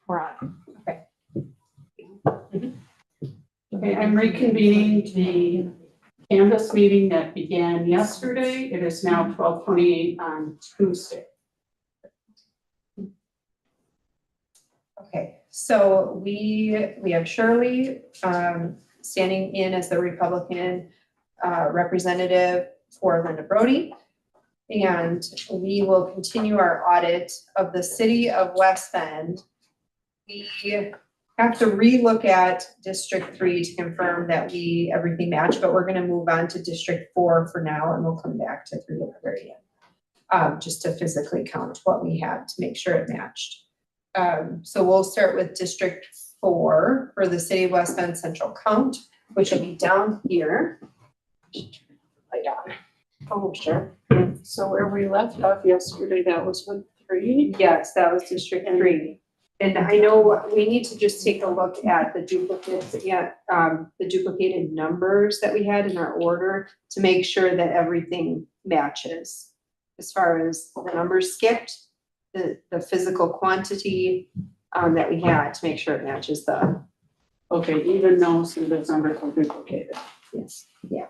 We're on. Okay. Okay, I'm reconvening the Canvas meeting that began yesterday. It is now 12:28 on Tuesday. Okay, so we have Shirley standing in as the Republican representative for Linda Brody. And we will continue our audit of the city of West Bend. We have to relook at District 3 to confirm that everything matched, but we're gonna move on to District 4 for now, and we'll come back to 3 at the very end. Just to physically count what we had to make sure it matched. So we'll start with District 4 for the city of West Bend Central Count, which will be down here. Light on. Oh, sure. So where we left off yesterday, that was with 3. Yes, that was District 3. And I know we need to just take a look at the duplicates, the duplicated numbers that we had in our order to make sure that everything matches. As far as the numbers skipped, the physical quantity that we had to make sure it matches the. Okay, even though some of those numbers are duplicated. Yes, yeah.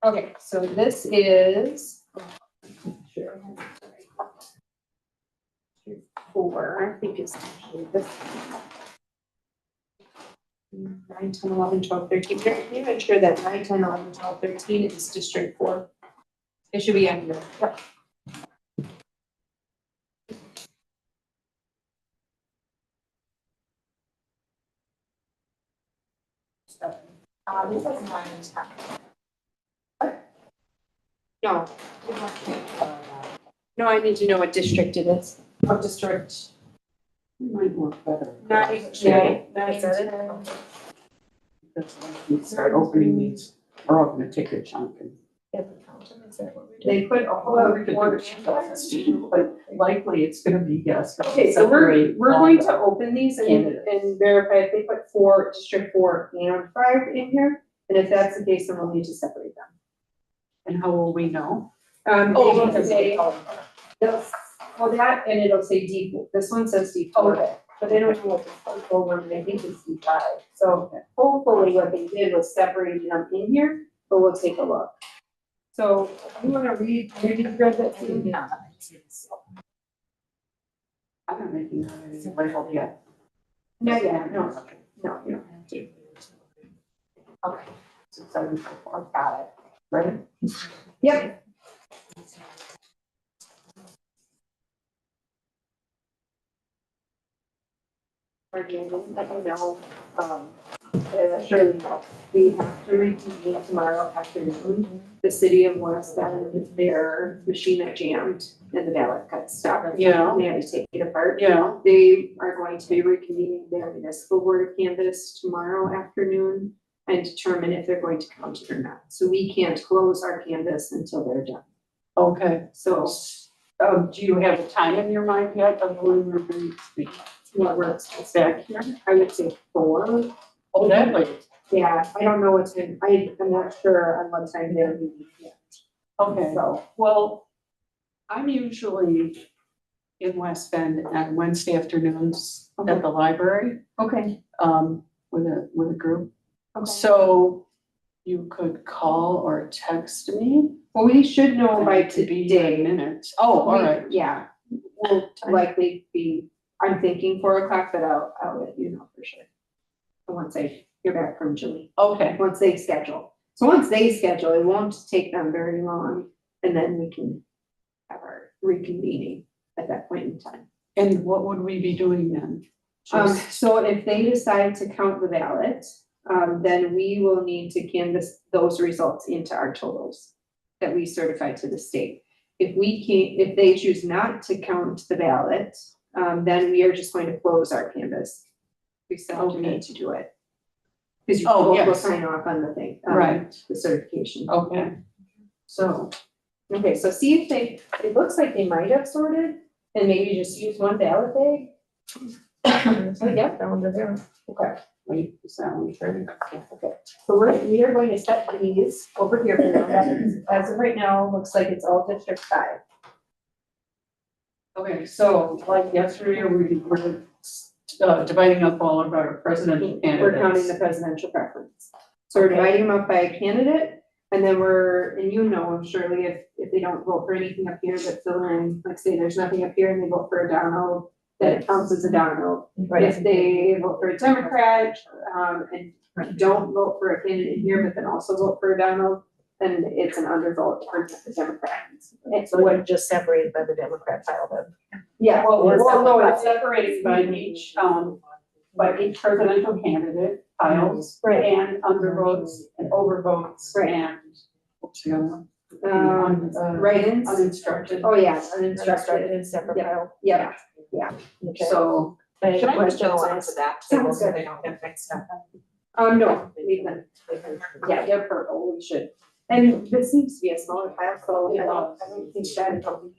Okay, so this is. Sure. 4, I think it's actually this. 9, 10, 11, 12, 13. Can you make sure that 9, 10, 11, 12, 13 is District 4? It should be under. Yep. This is 9 and 10. What? No. No, I need to know what district it is. What district? It might work better. 9, Yeah. that's it. That's when we start opening these, we're all gonna take a chunk and. They put a whole Well, we could do report. it, but likely it's gonna be yes. Okay, so we're Separate going all to open these and candidates. verify if they put 4, District 4 and 5 in here. And if that's the case, then we'll need to separate them. And how will we know? They will because say, they- well, that, and it'll say D4, this one says D4, but they don't know what the full one, they think it's D5. So hopefully what they did was separate them in here, but we'll take a look. So you wanna read that to me? Yeah. I'm not making that any label yet. No, yeah, no, no, you don't have to. Okay. 674, got it, right? Yep. Let you know, Shirley, we have to reconvene tomorrow afternoon. The city of West Bend, their machine that jammed and the ballot got stuck. Yeah. They had to take it apart. Yeah, They are going to be reconvening their municipal board of canvas tomorrow afternoon and determine if they're going to count it or not. So we can't close our canvas until they're done. okay. So Do you have a time in your mind yet of when we're going to be what works back here? I would say 4. Oh, that way. Yeah, I don't know what time, I'm not sure on what time they're meeting yet. Okay, So, well, I'm usually in West Bend on Wednesday afternoons at the library, okay. with a group. Okay. So you could call or text me. Well, we should know by and to be in today. minutes. Oh, all right. Yeah, we'll likely be, I'm thinking 4 o'clock, but I'll let you know for sure. Once I hear back from Julie, Okay, once they schedule. So once they schedule, it won't take them very long, and then we can have our reconvening at that point in time. and what would we be doing then? Just- So if they decide to count the ballot, then we will need to canvass those results into our totals that we certify to the state. If they choose not to count the ballot, then we are just going to close our canvas. We still Okay. need to do it. Because you Oh, will yes. sign off on the thing. Right. The certification. Okay, so, Okay, so see if it looks like they might have sorted and maybe just use one ballot bag. So, yep, that one's there. Okay. wait, is that one ready? Okay, so we are going to set these over here for now. As of right now, looks like it's all District 5. Okay, so like yesterday, we were dividing up all of our presidential candidates. We're counting the presidential preference. So we're dividing them up by a candidate, and then and you know, surely if they don't vote for anything up here, but fill in, like say there's nothing up here and they vote for a down vote, then it counts as a down vote. If they vote for a Democrat, and don't vote for a candidate here, but then also vote for a down vote, then it's an undervote for the Democrats. So we're just separated by the Democrat pile then. Yeah, Well, no, it's separated by each presidential candidate piles Right. and undervotes and overvotes Right. and what's the other one? write-ins. Uninstructed. Oh, yeah, Instructed uninstructed. in separate Yeah. pile. Yeah, Okay. So I have Can I questions go on on to that Sounds too, so good. they don't get mixed up. no, leave them. Yeah, they're purple, we should. And this seems to be a smaller pile, so I don't think that it'll be.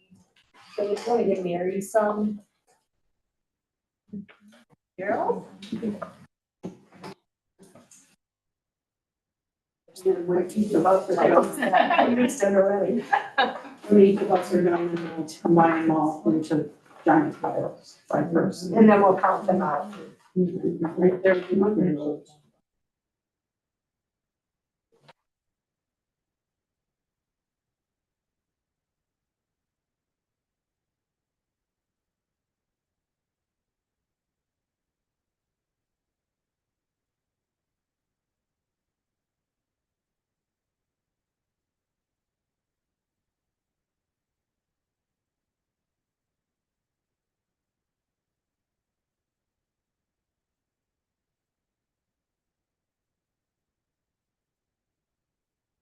So it's gonna give Mary some. Carol? each of us are going, You said already. each of us are going to combine them all into giant piles by person. And then we'll count them out. Right there, the undervotes.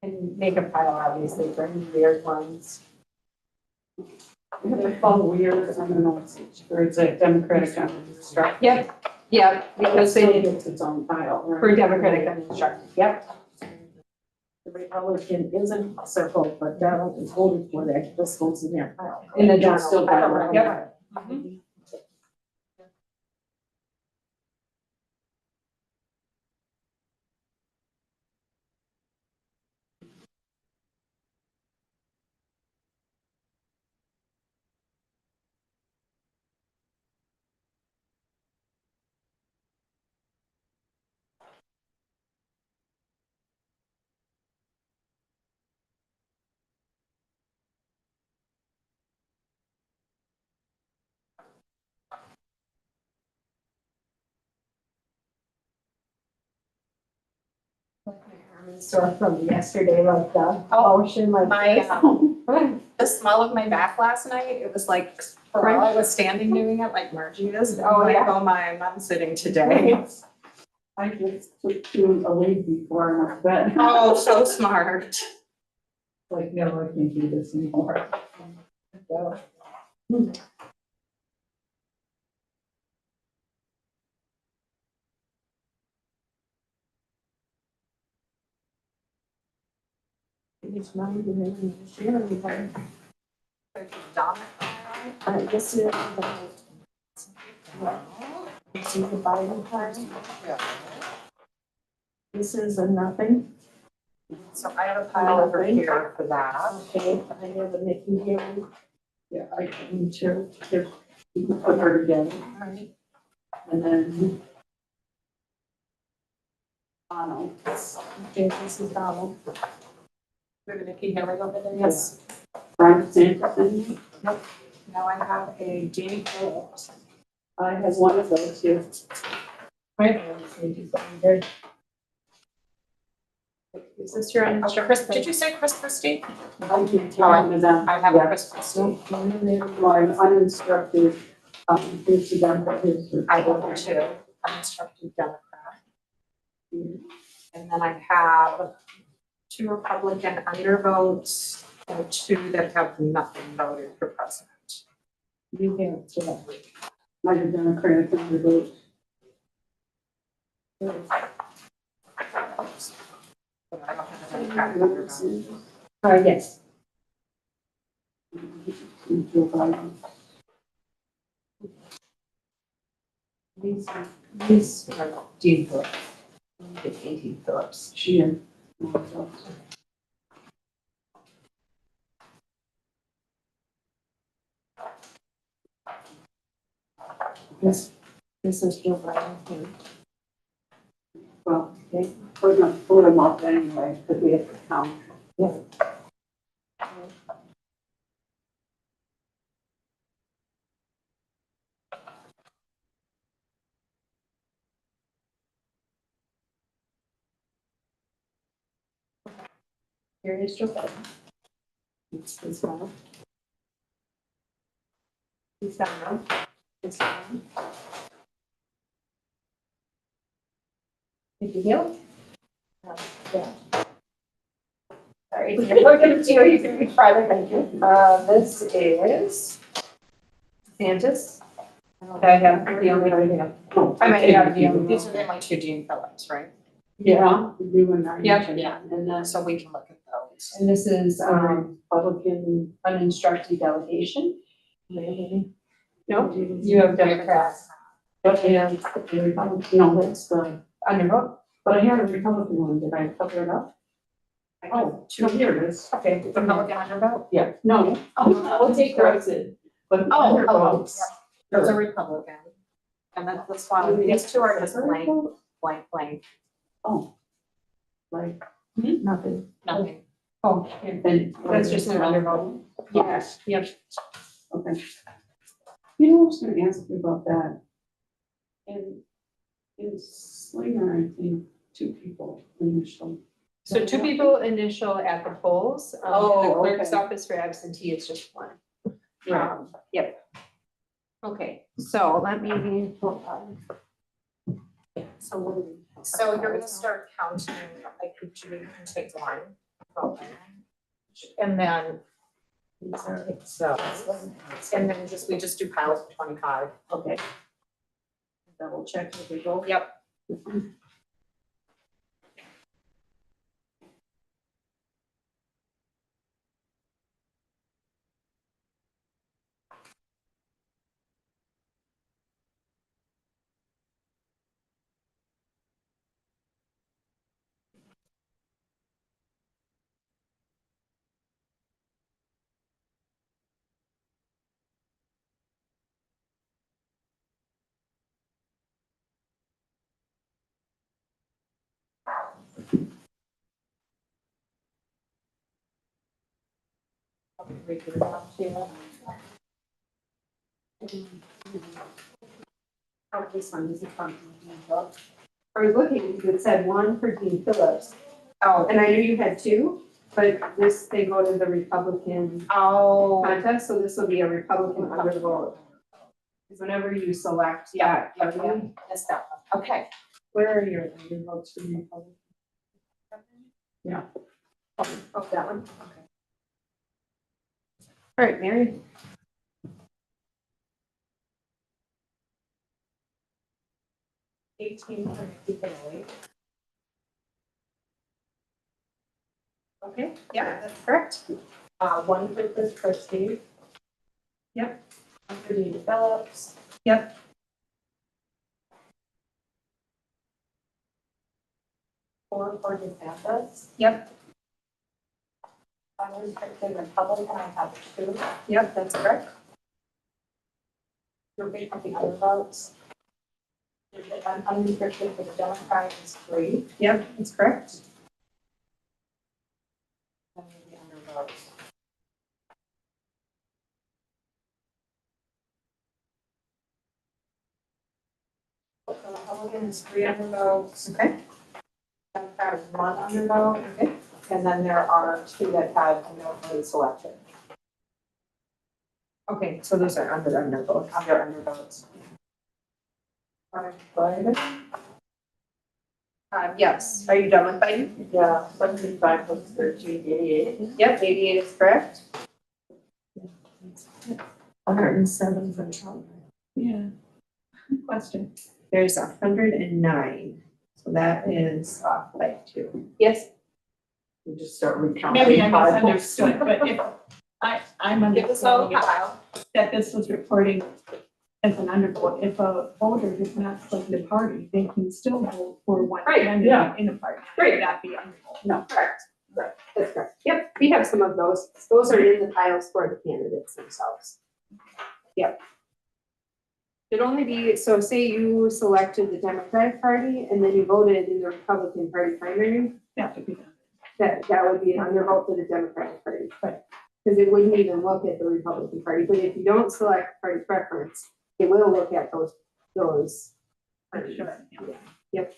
And make a pile obviously for any weird ones. We have to follow weird, I don't know, or it's a Democratic unstructured. Yep, yeah, because they did It's its own pile, right? for Democratic uninstructed, yep. The Republican isn't circled, but Donald is voted for that, this goes in their pile. In the It's still general, Democratic. yep. So from yesterday, like the ocean, like. The smell of my back last night, it was like, while I was standing doing it, like Margie is. Oh, like, yeah. oh my, I'm sitting today. I just took to a leave before I went to bed. Oh, so smart. Like, no, I can't do this anymore. So, It's not even in the share anymore. Donna. This is this is the Biden part. This is a nothing. So I have a pile over here for that. Okay, I have a Nikki Haley. yeah, I can too, if you can put her together. And then Donald. Okay, this is Donald. We have a Nikki Haley over there, yes. Brian Sanderson. Now I have a Jamie Phillips. I have one of those here. Right. Is this your uninstructed? Chris, did you say Chris Christie? I can tell you that. I have a Yeah. Chris Christie. My uninstructed, here's the Democrat, here's the. I have two uninstructed Democrat. And then I have two Republican undervotes and two that have nothing voted for president. You have to. My Democratic undervote. But I don't have a Democratic undervote. Yes. Joe Biden. These are Dean Phillips. It's 18 Phillips. She and. Yes. This is Joe Biden. Well, we're gonna pull them off anyway, because we have to count. Yeah. Here is Joe Biden. It's this one. He's down now. He's down. Did you heal? Yeah. Sorry, look at you, you can be private, thank you. This is DeSantis. I have the only idea. I might have the only. These are the only two Gene Phillips, right? Yeah, you and I. Yep. Yeah. And then So we can look at those. And this is Republican. uninstructed delegation. Maybe. No, you have Democrats. And no, that's the, Undervote. but I had a Republican one, did I cover it up? Oh, no, here it is. Okay. Republican undervote? Yeah, no. We'll take those. But Oh, undervotes. There's a Republican. And then this one, these two are just blank, blank, blank, Oh. Like, Nothing. nothing. Oh, yeah. and. That's just an undervote. Yes. Yep. Okay. You know, I was gonna ask you about that. In Slinger, I think, two people initially. So two people initial at the polls. In the Oh, clerk's okay. office for absentee, it's just one. Right. Yep. Okay, so let me, hold on. So what do we? So you're gonna start counting, like each of you can take one. And then, so, and then we just do piles of 25. Okay. Double check the result. Yep. Oh, this one is a fun. I was looking, because it said one for Dean Phillips, Oh, and I knew you had two, but this, they go to the Republican oh, contest, so this will be a Republican undervote. Because whenever you select that, that's that one. Okay. where are your undervotes for the Republican? Yeah. Oh, that one, okay. All right, Mary. Okay, yeah, that's correct. One for Chris Christie. Yep. One for Dean Phillips. Yep. Four for DeSantis. Yep. Unrestricted Republican, I have two. Yep, that's correct. You're based on the undervotes. Unrestricted for the Democrat is three. Yep, that's correct. And the undervotes. So Republican is three undervotes. Okay. Democrat is one undervote. Okay. And then there are two that have no vote selected. Okay, so those are under undervote. Under undervotes. Alright, Yes, are you done with Biden? yeah, 75 plus 13, 88. Yep, 88 is correct. 107 for Trump. Yeah. Question. There's 109, so that is off by two. Yes, We just start recounting. Maybe I misunderstood, but if I'm Give us all a understanding pile. that this was reporting as an undervote. If a voter does not select the party, they can still vote for one Right, candidate in the party. It Right. would not be undervote. No. correct. That's correct. Yep, we have some of those. Those are in the piles for the candidates themselves. Yep. It'd only be, so say you selected the Democratic Party and then you voted in the Republican Party primary, That would be done. that would be an undervote for the Democratic Party. Because it wouldn't even look at the Republican Party, but if you don't select party preference, it will look at those parties. Sure. Yep.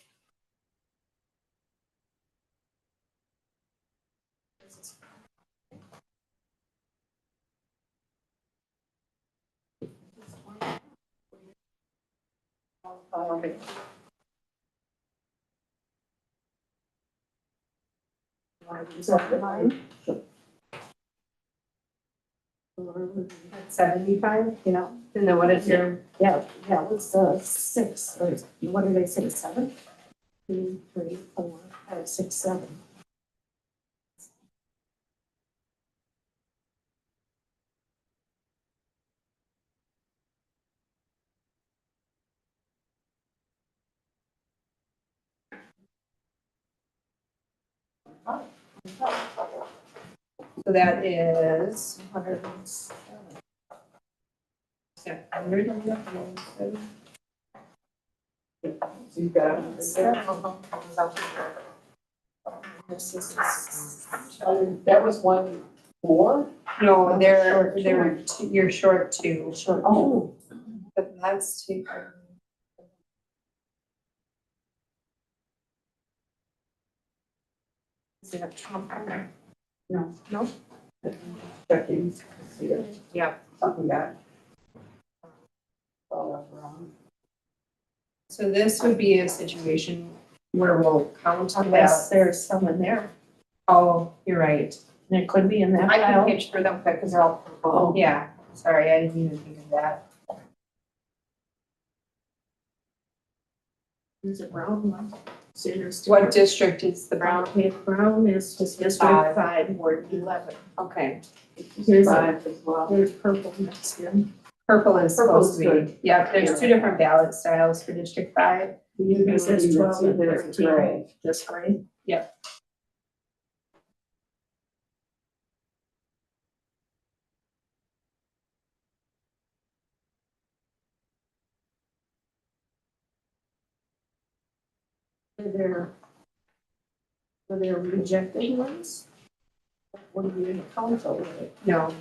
Is that mine? 75, Yeah, and then what is your, yeah, it's six, or what did I say, seven? 2, 3, 4, 5, 6, 7. so that is 107. 100. So you got this is, That was 1-4? No, Short you're short two, short. Oh, but that's two. Is it a Trump on there? No. No? Checking, see if Yeah. something got all up wrong. So this would be a situation where we'll count on unless that. there's someone there, Oh, you're right. and it could be in that I can pile. page through them quick because they're all purple. Oh. Yeah, sorry, I didn't even think of that. There's a brown one. Sanders. What district is the Brown, brown? brown is just District 5, Ward 11. Okay, Here's 5 as well. There's purple next to it. purple is supposed to be. Purple's good. Yeah, there's two different ballot styles for District 5. It says 12 and There's 13, gray. just gray. They're, they're rejected ones. What do you count over it? No,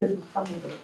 Couldn't count it.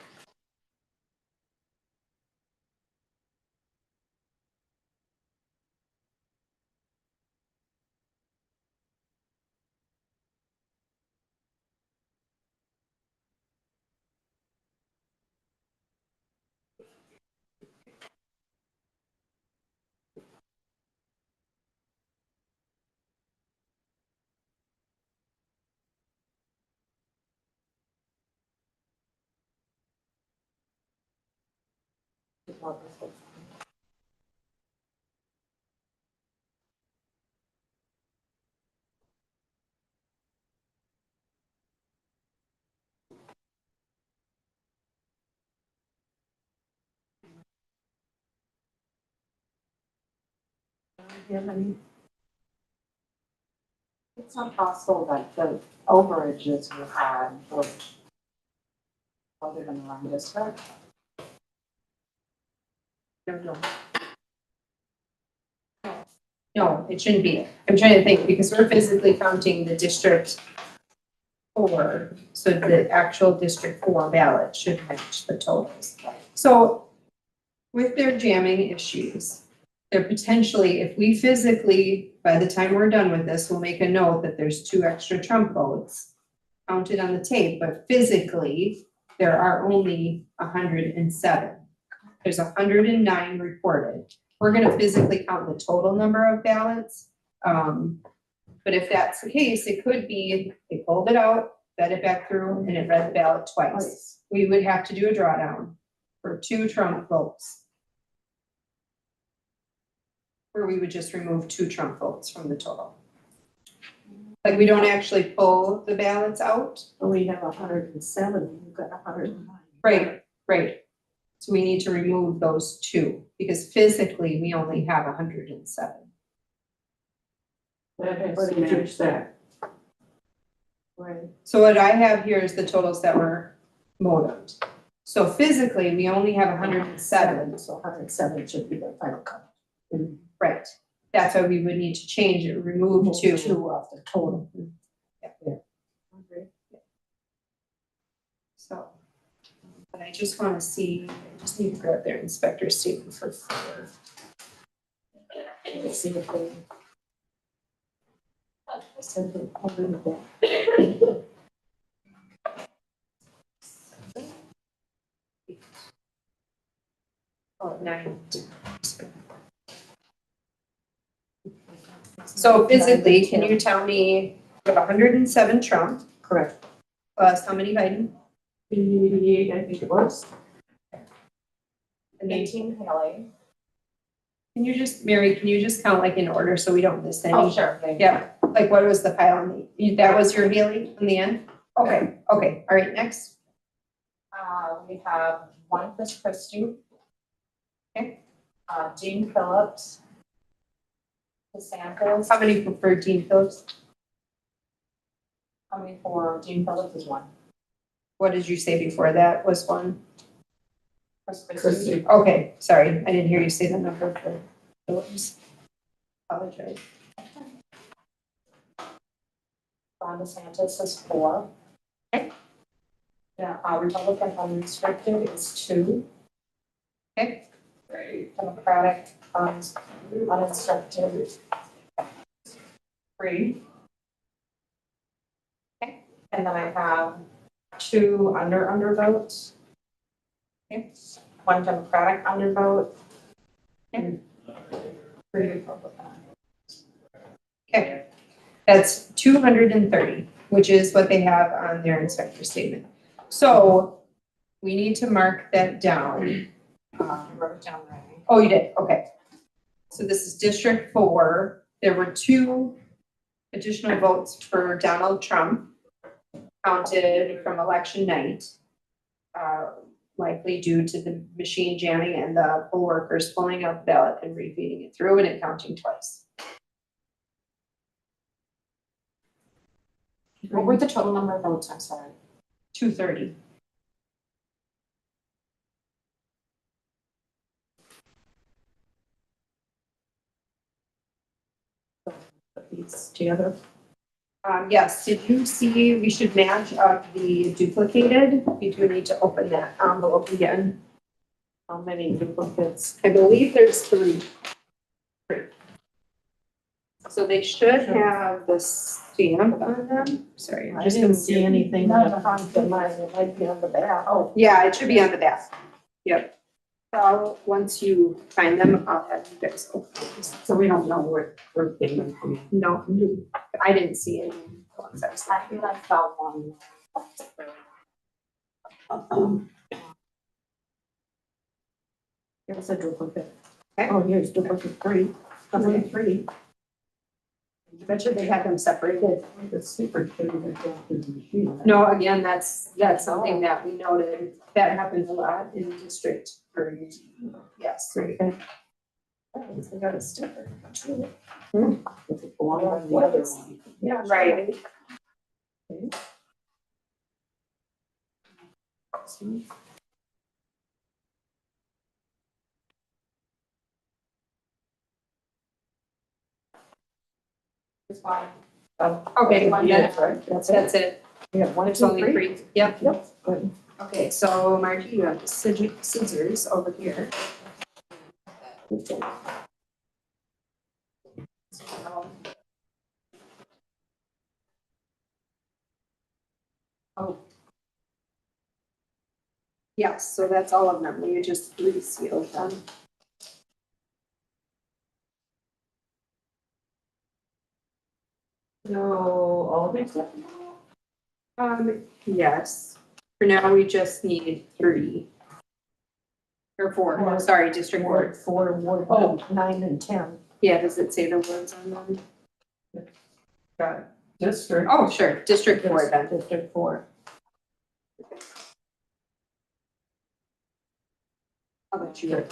Yeah, I mean, It's not possible that the overages we had were other than the wrong district. no, it shouldn't be. I'm trying to think because we're physically counting the District 4. So the actual District 4 ballot should match the totals. So with their jamming issues, they're potentially, if we physically, by the time we're done with this, we'll make a note that there's 2 extra Trump votes counted on the tape, but physically, there are only 107. There's 109 reported. We're gonna physically count the total number of ballots. But if that's the case, it could be, they pulled it out, fed it back through, and it read the ballot twice. We would have to do a drawdown for 2 Trump votes. Or we would just remove 2 Trump votes from the total. Like, we don't actually pull the ballots out. we have 107, you've got 109. Right. So we need to remove those two, because physically, we only have 107. That has to match that. Right. So what I have here is the totals that were modemed. So physically, we only have 107, So 107 should be the final count. right? That's why we would need to change it, remove two. Two off the total. So, but I just wanna see, I just need to grab their inspector statement for 4. Let's see if they. Send it over the back. Oh, 9. So physically, can you tell me, we have 107 Trump, Correct. plus how many Biden? 88, I think it was. And then, 18 Haley. can you just, Mary, can you just count like in order so we don't miss any? Oh, sure. Yeah, like what was the pile on the, that was your Haley in the end? Okay, okay, all right, next. We have one Chris Christie. Okay. Jean Phillips. DeSantis. How many for Dean Phillips? How many for Jean Phillips is one? What did you say before that was one? Chris Christie. Christie. Okay, sorry, I didn't hear you say the number for Phillips. Apologize. Ron DeSantis is 4. Okay. Yeah, Republican unrestricted is 2. Okay. Democratic unrestricted 3. Okay. And then I have 2 undervotes. Okay. 1 Democratic undervote. Okay. And 3 Republican. Okay, that's 230, which is what they have on their inspector statement. So we need to mark that down. I wrote it down right. Oh, you did, okay. So this is District 4. There were 2 additional votes for Donald Trump counted from election night. Likely due to the machine jamming and the poll workers pulling out the ballot and refeeding it through and it counting twice. What were the total number of votes? I'm sorry. 230. Put these together. Yes, did you see, we should match up the duplicated, we do need to open that envelope again. How many duplicates? I believe there's 3. So they should have the stamp on them, sorry, I'm I just didn't gonna see anything on the front of mine. It might be on the back. Oh. Yeah, it should be on the back, yep. So once you find them, I'll have you guys open these. So we don't know where we're getting them from. No, I didn't see any ones I was I feel I found one. Here's a duplicate. Okay. Oh, here's duplicate 3. Okay. 3. I bet you they have them separated. The super thing that goes through the machine. No, again, that's something that we noted, that happens a lot in District 3. Yes. Okay. They got a sticker. If it belonged on the other one. Yeah, Right. It's fine. Okay, one minute. Right, that's it. That's it. We have 1, It's 2, only 3. 3. Yep. Yep, good. Okay, so Margie, you have the scissors over here. Oh. Yes, so that's all of them. We just resealed them. So, all these. Yes. For now, we just need 3. Or 4, sorry, District 4. 4, Ward 9 and 10. Yeah, does it say the words on them? Got it. District. Oh, sure, District 4 then. District 4. How about you?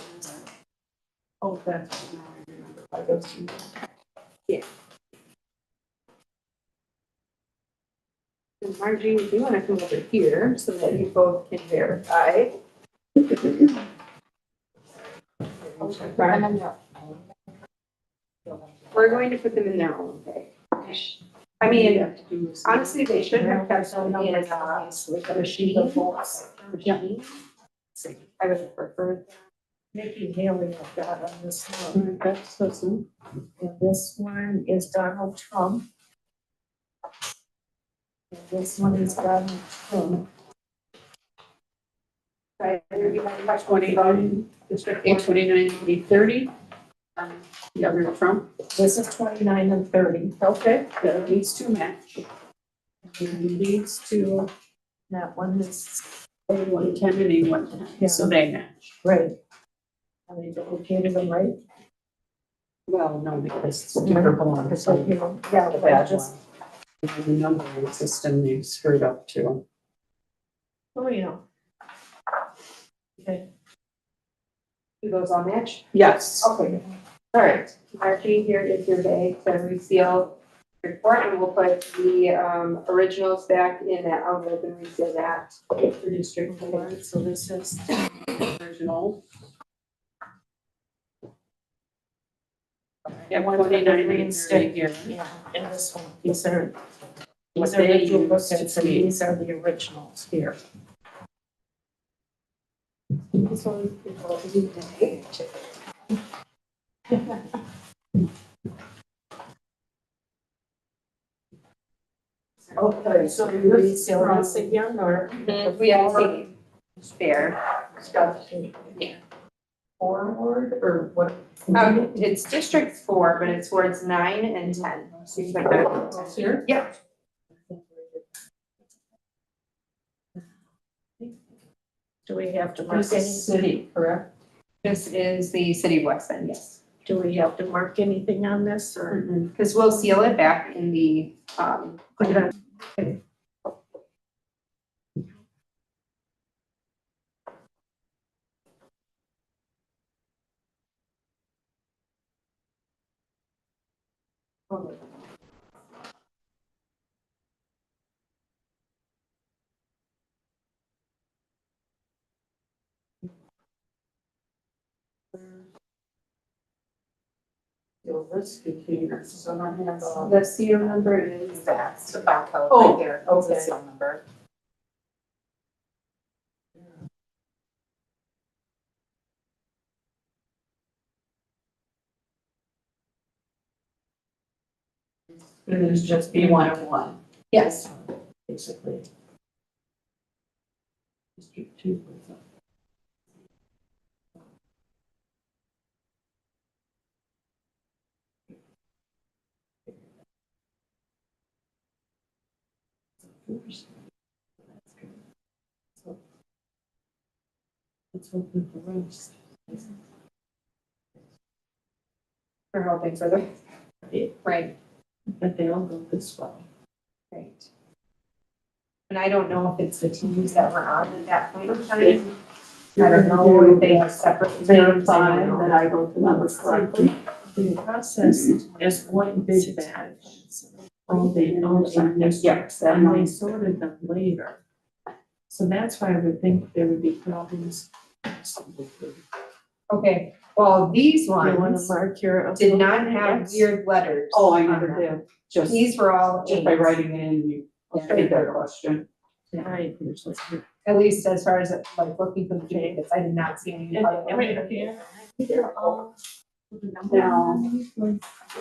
Oh, that's. And Margie, if you wanna come over here so that you both can verify. We're going to put them in their own bag. I mean, honestly, they should have kept them in a sheet of books. I would have preferred. Nikki Haley I've got on this one. That's awesome. And this one is Donald Trump. And this one is Donald Trump. Right, you have much 29, District 829, 830. The other Trump, This is 29 and 30. okay, these two match. And these two, that one is 110 and 8110, Yeah. so they match. great. Are they duplicated them right? Well, no, because it's different on Because I, the yeah, but I bad just, one. The numbering system they screwed up too. oh, yeah. Okay. Do those all match? Yes. Okay. All right, Margie, here is your bag to reseal your report, and we'll put the originals back in that envelope and reseal that for District 4. Okay, so this is, Original. Yeah, 129 and 30 here. yeah, and this one, these are What the they used duplicates, to and be. these are the originals here. This one is all the day. Okay, so you reseal this again, or? We have the spare. Stuff. Forward, or what? It's District 4, but it's wards 9 and 10. So you put that. Here? Yep. Do we have to mark This any, is city, correct? This is the city of West Bend, yes. do we have to mark anything on this, or? Because we'll seal it back in the, Put it on. This container, so I have, the seal number is that. It's the barcode Oh, right there, it's the okay. seal number. it is just B101. Yes. Basically. District 2. Let's open the rest. We're hoping for the, right, But they all go this way. right. And I don't know if it's the teams that were on at that point in time. I don't know if they have separate. Verify that I wrote the numbers correctly. The process is one big batch. All the districts, and they sorted them later. So that's why I would think there would be problems. Okay, well, these You wanna ones mark your. did not have Yes. weird letters. Oh, I on never them. did, just These were all by A's, writing in, you paid that question. Right, here's what's here. at least as far as like looking for the duplicates, I did not see any. They're all. Now,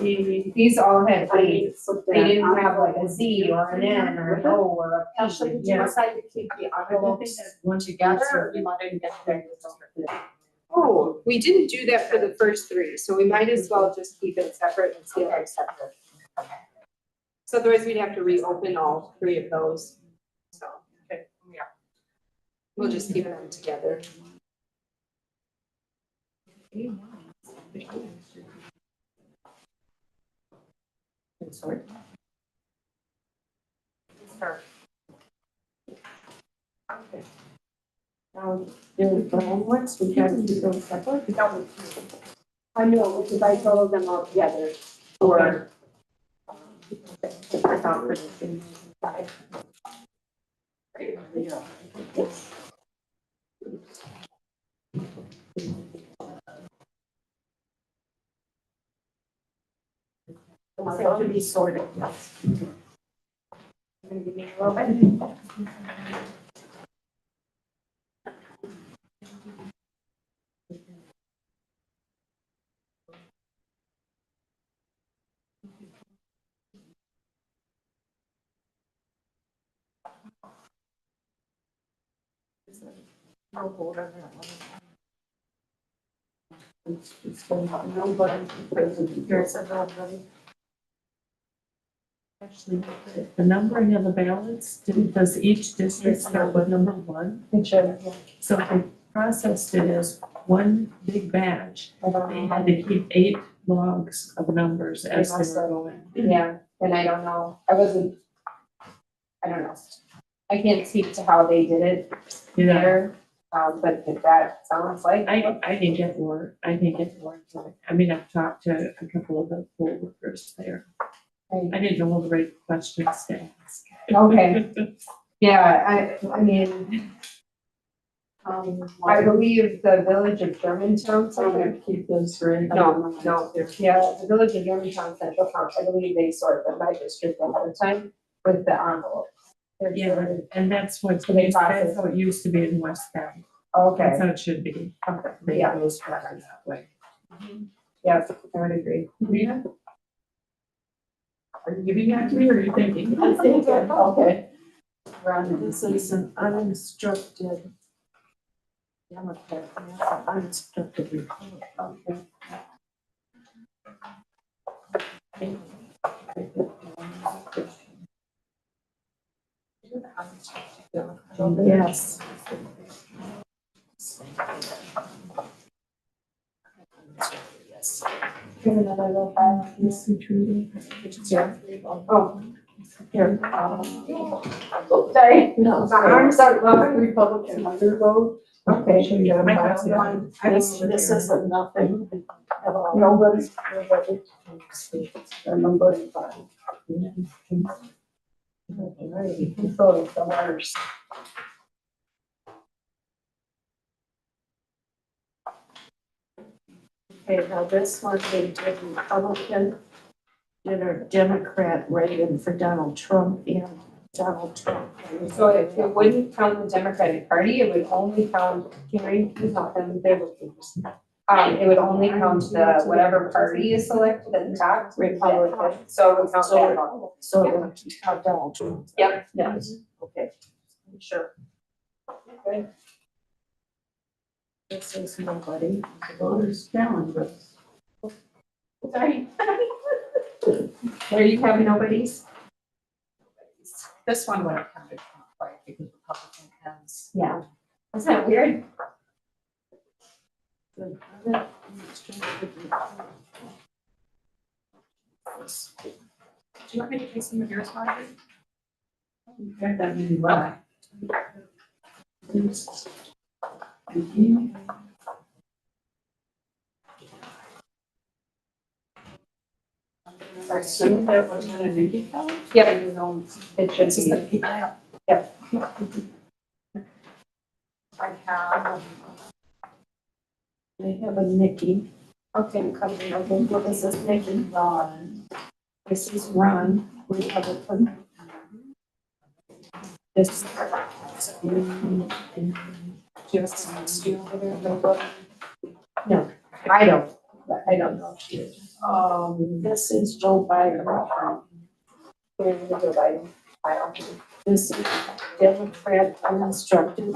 These all had A's, they they didn't have like a Z or an N or an O or a P. Actually, did you Yeah. decide to keep the envelopes Once you together, get or you wanted to get there? Oh, we didn't do that for the first 3, so we might as well just keep it separate and seal it separate. So otherwise we'd have to reopen all 3 of those, so. Okay. Yeah. We'll just keep them together. Sorry. Sure. Okay. There's brown ones, we got to do those separate. I know, because I told them all together, or, I thought for the thing. So to be sorted, yes. gonna give me a little bit. I'll hold on that one. It's going on, nobody present, here's nobody. Actually, the numbering of the ballots, does each district start with number one? It should, yeah. So if they processed it as one big batch, I don't they know. had to keep 8 logs of numbers as they were going. Yeah, and I don't know, I don't know. I can't speak to how they did it Yeah, there, but if that sounds like. I think it worked, I mean, I've talked to a couple of the poll workers there. I didn't know all the right questions to ask. Okay. Yeah, I mean, I believe the village of Germantown, So I'm gonna keep this right. no, yeah, the village of Germantown Central Council, I believe they sort them by district ahead of time with the envelope. Yeah, and that's what, So they that's process- how it used to be in West Bend. Okay, That's how it should be. okay, They yeah, goes better that way. yes, I would agree. Rita? Are you giving that to me or are you thinking? I'm thinking. Okay. This is an uninstructed Democrat, and that's an uninstructed Republican. Yes. Give another little file. This is Trudy. Yeah. Oh, Here. sorry. No, My arms are loving Republican undervote. Okay. Should we get a I box? have one. This isn't nothing. Nobody, nobody fine. So it's the worst. Okay, now this one, they did Republican, did a Democrat Reagan for Donald Trump and Donald Trump. So it wouldn't count the Democratic Party, it would only count, Gary, you know, and they would. It would only count the, whatever party is selected at the top, Republican. so it would count that one. So it would count Donald Trump. Yep. Yes, okay, Sure. this is nobody, the voters calendar. Sorry. There you have nobody's. This one would have counted right because Republican has. Yeah. Isn't that weird? Do you want me to take some of yours, Margaret? Okay, that means what? So that was gonna be. Yep. It should be. I have. They have a Nikki. Okay, I'm coming, okay, well, this is Nikki. Ron. This is Ron, Republican. This. Just, do you over there, nobody? No, I don't, but I don't know if she is. This is Joe Biden. Where did it go by? I don't know. This is Democrat uninstructed.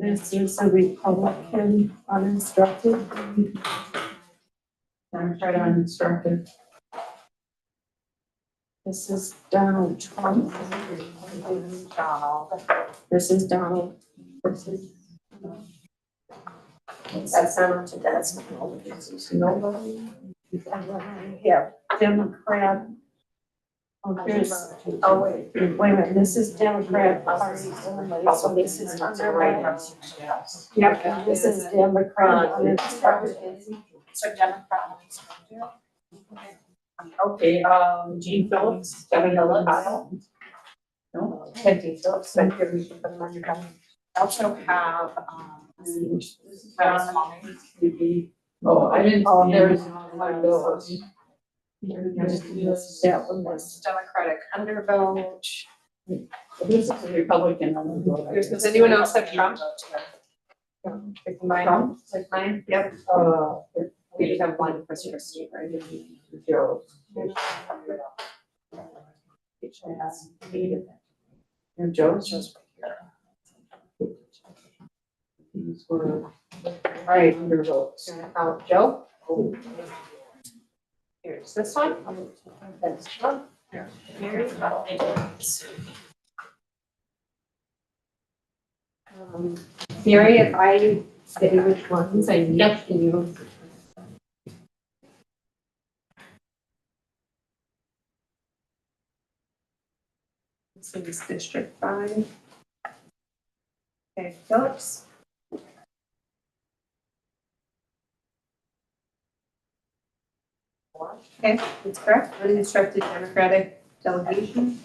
This is a Republican uninstructed. Democrat uninstructed. This is Donald Trump. This is Donald. This is. That's not to That's nobody. Yeah, Democrat Here's, Oh, wait. wait a minute, this is Democrat Party only, so this is under. Yes. Yep, and this is Democrat uninstructed. So Democrat. Okay, Gene Phillips, Kevin Kyle. No, Peggy Phillips, but here we should put them on your calendar. Also have, Travis Mommy. oh, I didn't. Oh, see there's him. one of those. That one was. Democratic undervote. This is a Republican. Does anyone else have Trump? Like mine, like mine, yep. We just have one for Christie, right? Joe. And Joe's just here. These were. Right. Under votes. Joe? Here's this one. That's Trump. Mary. Mary, if I say which ones I need, can you? This is District 5. Okay, Phillips. Okay, that's correct. Uninstructed Democratic delegation.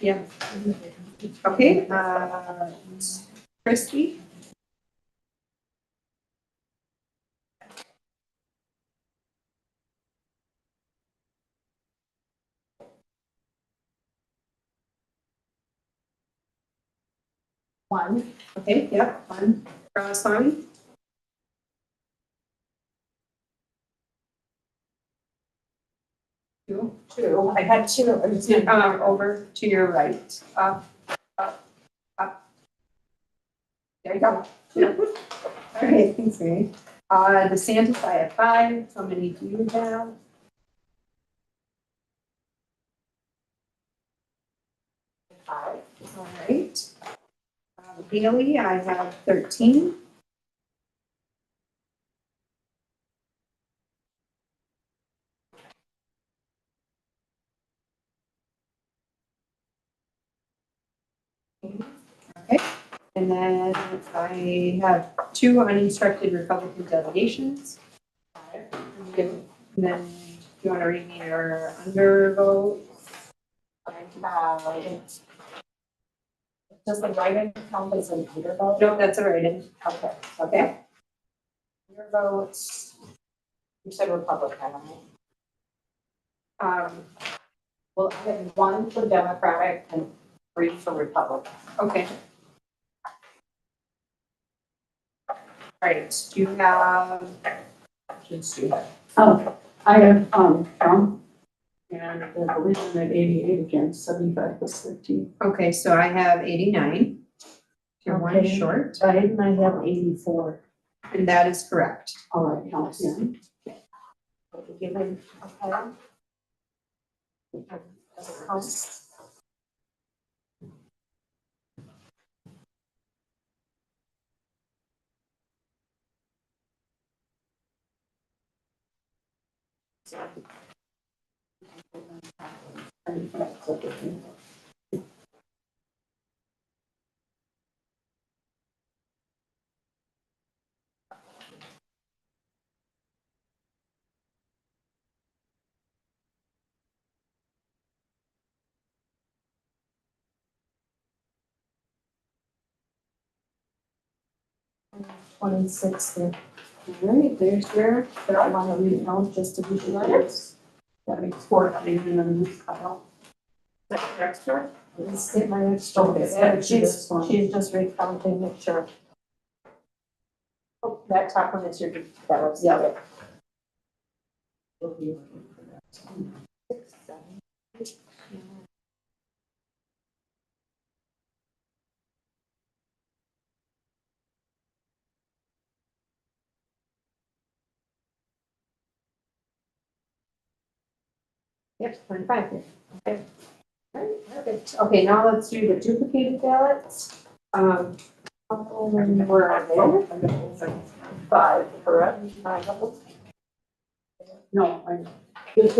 Yeah. Okay, Christie. One. Okay, yep, one. Ramaswamy. Two. Two, I had two. Over to your right. Up, up, up. There you go. All right, thanks, Mary. DeSantis, I have 5. How many do you have? 5. All right. Haley, I have 13. Okay, and then I have 2 uninstructed Republican delegations. And then, do you want to read me your undervote? I have. Does the write-in count as an undervote? No, that's a write-in. Okay, Okay. your votes. You said Republican, right? Well, I have 1 for Democratic and 3 for Republican. Okay. All right, do you have? Just do that. Oh, I have, Trump. And I believe I'm at 88 against 75 plus 13. Okay, so I have 89. You're one Okay. short, Biden, I have 84. and that is correct. All right, counts, yeah. Give him, okay. Does it count? Twenty-six there. All right, there's your, But I want to read out just to be sure. That makes 14 and then this Kyle. is that your extra? Let's get my extra. Okay, Yeah, this she's one. just recounting, make sure. Oh, that top one is your, that was. Yeah. 6, 7. Yep, 25. Okay. All right, perfect. Okay, now let's do the duplicated ballots. Where are they? Five, correct? No, I.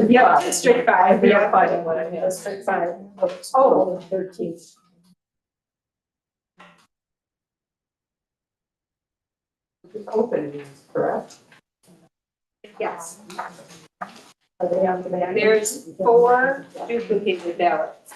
Yeah, District 5, They're yeah. fighting what I have. District 5. Oh. 13. Open, correct? Yes. Are they on the back? There's 4 duplicated ballots.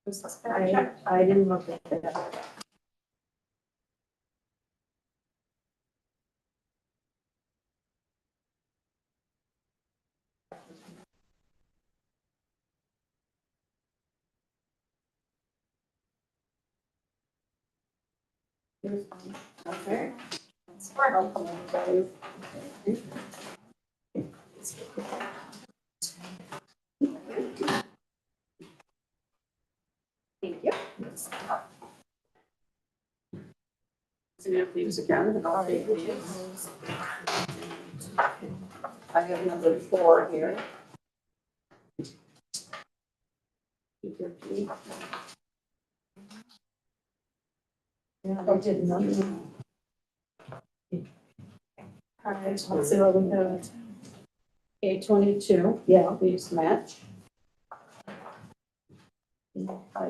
I didn't look at that. Okay. Thank you. See if these again, and I'll take these. I have number 4 here. I didn't know. All right, let's see what we have. A22, Yeah. these match. I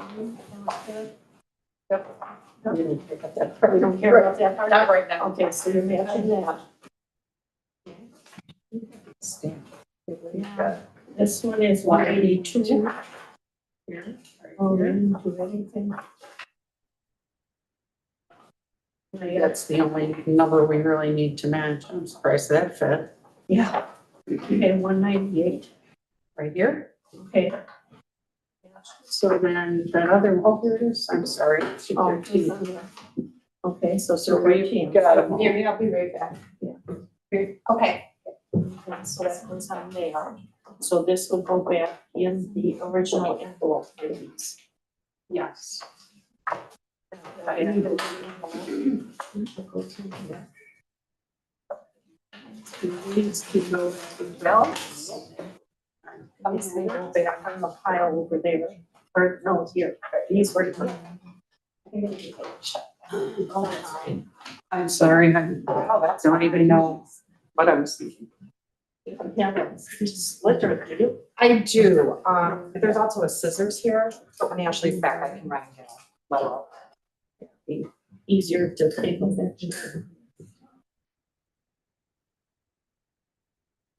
didn't pick up that. We don't care about that. Not right now. Okay, so you're matching that. Yeah. This one is 182. Oh, they didn't do anything. That's the only number we really need to match. I'm surprised that fit. Yeah. Okay, 198. Right here. Okay. So then that other, oh, here it is. I'm sorry. Oh, 13. okay, so So we've got them all. Here, I'll be right back. Yeah. Okay, so that one's on there. So this will go back in the original envelope, please. Yes. I need a- These two go as well. These they go back on the pile over there, or no, here, these were. I'm sorry. I Oh, that's. don't even know what I was thinking. Yeah, that's literally, do you? I do, there's also a scissors here, but when Ashley's back, I can run and get a little. Easier to take them there.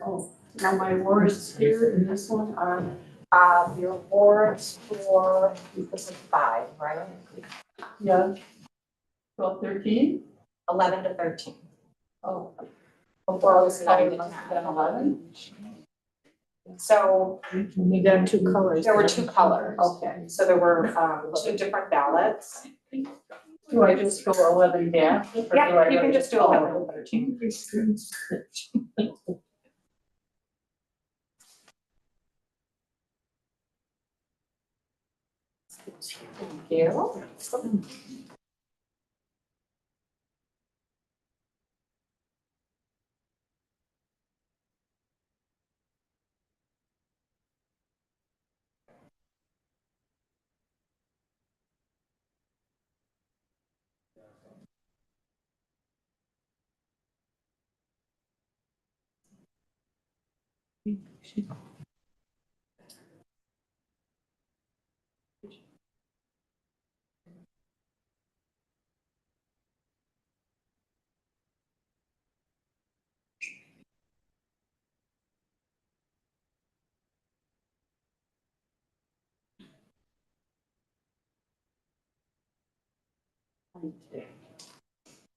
Oh, now my warrants here in this one are, Your awards for, this is 5, right? yeah. 12, 13? 11 to 13. Oh. Well, it was 9 to 10. Then 11? So We got two colors. there were 2 colors. Okay. So there were 2 different ballots. Do I just go 11 down? or do I Yeah, you go- can just do 11 to 13. Thank you.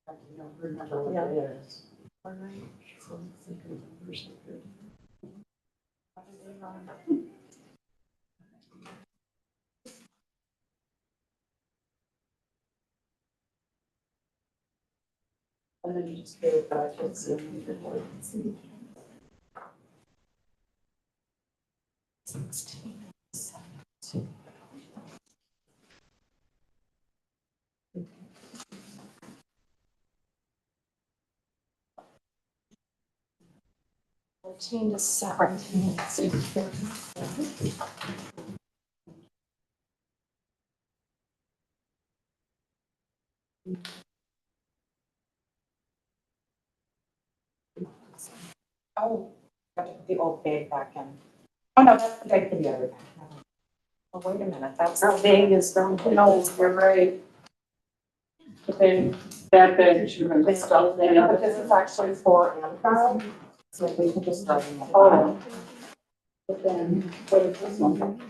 I don't remember what it is. And then you just give it back. Change is seventeen. Oh, gotta put the old bag back in. Oh, no, that's the bag for the other bag. Oh, wait a minute, that's. Our bag is down. No, you're right. But then that bed should have been stuff in But it. this is actually for Amazon, so we can just start in the. Oh. But then, what is this one?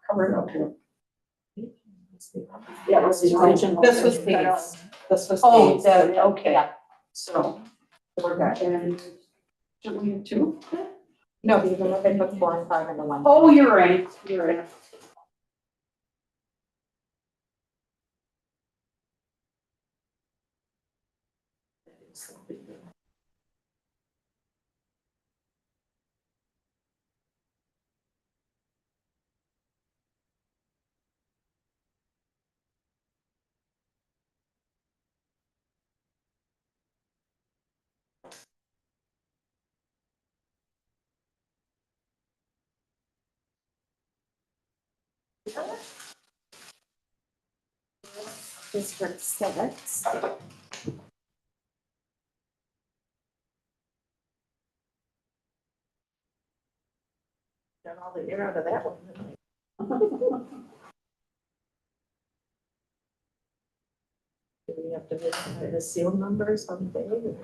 Cover it up here. Yeah, it was the original. This was Dave's. This was Oh, Dave's. that, okay. Yeah. So, we're got, and should we have two? No, because then they put 4 and 5 into one. Oh, you're right, you're right. District 6. Got all the air out of that one. Do we have to verify the seal numbers on the bag?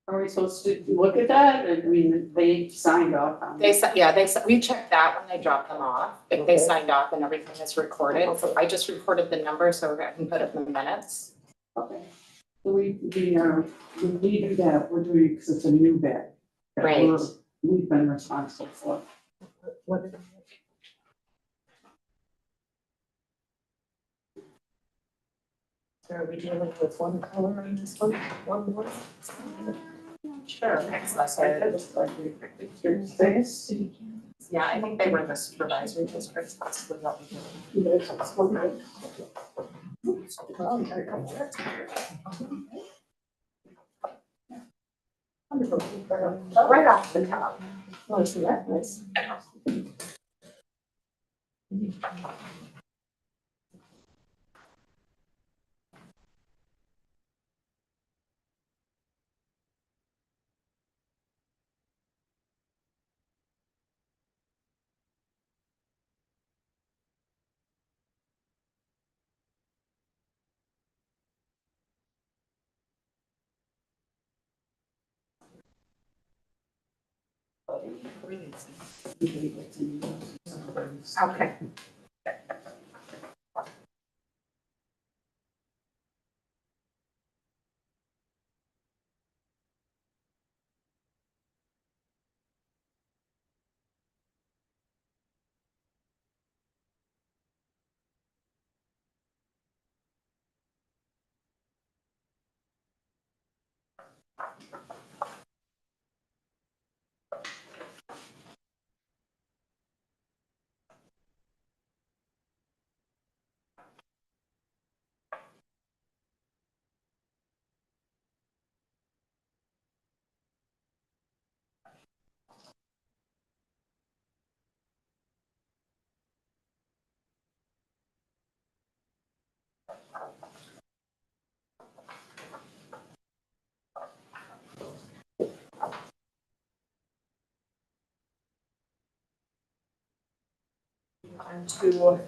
Are we supposed to look at that? I mean, they signed off on They it. said, yeah, we checked that when they dropped them off, if they signed off and everything is recorded, so I just recorded the number so I can put it in the minutes. Okay. So we do that, we're doing, because it's a new bed. that Right. We've been responsible for. What is it? So are we dealing with one color on this one, one more? Sure. Yeah, I think they were the supervisory districts, possibly what we did. Right off the top. Oh, isn't that nice? Okay. On to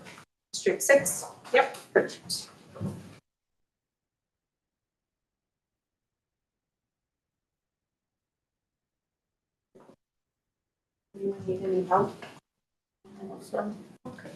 District 6. Yep. Perfect. Do you need any help? Okay.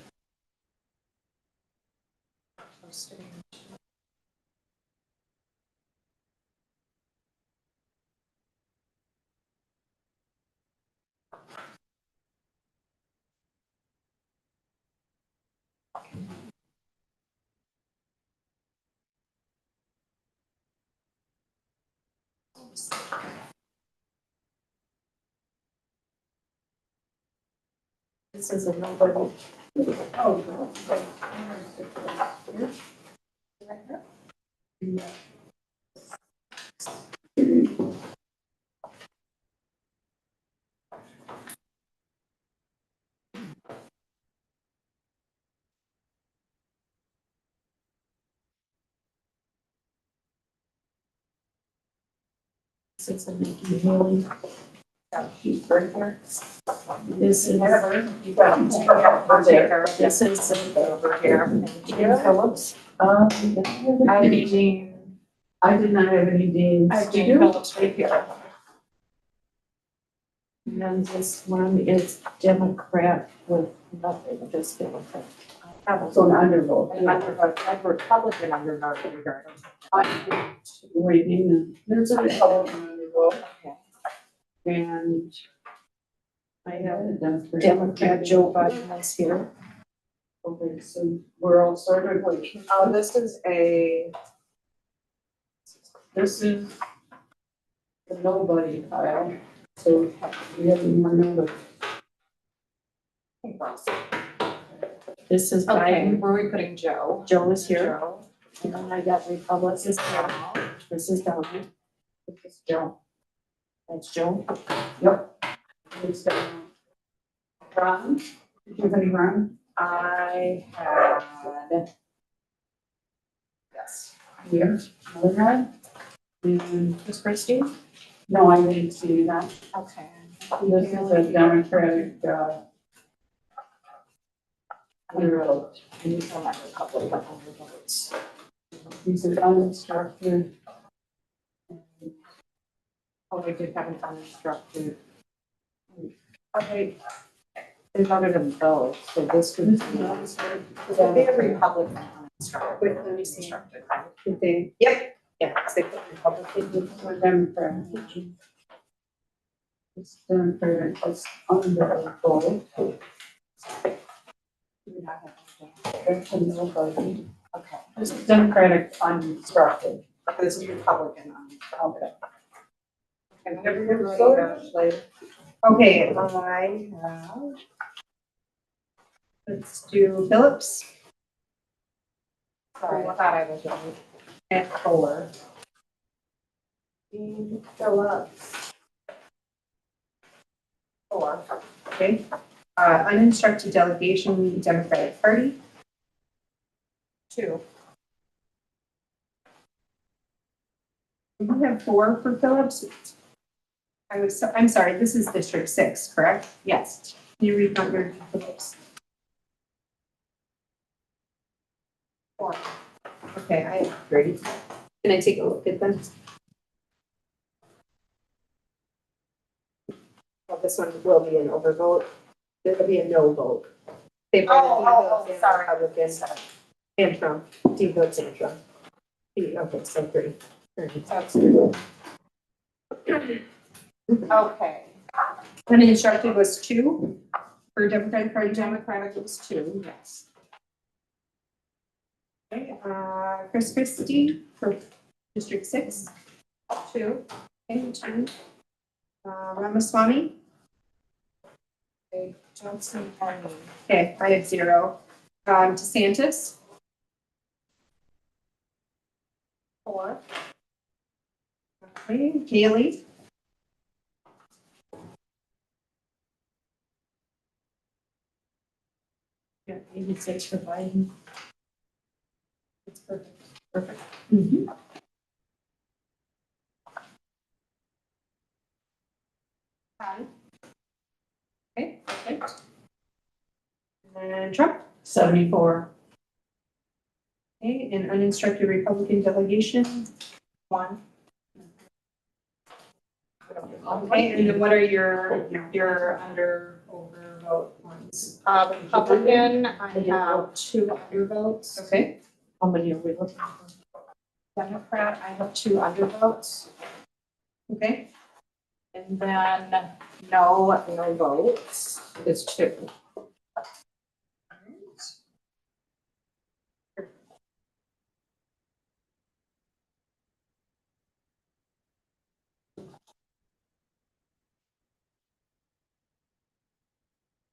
This is a nobody. Oh. This is a Nikki Haley. She's right here. This is. You got it. I'll take her. This is Over here. Jim Phillips. I mean, I did not have any names. I have to Jane do. Phillips right here. And then this one is Democrat with nothing, just Democrat. So an undervote. And I'm Republican undervote here. I'm waiting, and there's a Republican undervote. And I have a Democrat Joe Biden is here. Okay, so we're all sorted, wait, This is a, this is the nobody pile, so we have more nobody. This is okay, Biden. where are we putting Joe? Joe is here. Joe. And then I got Republicans. This is Donald. This is Joe. That's Joe. Yep. It's Ron, did you have any Ron? I had. Yes. Here, another Ron? And, Miss Christie? no, I didn't see that. Okay. This is a Democratic, undervote. And you can have a couple of undervotes. These are uninstructed. Oh, we did have an uninstructed. Okay. They voted them both, so this would be. Would be a Republican uninstructed. Wait, let me see. Instructed. Did they? Yep, yeah, they put Republican. Or Democrat. It's Democratic, it's undervote. That's a nobody. Okay. This is Democratic unstructured. This is Republican. Okay. And whatever you're ready, later. Okay, I have. Let's do Phillips Sorry, I thought I was right. and Fuller. Phillips. 4. Okay, uninstructed delegation, Democratic Party. 2. We have 4 for Phillips. I'm sorry, this is District 6, correct? Yes. Can you read under Phillips? 4. Okay, I have 3. Can I take a look at them? Well, this one will be an overvote. It'll be a no vote. They voted Oh, Dean votes and sorry. Republicans and Trump. Dean votes and Trump. Okay, so 3. That's good. Okay. Uninstructed was 2 for Democratic Party. Democratic was 2, yes. Okay, Chris Christie for District 6. 2. Okay, 2. Ramaswamy. Okay, Johnson County. Okay, I have 0. DeSantis. 4. Okay, Haley. Got 86 for Biden. That's perfect. Perfect. Okay, perfect. And Trump. 74. Okay, and uninstructed Republican delegation. 1. Okay, and then what are your overvote ones? Republican, I have 2 undervotes. Okay, How many are we looking for? Democrat, I have 2 undervotes. okay, And then no votes is 2.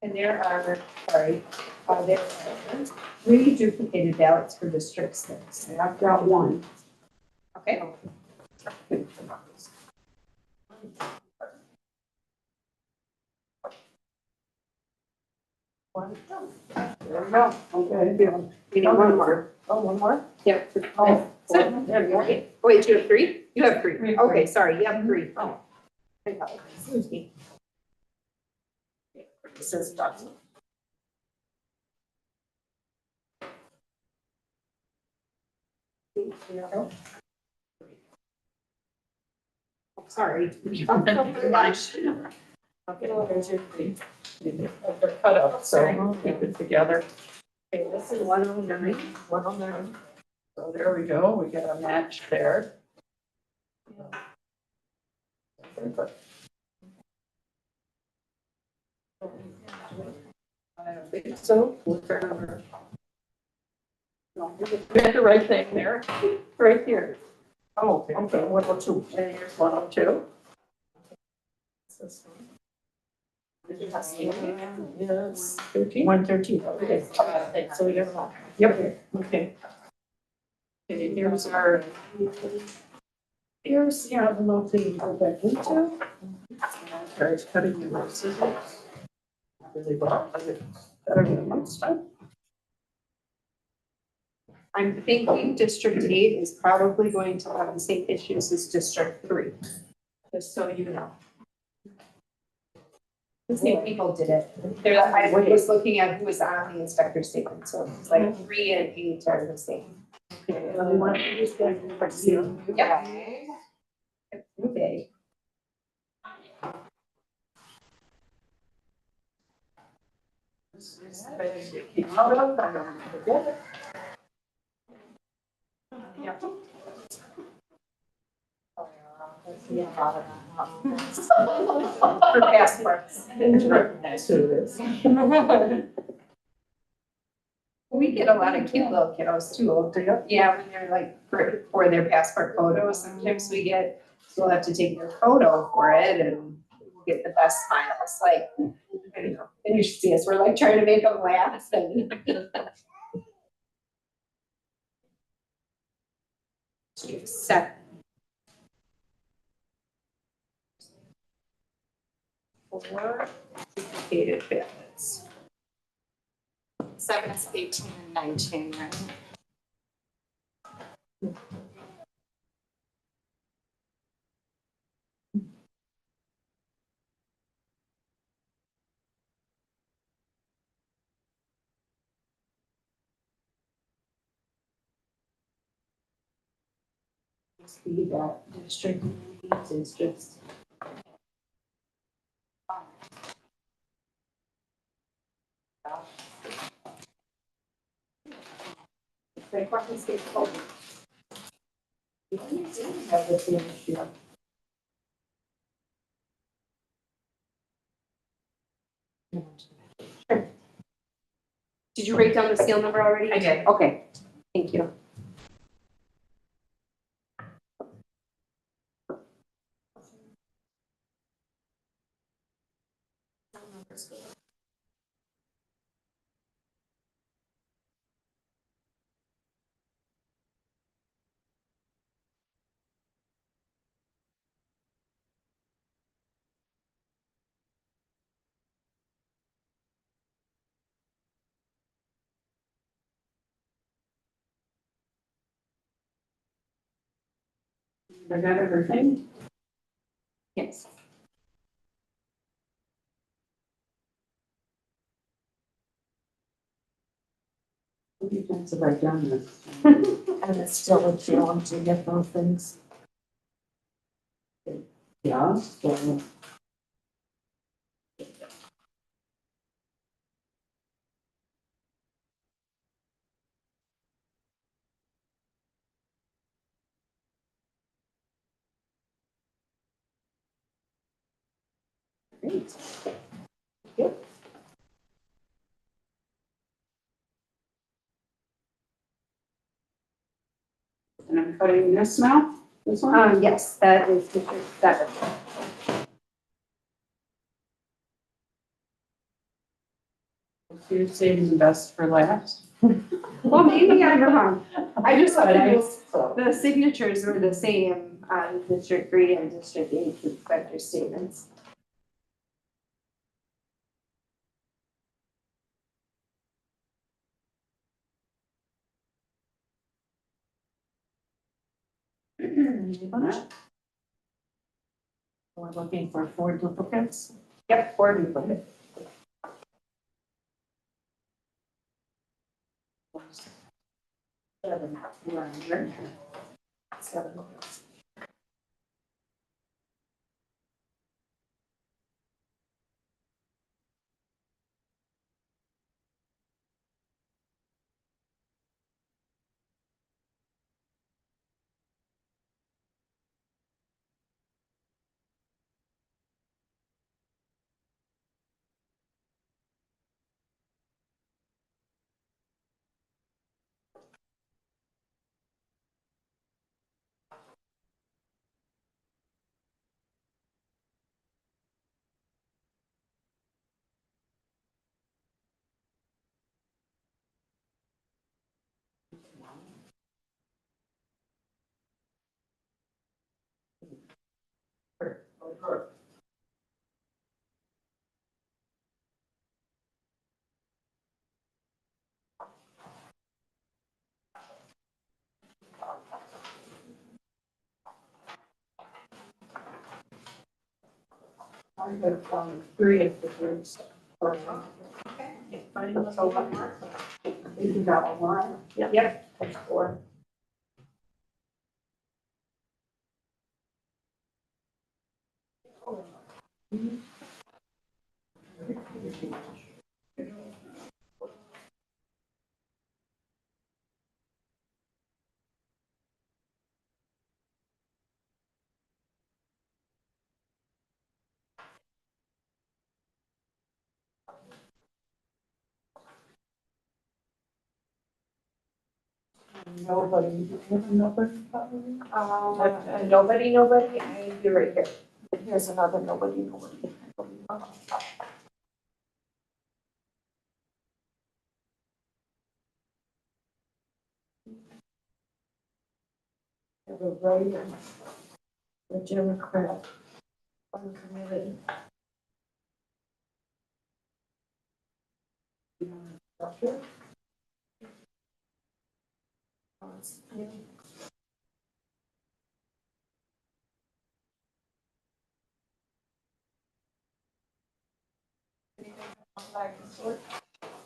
And there are 3 duplicated ballots for District 6. I've got one. Okay. There we go. Okay. We need one more. Oh, one more? Yep. Oh, So, there you go. wait, you have 3? You have 3. Three. Okay, sorry, you have 3. Oh. Excuse me. This is done. Sorry. Okay, there's your three. They're cut up, so keep it together. Okay, this is 109. 109. So there we go, we get a match there. I don't think so. We're gonna- No, you did the right thing there, right here. Oh, okay, 102. And here's 102. Yes. 13. 113, okay. So you're wrong. Yep. Okay. Okay, here's the envelope that you go back into. Carrie's cutting you with scissors. Really well, better than last time. I'm thinking District 8 is probably going to have the same issues as District 3, just so you know. The same people did it. I was looking at who was on the inspector statement, so it's like 3 and 8 are the same. Yep. Okay. For passports. We get a lot of cute little kiddos too. Yeah, when they're like for their passport photos, sometimes we'll have to take their photo for it and get the best smiles, like, you know, and you should see us, we're like trying to make them laugh and. Seven. 4 duplicated ballots. 7 is 18 and 19, right? See that district needs is just. Like, what is it called? You didn't have the same issue. Did you write down the seal number already? I did. Okay, thank you. I got everything. Yes. How many times have I done this? And it's still a challenge to get those things. Yeah, so. Great. And I'm cutting this now, this one? Yes, that is District 7. You're saving the best for last. Well, maybe I'm wrong. I just But I- thought the signatures were the same on District 3 and District 8 inspector statements. We're looking for 4 duplicates. Yep, 4 duplicates. Seven. Seven. I have 3 of the groups. So one more. You got one. Yep. That's 4. Nobody, nobody. Nobody, I do right here. Here's another nobody. Have a writer, a Democrat, uncommitted. Structure.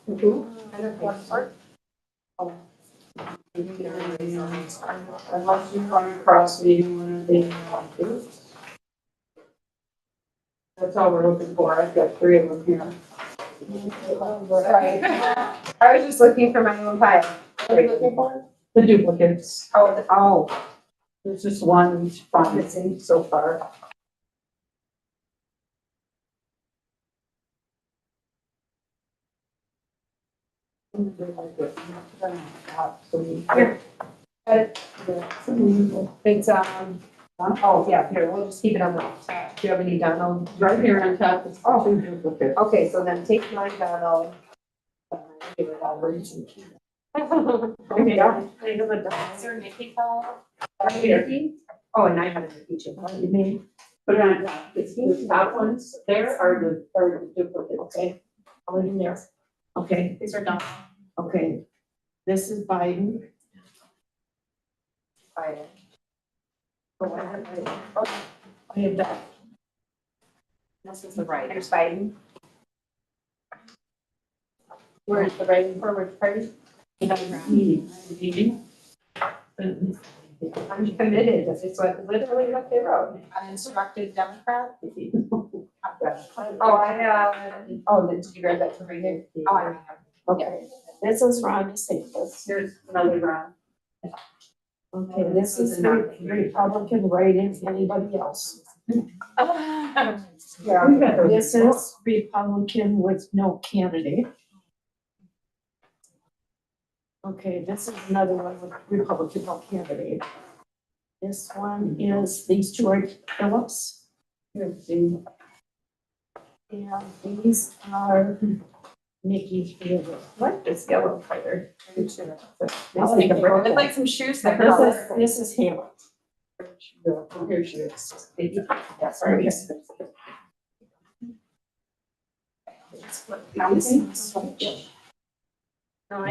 And if one part. Unless you run across me, one of the groups. That's all we're looking for. I've got 3 of them here. Sorry. I was just looking for my own file. What are you looking for? The duplicates. Oh, There's just one spot missing so far. Here. It's, oh, yeah, here, we'll just keep it on the top. Do you have any Donald? Right here on top is Oh. 2 duplicates. Okay, so then take mine, Donald. Give it all reason. Okay, yeah. Is there Nikki file? Nikki? Oh, and I have a Nikki too. What do you mean? Put it on top. The top ones there are the duplicates. Okay, I'll leave them there. Okay, These are done. okay. This is Biden. Biden. Oh, I have that. This is the right. There's Biden. Where's the writing for which party? Meeting. I'm committed, it's what, literally what they wrote. Uninstructed Democrat. Oh, did you grab that from right here? Oh, I don't have. Okay, this is Ron DeSantis. Here's another round. Okay, this is the Republican writing, anybody else? Yeah. This is Republican with no candidate. Okay, this is another one with Republican no candidate. This one is, these 2 are Phillips. Here's the And these are Nikki Haley. What is yellow colored? It's like some shoes that. This is Haley. Here she is. That's right. No,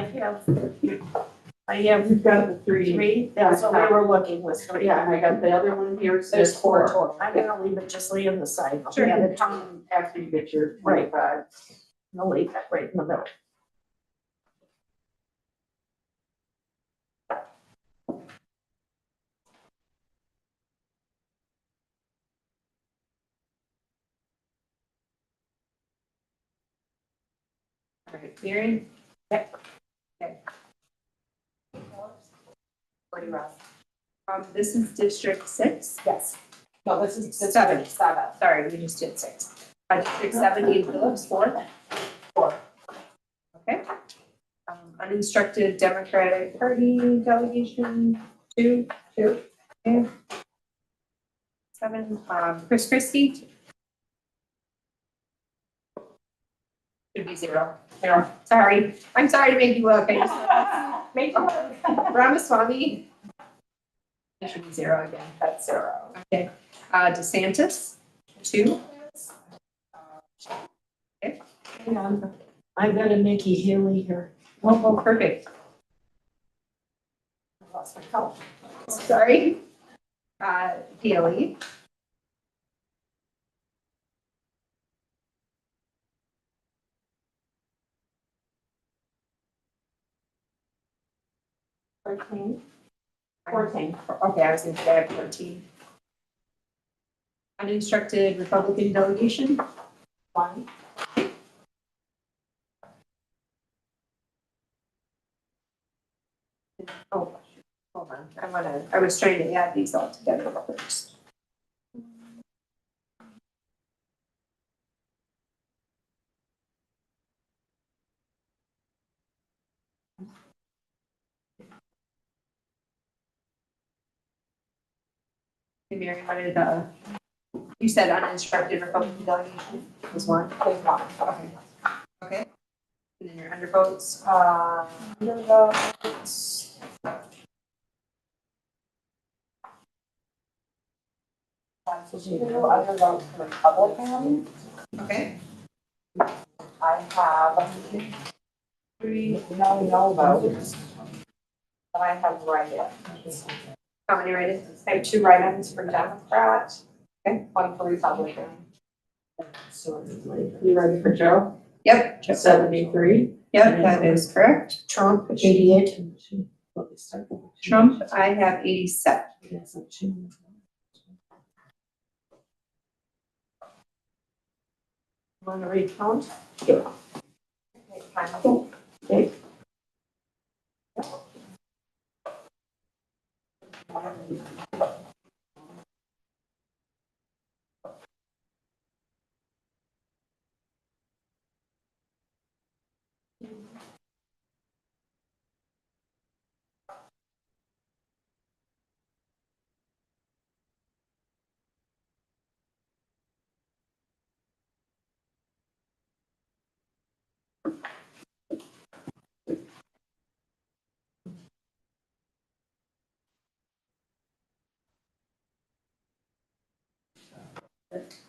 I have You've got the three. three, that's what we were looking with, so yeah, I got the other one here, so there's four total. I'm gonna leave it, just lay on the side. Sure. Yeah, the time after you get your Right. 25. I'll leave that right in the middle. All right, Mary? Yep. Okay. Where you at? This is District 6. Yes. No, this is Seven. Seven. Sorry, we just did 6. District 7, Dean Phillips, 4. 4. Okay. Uninstructed Democratic Party delegation, 2. Okay. 7, Chris Christie. Should be 0. Sorry, I'm sorry to make you look. I just, Ramaswamy. It should be 0 again. That's 0. Okay. DeSantis, 2. Hang on, I've got a Nikki Haley here. Oh, perfect. I lost my count. Sorry. Haley. Fourteen. Okay, I was gonna say I have 14. Uninstructed Republican delegation, 1. oh, hold on, I was trying to add these all together first. Hey, Mary, what did, you said uninstructed Republican delegation was 1? Okay. Okay. And then your undervotes, Undervotes. Undervotes Republican. okay, I have 3 no votes. And I have write-ins. how many write-ins? I have 2 write-ins for Democrat, and 1 for Republican. You ready for Joe? Yep, 73. yep, that is correct. Trump, 88. Trump, I have 87. Want to recount? Okay, fine. Okay.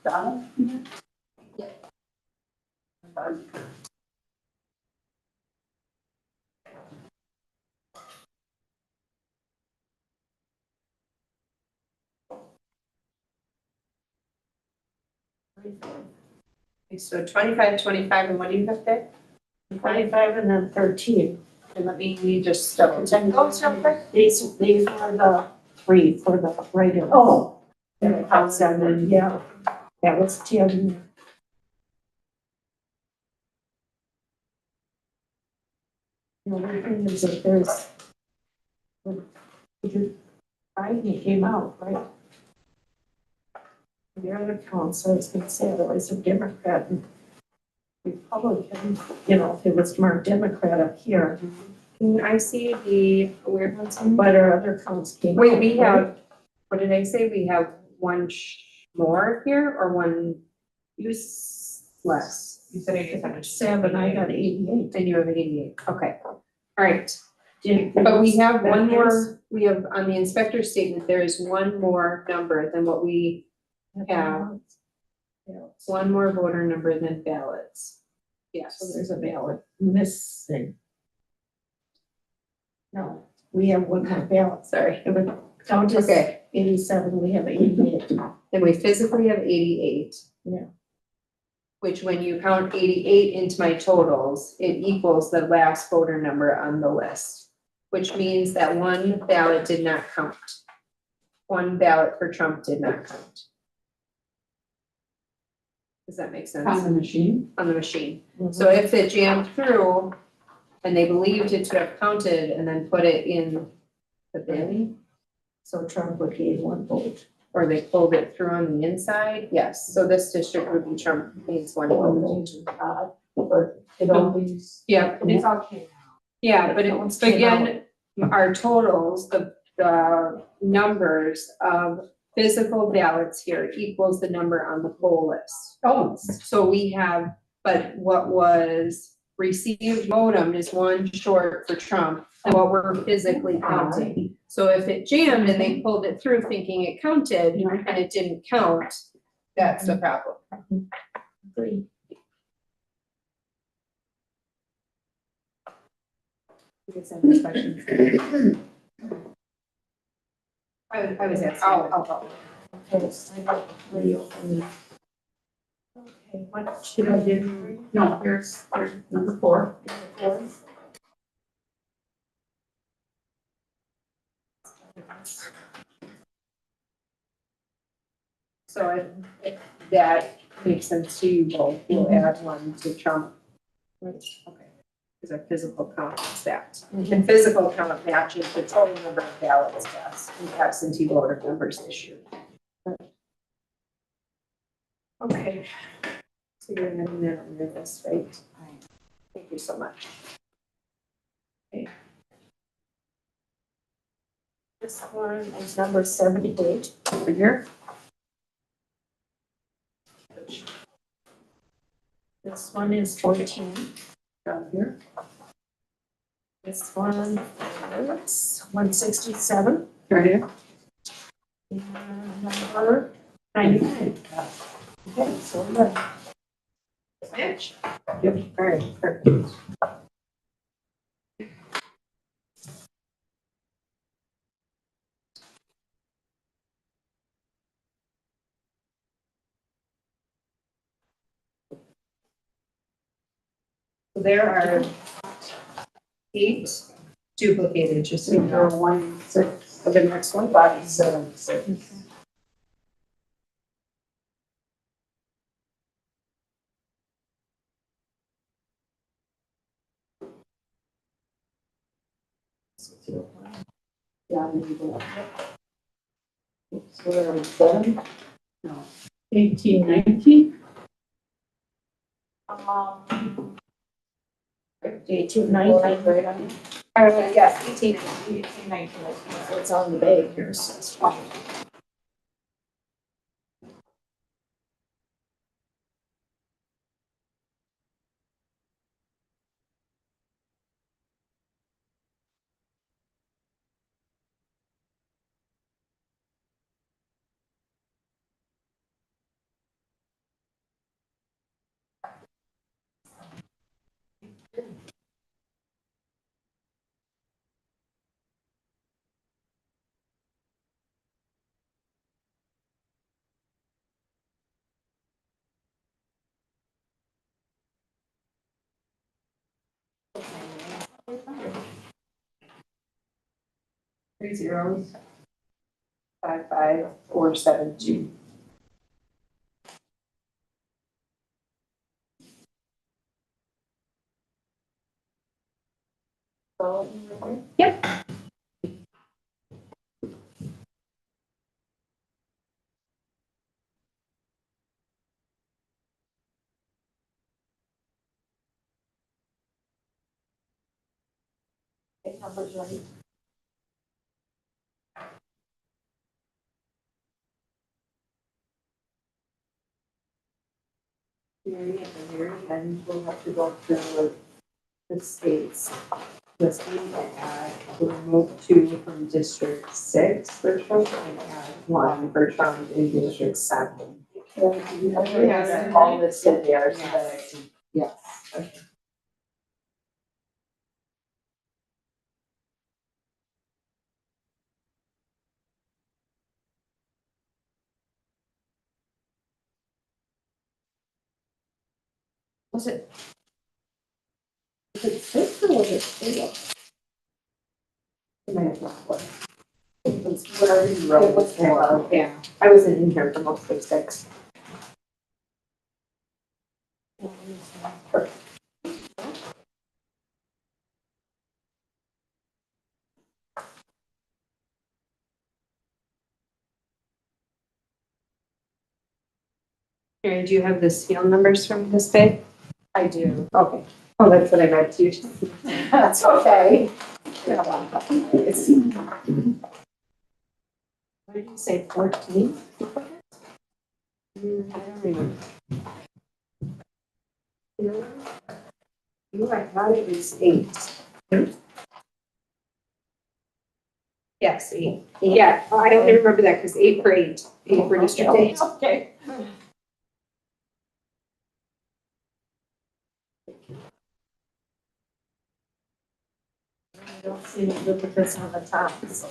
Donna? Okay, so 25, 25, and what do you have there? 25 and then 13. And let me just double check those real quick. These were the 3 for the regular. Oh. Seven, yeah. That was Tim. The other thing is that there's. Biden came out, right? The other council, I was gonna say, otherwise a Democrat and Republican, you know, if it was marked Democrat up here, Can I see the weird ones? but our other counts came out. Wait, we right? have, what did I say? We have one more here or one useless? You said 87. 7, I got 88. And you have 88, okay. All right, Did- but we have one that is- more, we have, on the inspector statement, there is one more number than what we have. One more voter number than ballots. Yes. So there's a ballot missing. No, we have one more ballot. Sorry. If it count as Okay, 87, we have 88. then we physically have 88. Yeah. Which when you count 88 into my totals, it equals the last voter number on the list. Which means that one ballot did not count. One ballot for Trump did not count. Does that make sense? On the machine? On the machine. So if it jammed through and they believed it to have counted and then put it in the bin, So Trump would gain one vote. or they pulled it through on the inside, yes, so this district would be Trump means one vote. But it always. Yeah, It's okay. yeah, but No it, one's but came out. again, our totals, the numbers of physical ballots here equals the number on the poll list. Oh. So we have, but what was received modem is one short for Trump, and what we're physically counting. So if it jammed and they pulled it through thinking it counted and it didn't count, that's the problem. Agree. I was asking. Okay, so I got 3 on the. Okay, what should I do? No, there's number 4. So if that makes sense to you both, we'll add one to Trump. Okay, because our physical count is that. And physical count matches the total number of ballots cast and absentee voter numbers issued. Okay. So you're having that on your list, right? Thank you so much. This one is number 78 over here. This one is 14 down here. This one is 167. Right here. And number 99. Okay, so we're good. Mitch. Yep, all right, perfect. So there are 8 duplicated, just so you know. 1, 6, the next one, 5, 7, 6. Yeah, maybe go. So we're on 7. 18, 19? 18, 19, right on. Yes, 18. 18, 19. So it's on the bag here, so it's fine. Three zeros. 55472. Yep. Numbers right. Mary, at the very end, we'll have to go through the states. The state and add, we'll remove 2 from District 6 Bertram and add 1 Bertram in District 7. Yeah, all listed there, so that I can. Yes. Was it? Was it 6 or was it 4? It was whatever you wrote. It was 4, yeah. I wasn't in here for most of 6. Mary, do you have the seal numbers from this day? I do. Okay. Oh, that's what I meant to. That's okay. It's. What did you say, 14? I don't remember. You, I thought it was 8. Yes, 8. Yeah, I only remember that because 8 for 8, 8 for District 8. Okay. I don't see any duplicates on the top, so.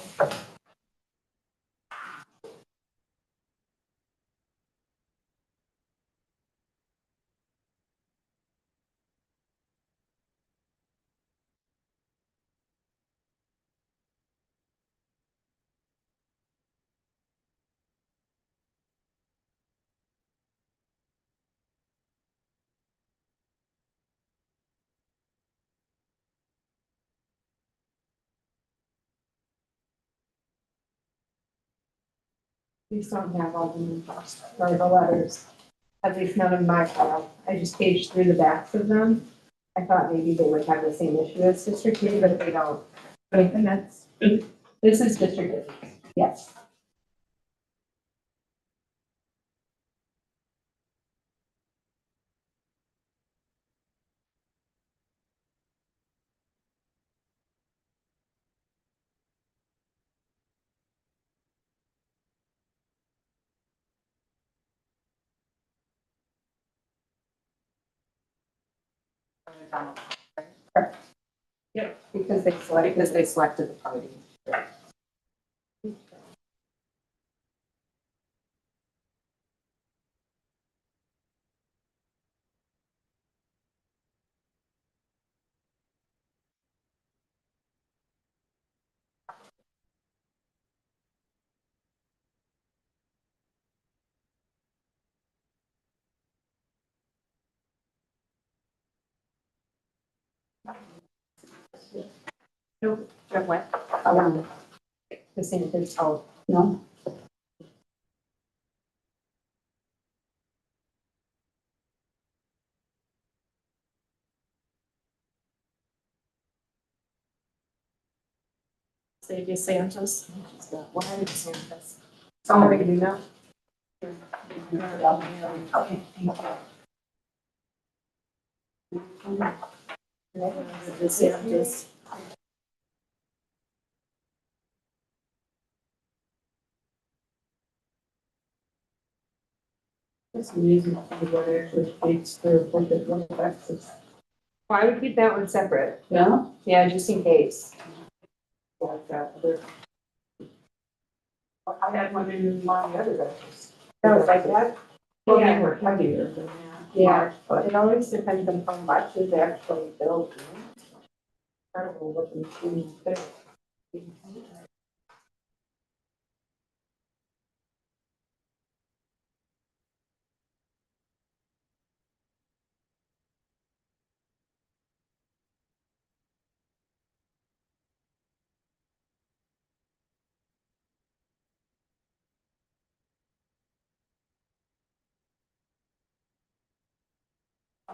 These don't have all the numbers, or the letters. At least none of my file. I just paged through the backs of them. I thought maybe they would have the same issue as District 8, but they don't. And that's, this is District 8. Yes. Because they selected the party. From what? The same as, oh, No. Say DeSantis. Why DeSantis? sorry, you know. Okay, thank you. DeSantis. It's amazing what actually takes their appointed one taxes. Well, I would keep that one separate. Yeah? Yeah, just in case. Like that, other. I had one in my other guys. That was like that. Well, Yeah. they were heavier than that. Yeah. But It always depends on how much is actually built. I don't know what the machine is.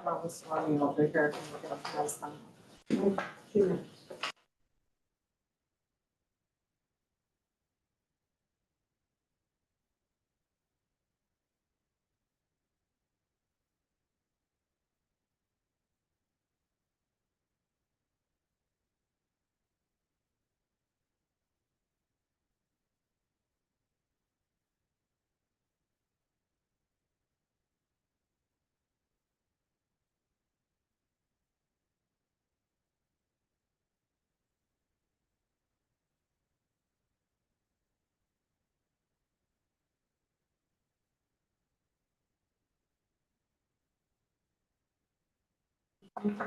I was swimming over here. It's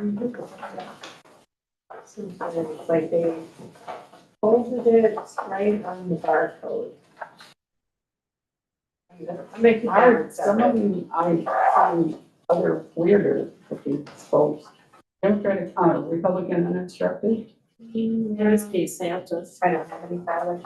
like they folded it right on the barcode. I make it hard, some of them I find other weirder looking folks. Democratic, Republican uninstructed. There's DeSantis. I don't have any ballots.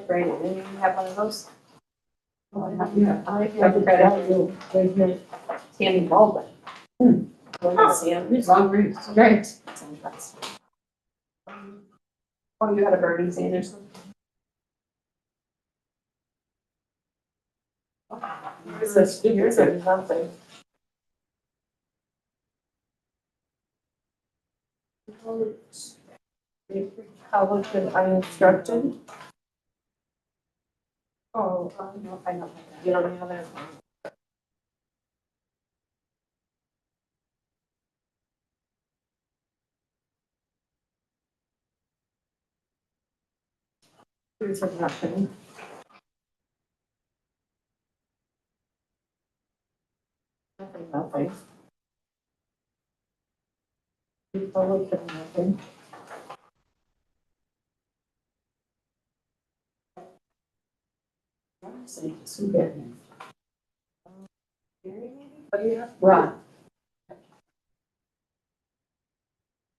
Right, and you have one of those? Yeah, I you. Tammy Baldwin. DeSantis. Long reads. Right. Oh, you had a Bernie Sanders one? Here's a nothing. Republican uninstructed. Oh, no, I don't have that. You don't have that? Here's a nothing. Nothing. Republican nothing. Run.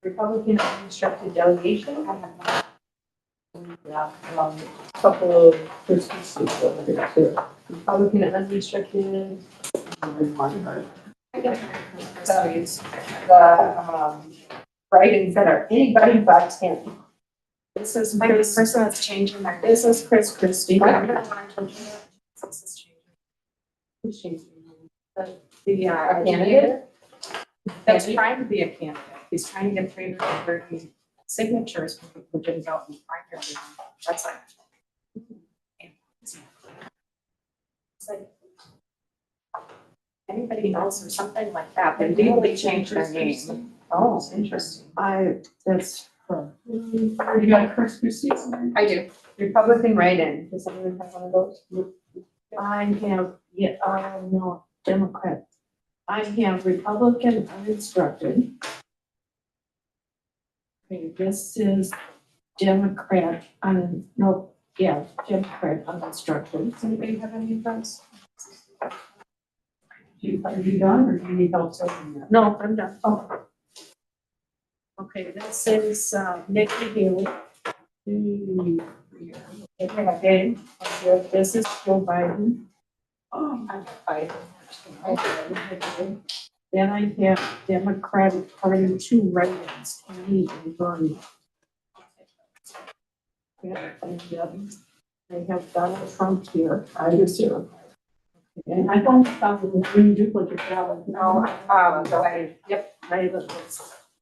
Republican uninstructed delegation. Yeah, couple of Christmas over there too. Republican uninstructed. The writings that are anybody but him. This is Like the Chris, person that's changing their. this is Chris Christie. The candidate? That's trying to be a candidate. He's trying to get 330 signatures from people who didn't go in the primary. That's like. It's like. Anybody else or something like that, they legally changed their name. Oh, interesting. That's her. You got Chris Christie's name? I do. Republican write-in. Does anyone have one of those? I have, yeah, no, Democrat. I have Republican uninstructed. Okay, this is Democrat Democrat uninstructed. Does anybody have any of those? Are you done or do you need help sorting that? No, I'm done. Oh. Okay, this is Nikki Haley. Okay, this is Joe Biden. Oh, Then I have Democratic Party, 2 write-ins, Tammy and Bernie. Yeah, and I have Donald Trump here. I do too. And I don't have the green duplicate ballot. No, yep.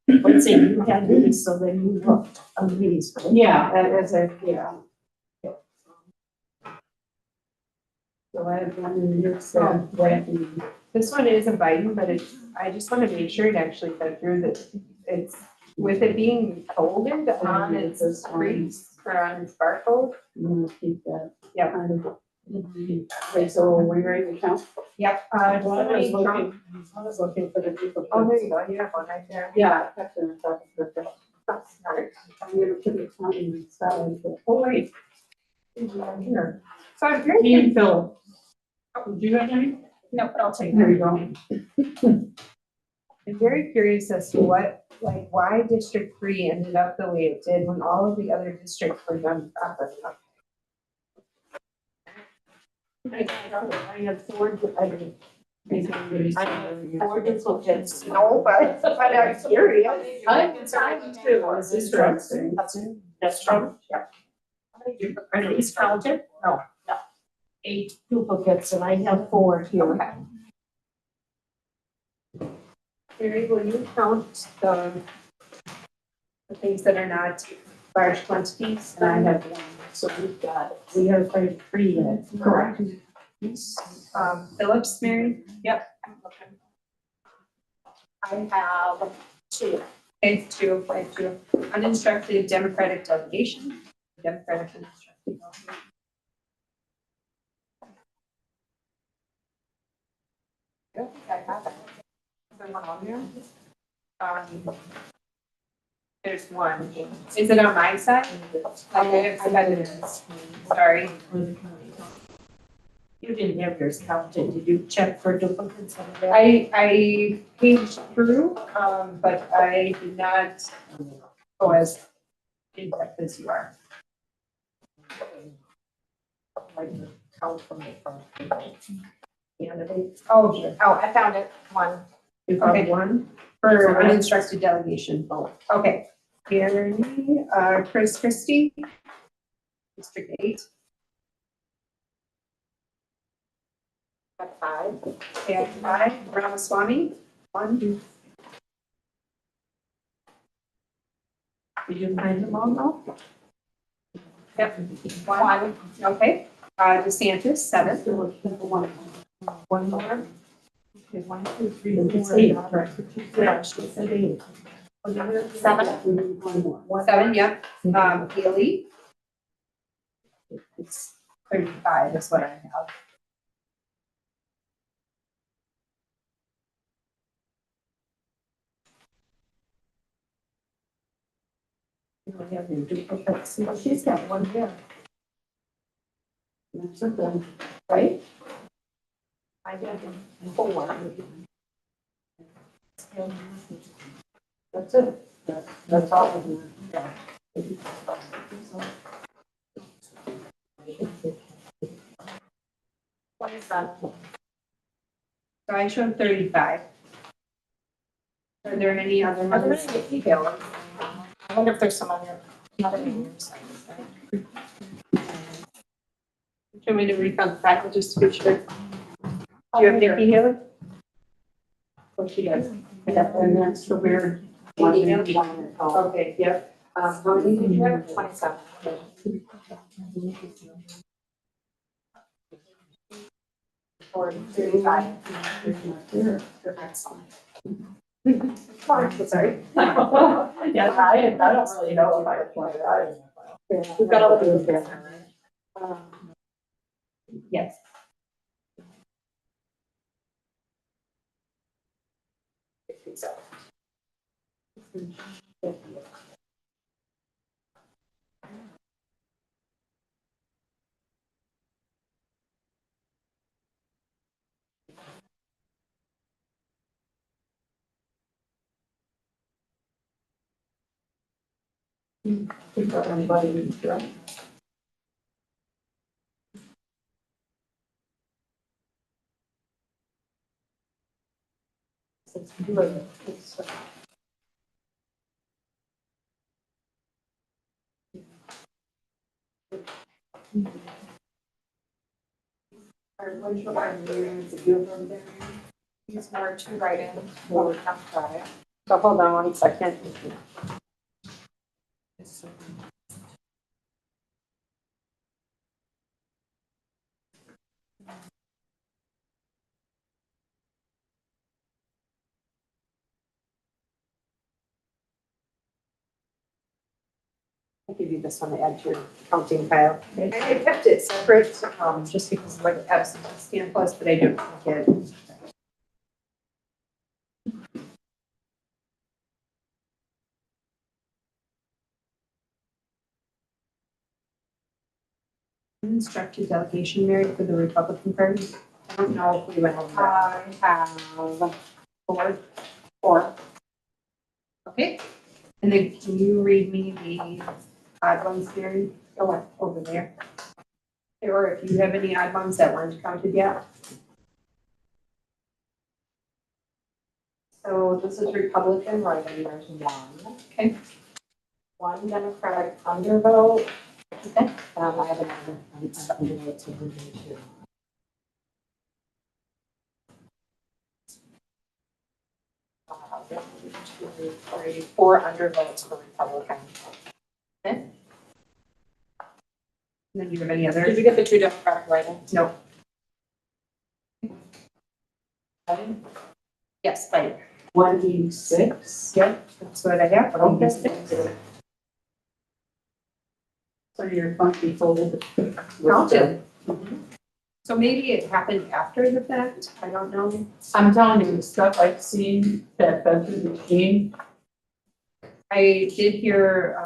Let's see, you had these, so then you looked on these. right? Yeah. That is a, yeah. So I have one in here, so Brandy. This one is a Biden, but it's, I just want to make sure it actually fed through that it's, with it being folded on its screens or on its barcode. I'm gonna keep that. Yep. Okay, so are we ready to count? Yep. I was looking for the duplicate. Oh, there you go. You have one right there. Yeah, that's what I'm talking about. That's smart. I'm gonna put it on the side, but. Oh, wait. Here. So I'm very, Me and Phil. Did you have any? No, but I'll take There it. you go. I'm very curious as to what, like, why District 3 ended up the way it did when all of the other districts were done properly. I have 4, I mean, I have 4 duplicates. No, but I'm curious. I'm trying to, is this Trump? That's Trump? Yeah. Are these counted? No. 8 duplicates and I have 4 here. Okay. Carrie, will you count the things that are not large quantities. And I have one, so we have quite three then. Correct. Phillips, Mary? I have two. Okay, two, okay, two. Uninstructed Democratic delegation. Democratic uninstructed delegation. I don't think I have it. Is there one on there? There's one. Is it on my side? Okay, I bet it is. Sorry. Or the county. You didn't have yours counted, did you check for duplicates of that? I paged through, but I did not go as in depth as you are. Like, count from the front. Candidates. Oh, sure. Oh, I found it, one. You found Okay. one? For uninstructed delegation. Okay. Gary, Chris Christie. District 8. Got five. And 5, Ramaswamy. 1. Did you find them all now? Yep. 1. Okay. DeSantis, 7. One more? Okay, 1, 2, 3, 4. It's 8, right? Yeah, she said 8. 7. 7, yep. Haley. It's 35 is what I have. You don't have your duplicates. Well, she's got one here. That's a good, right? I did 4. That's it. That's all of them. What is that? So I showed 35. Are there any other Are there ones? any details? I wonder if there's some other names. Do you want me to refund the fact just to be sure? Do you have Nikki Haley? Oh, she does. And that's the weird. Okay, yep. How many did you have? 27. Or 35. Excellent. Sorry. Yeah, I don't really know if I applied that. We've got all the details. Yes. Anybody, right? Which one are you? These were 2 write-ins. One try. So hold on 1 second. I'll give you this one to add to your counting file. I kept it separate, just because of what the absentee stamp was, but I don't think it. Instructed delegation, Mary, for the Republican Party. I don't know if we went over that. I have 4. Okay. And then can you read me the odd ones, Mary? Go over there. Or if you have any odd ones that weren't counted yet. So this is Republican write-in, there's 1. Okay. 1 Democratic undervote. Okay. I have another undervote to do too. One, two, 3, 4 undervotes for Republican. Okay. And then do you have any Did other? you get the two Democratic write-ins? No. Yes, like, 186. yep, that's what I have. So your funky folded. Counted. So maybe it happened after the fact, I don't know. I'm telling you, the stuff I've seen that fed through the machine, I did hear,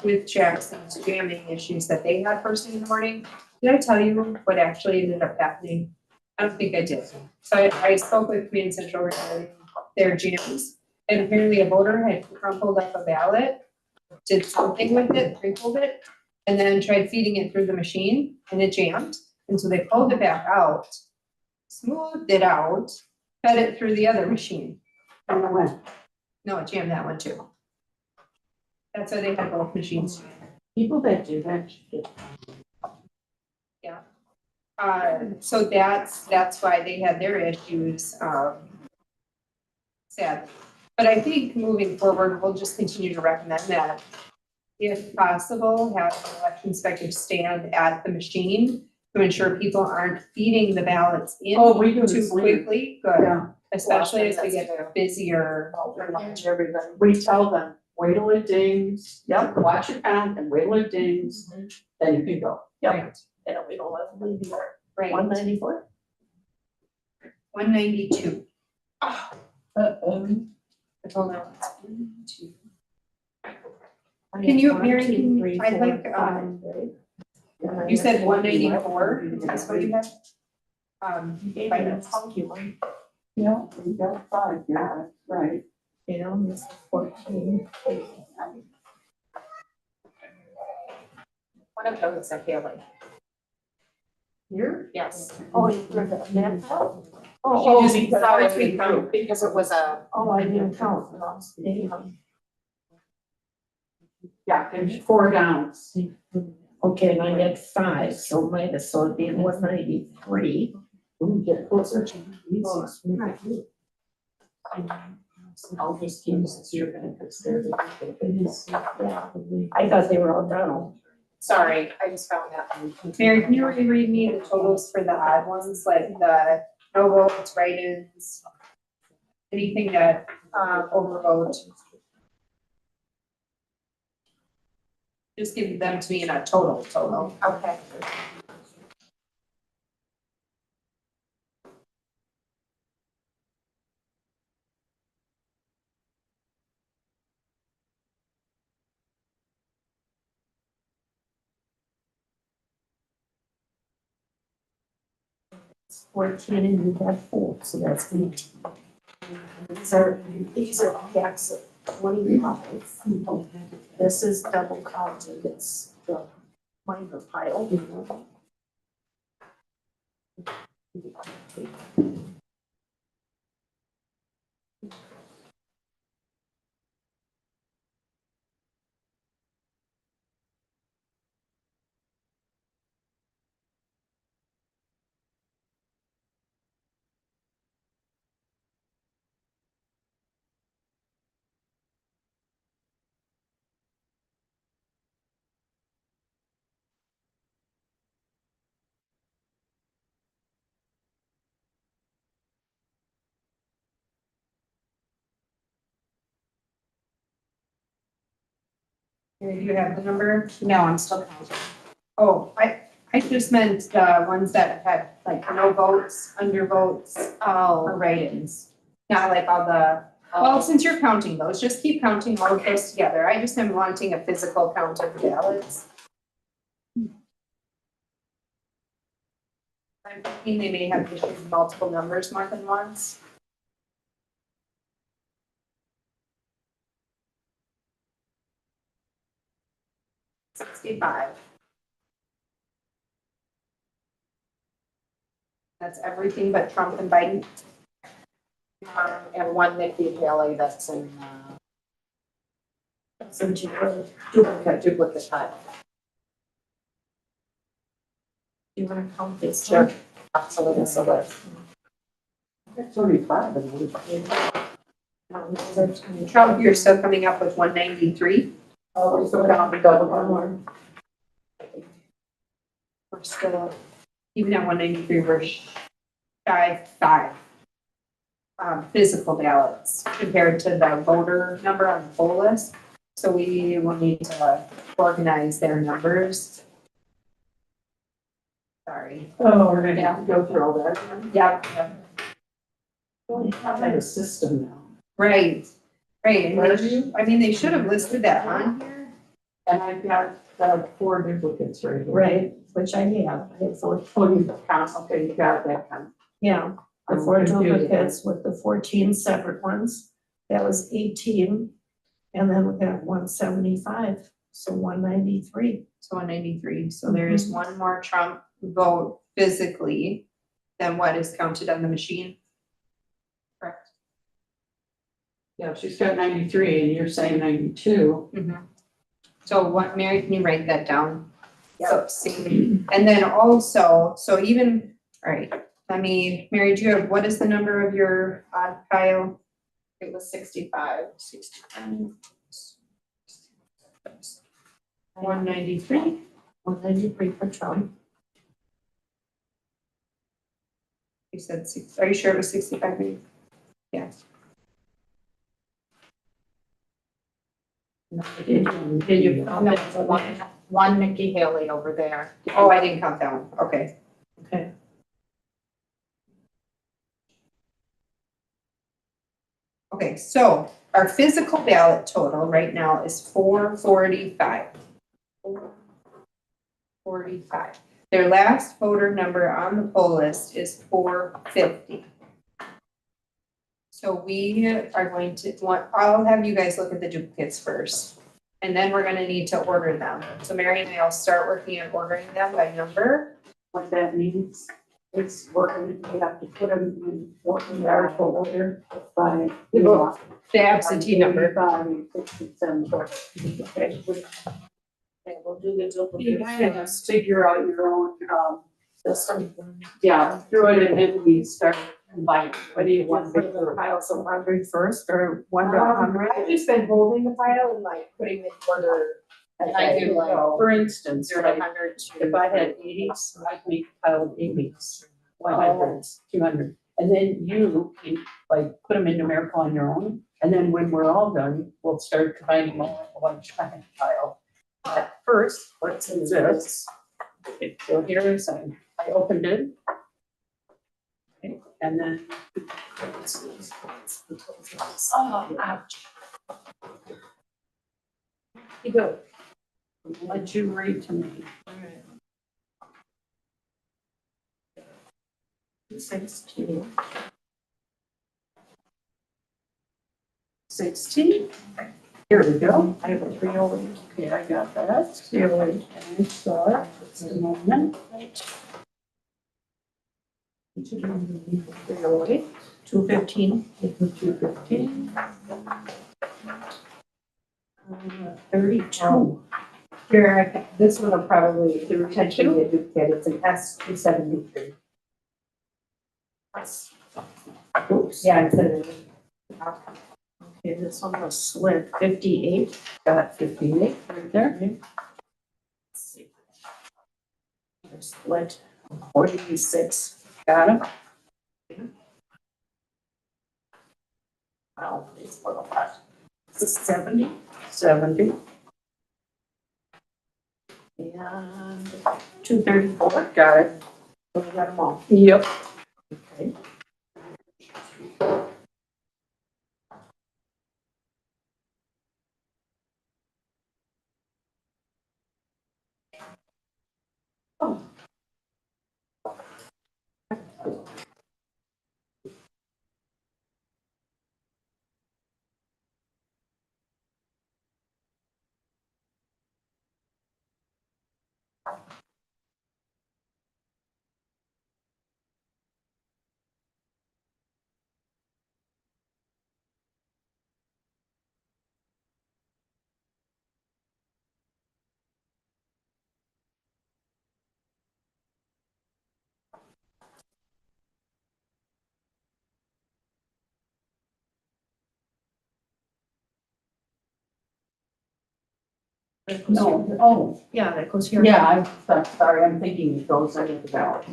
with Jackson's jamming issues that they had first thing in the morning. Did I tell you what actually ended up happening? I don't think I did. So I spoke with Command Central regarding their jams. And apparently a voter had crumpled up a ballot, did something with it, crinkled it, and then tried feeding it through the machine and it jammed. And so they pulled it back out, smoothed it out, fed it through the other machine. And it went. No, it jammed that one too. That's why they had both machines. people that do that should get. So that's why they had their issues, sad. But I think moving forward, we'll just continue to recommend that. If possible, have an election inspector stand at the machine to ensure people aren't feeding the ballots in Oh, we do the too same. quickly, good, Yeah. especially as we Well, get busier. Everybody. We tell them, wait till it dings. Yep, watch your count and wait till it dings, then you can go. Right, And we don't let them leave here. right, 194? 192. Uh-oh. Hold on. Can you, Mary, I'd like, you said 194, that's what you had? You by gave me a notes. funky one. Yeah, you got 5, yeah, right. You know, this is 14. One of those I feel like. Here? Yes. Oh, you threw the map out? Oh, because because I we didn't count, count. because it was a, Oh, I didn't count. yeah, there's 4 downs. Okay, and I had 5, so minus, so it'd be 193. Ooh, get closer to these. I'll just use your benefits there. I thought they were all done. Sorry, I just found that. Mary, can you reread me the totals for the odd ones, like the no votes, write-ins? Anything that, overvote? Just give them to me in a total. Okay. It's 14 and you have 4, so that's 18. These are packs of 25. This is double counted, it's the minor pile. Mary, do you have the number? No, I'm still counting. Oh, I just meant the ones that had like no votes, undervotes, or write-ins. Not like all the, well, since you're counting those, just keep counting all of those together. I just am wanting a physical count of the ballots. I'm thinking they may have issued multiple numbers more than once. $65. That's everything but Trump and Biden. And one Nikki Haley that's in, So you duplicate pile. want to count this? Sure. Absolutely, so that's. It's only 5 and we. Trump, you're still coming up with 193. Oh, so that'll be double more. we're still, even at 193, we're shy 5 physical ballots compared to the voter number on the poll list. So we will need to organize their numbers. Sorry. Oh, we're gonna have to go through all that. Yeah. We have a system now. Right, right. And Where they are you? I mean, they should have listed that on here. And I've got 4 duplicates right here. Right, which I have, I have four, Oh, you count, okay, you got that count. yeah, the I'm 4 confused. duplicates with the 14 separate ones. That was 18, and then we got 175, so 193. So 193, so there is one more Trump vote physically than what is counted on the machine. Correct. Yeah, she's got 93 and you're saying 92. So what, Mary, can you write that down? So, see, and then also, so even, all right, Mary, do you have, what is the number of your odd pile? It was 65. 193. 193 for Trump. You said six, are you sure it was 65? Mary? Yeah. Did you, no, one Nikki Haley over there. Oh, I didn't count that one, okay. Okay. Okay, so our physical ballot total right now is 445. 445. Their last voter number on the poll list is 450. So we are going to I'll have you guys look at the duplicates first. And then we're gonna need to order them. So Mary and I'll start working on ordering them by number. What that means is we have to put them in numerical order by. The absentee number. 67. Okay, we'll do the You duplicate. kind of figure out your own, System. Yeah, through it and then we start combining. What do you One want for big the group. piles of 100 first, or 1 to 100? I've just been holding the file and like putting the order. And I do like For instance, 0 to like, 100. if I had 80s, I'd make a pile of 80s, 100s, 200. And then you can like put them in numerical on your own. And then when we're all done, we'll start combining all into one giant pile. But first, let's do this. Okay, so here's, I opened it. Okay, and then. Oh, ouch. You go. Let you read to me. 16. 16. Here we go. I have a 308. Okay, I got that. 308. And so, just a moment. 308. 215. 215. 32. Here, this one will probably, the retention be a duplicate, it's an S 273. Oops. Yeah, instead of. Okay, this one was split 58. Got 58 right there. Let's see. They're split 46. Got it. Wow, it's a little lot. This is 70. 70. And 234. Got it. So we got them all. Yep. Okay. That goes No, here. oh, Yeah, that goes here. yeah, sorry, I'm thinking it goes under the ballot.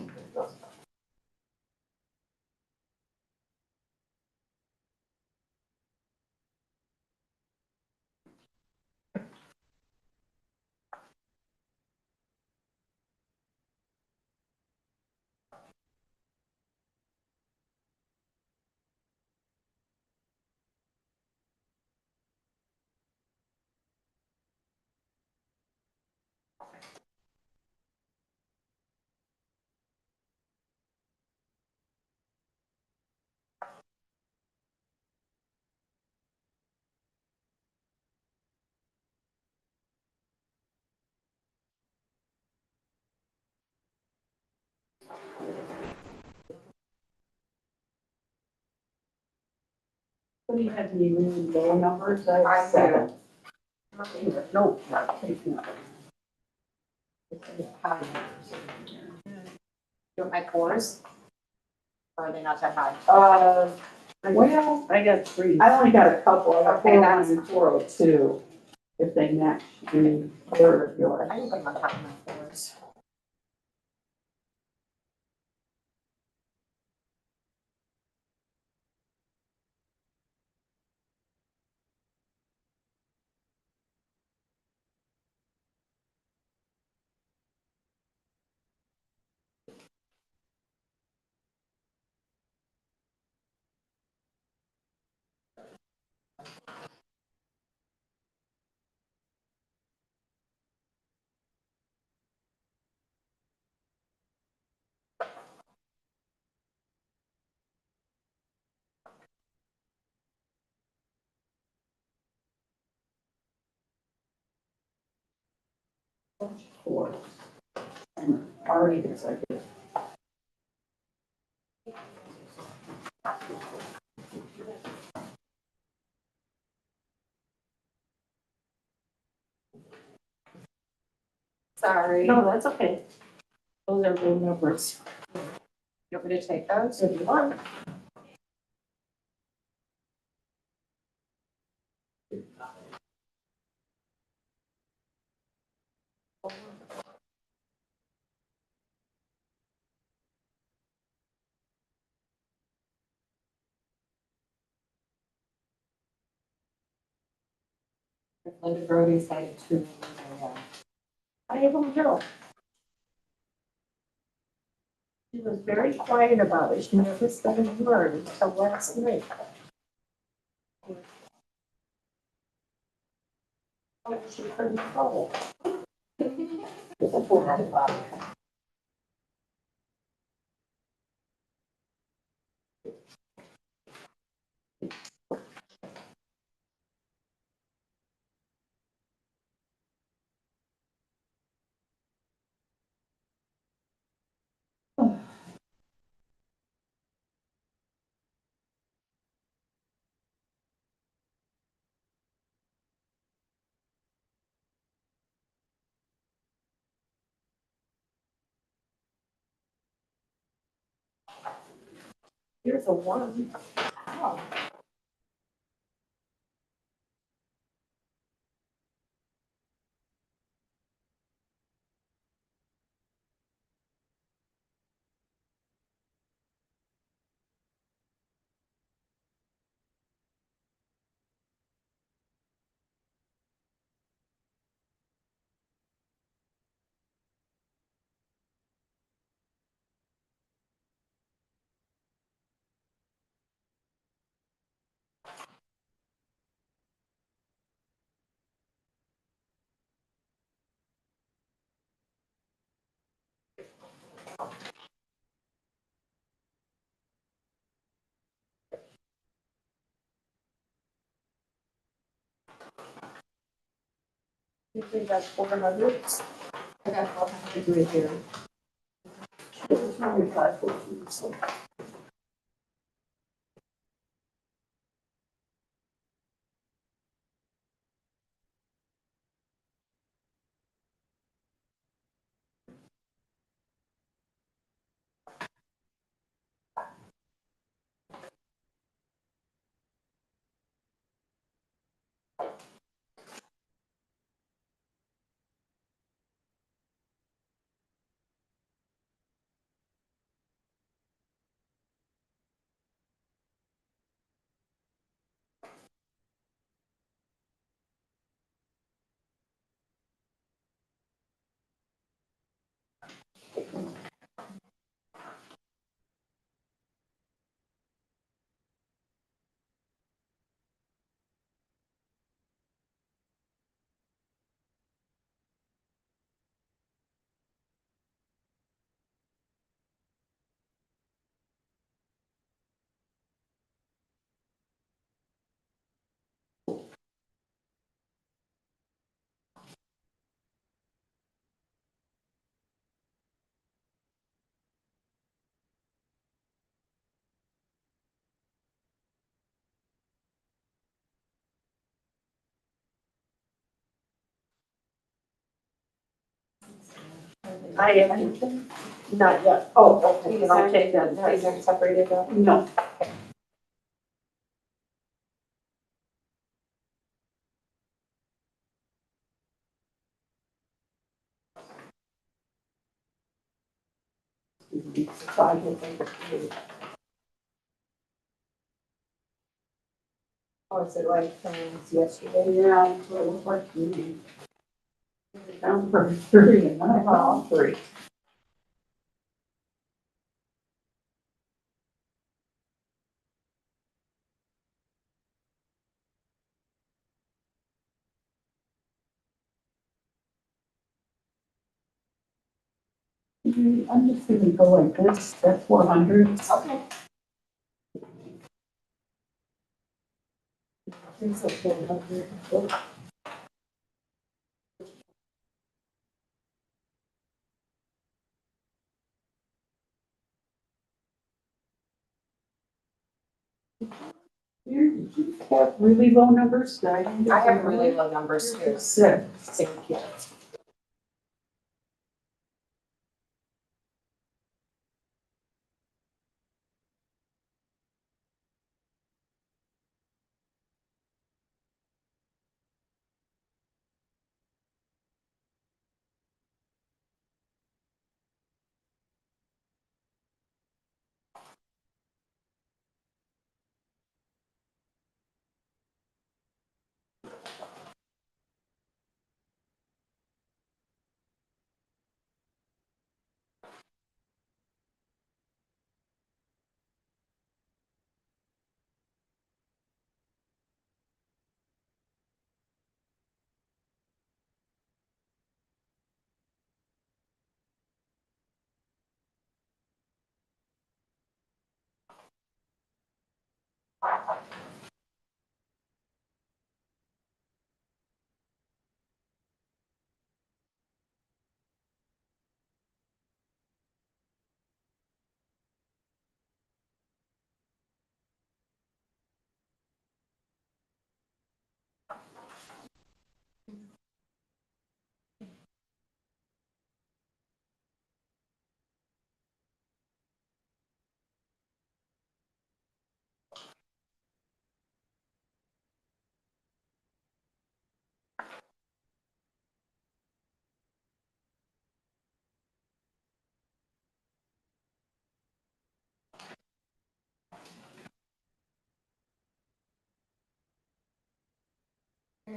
What do you have, any really low numbers? I said. No, not taking it. You want my cores? Or are they not that high? Well, I got three. I only got a couple, I got Okay, 401 that's- and 402, if they match the color of yours. I can put them on top of my cores. Four. And already it's like this. Sorry. No, that's okay. Those are real numbers. You want me to take those? If you want. Linda Brody's had two. I don't know. She was very quiet about it. She never said a word until last night. Oh, she couldn't go. Here's a one. You think that's 400? I got 400. Right here. It was only 514, so. I am, not yet. Oh, okay, then I'll take that. These are separated though. No. So I can think of. Oh, is it like from yesterday? Yeah, it's what it was like to me. Down for 30 and I all three. I'm just gonna go like this, that's 400. Okay. Here's a 400. Did you have really low numbers? I have really low numbers too. Six. Thank you.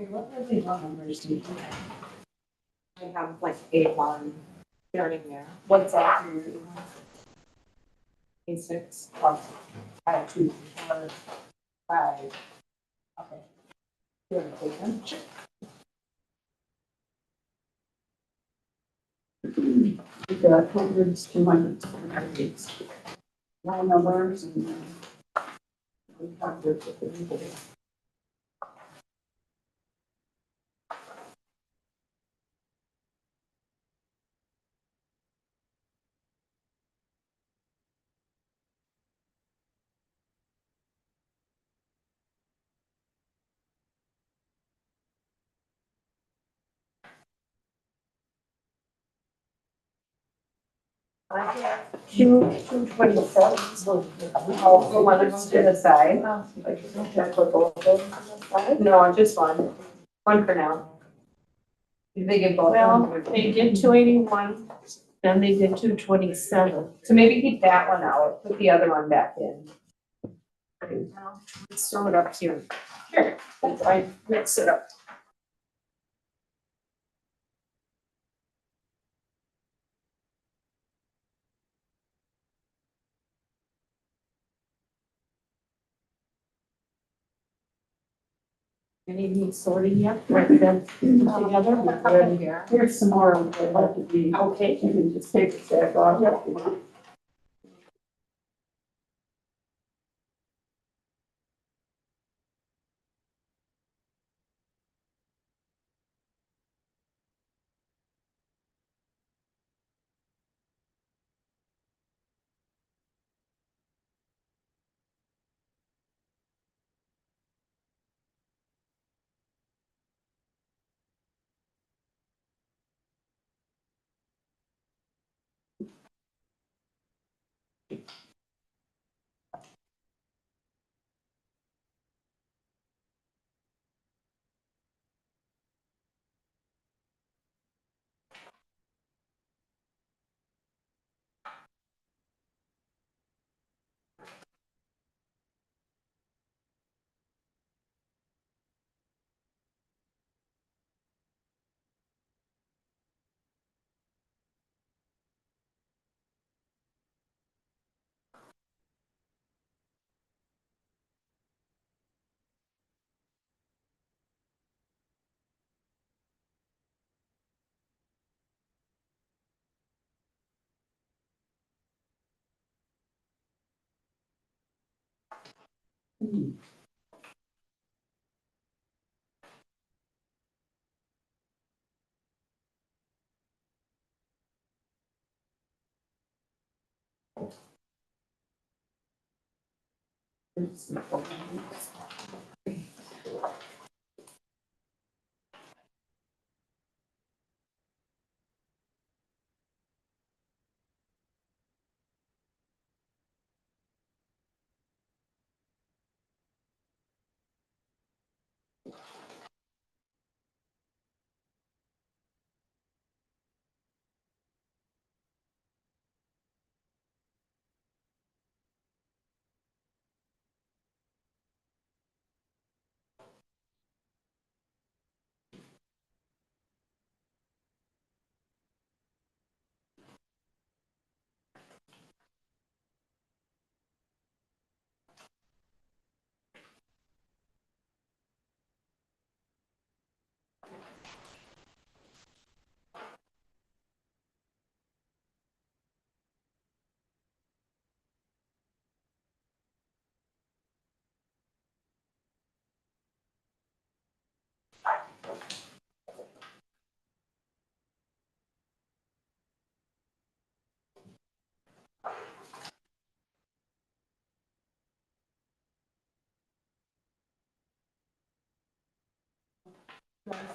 What really low numbers do you have? I have like A1 starting there. What's after your A1? A6 plus 5, 2, 4, 5. Okay. You want to take them? We got hundreds, 200s, 300s. Low numbers and then we hundreds with the people. I have two 27s. Also one of them to the side. Like, should I put both of them on the side? No, just one. One for now. They give both. Well, they did 281, then they did 227. So maybe keep that one out, put the other one back in. Let's throw it up here. Sure. I mix it up. Any need sorting yet? Right, then together. Ready here. Here's some more that have to be, Okay. you can just take a stack off if you want.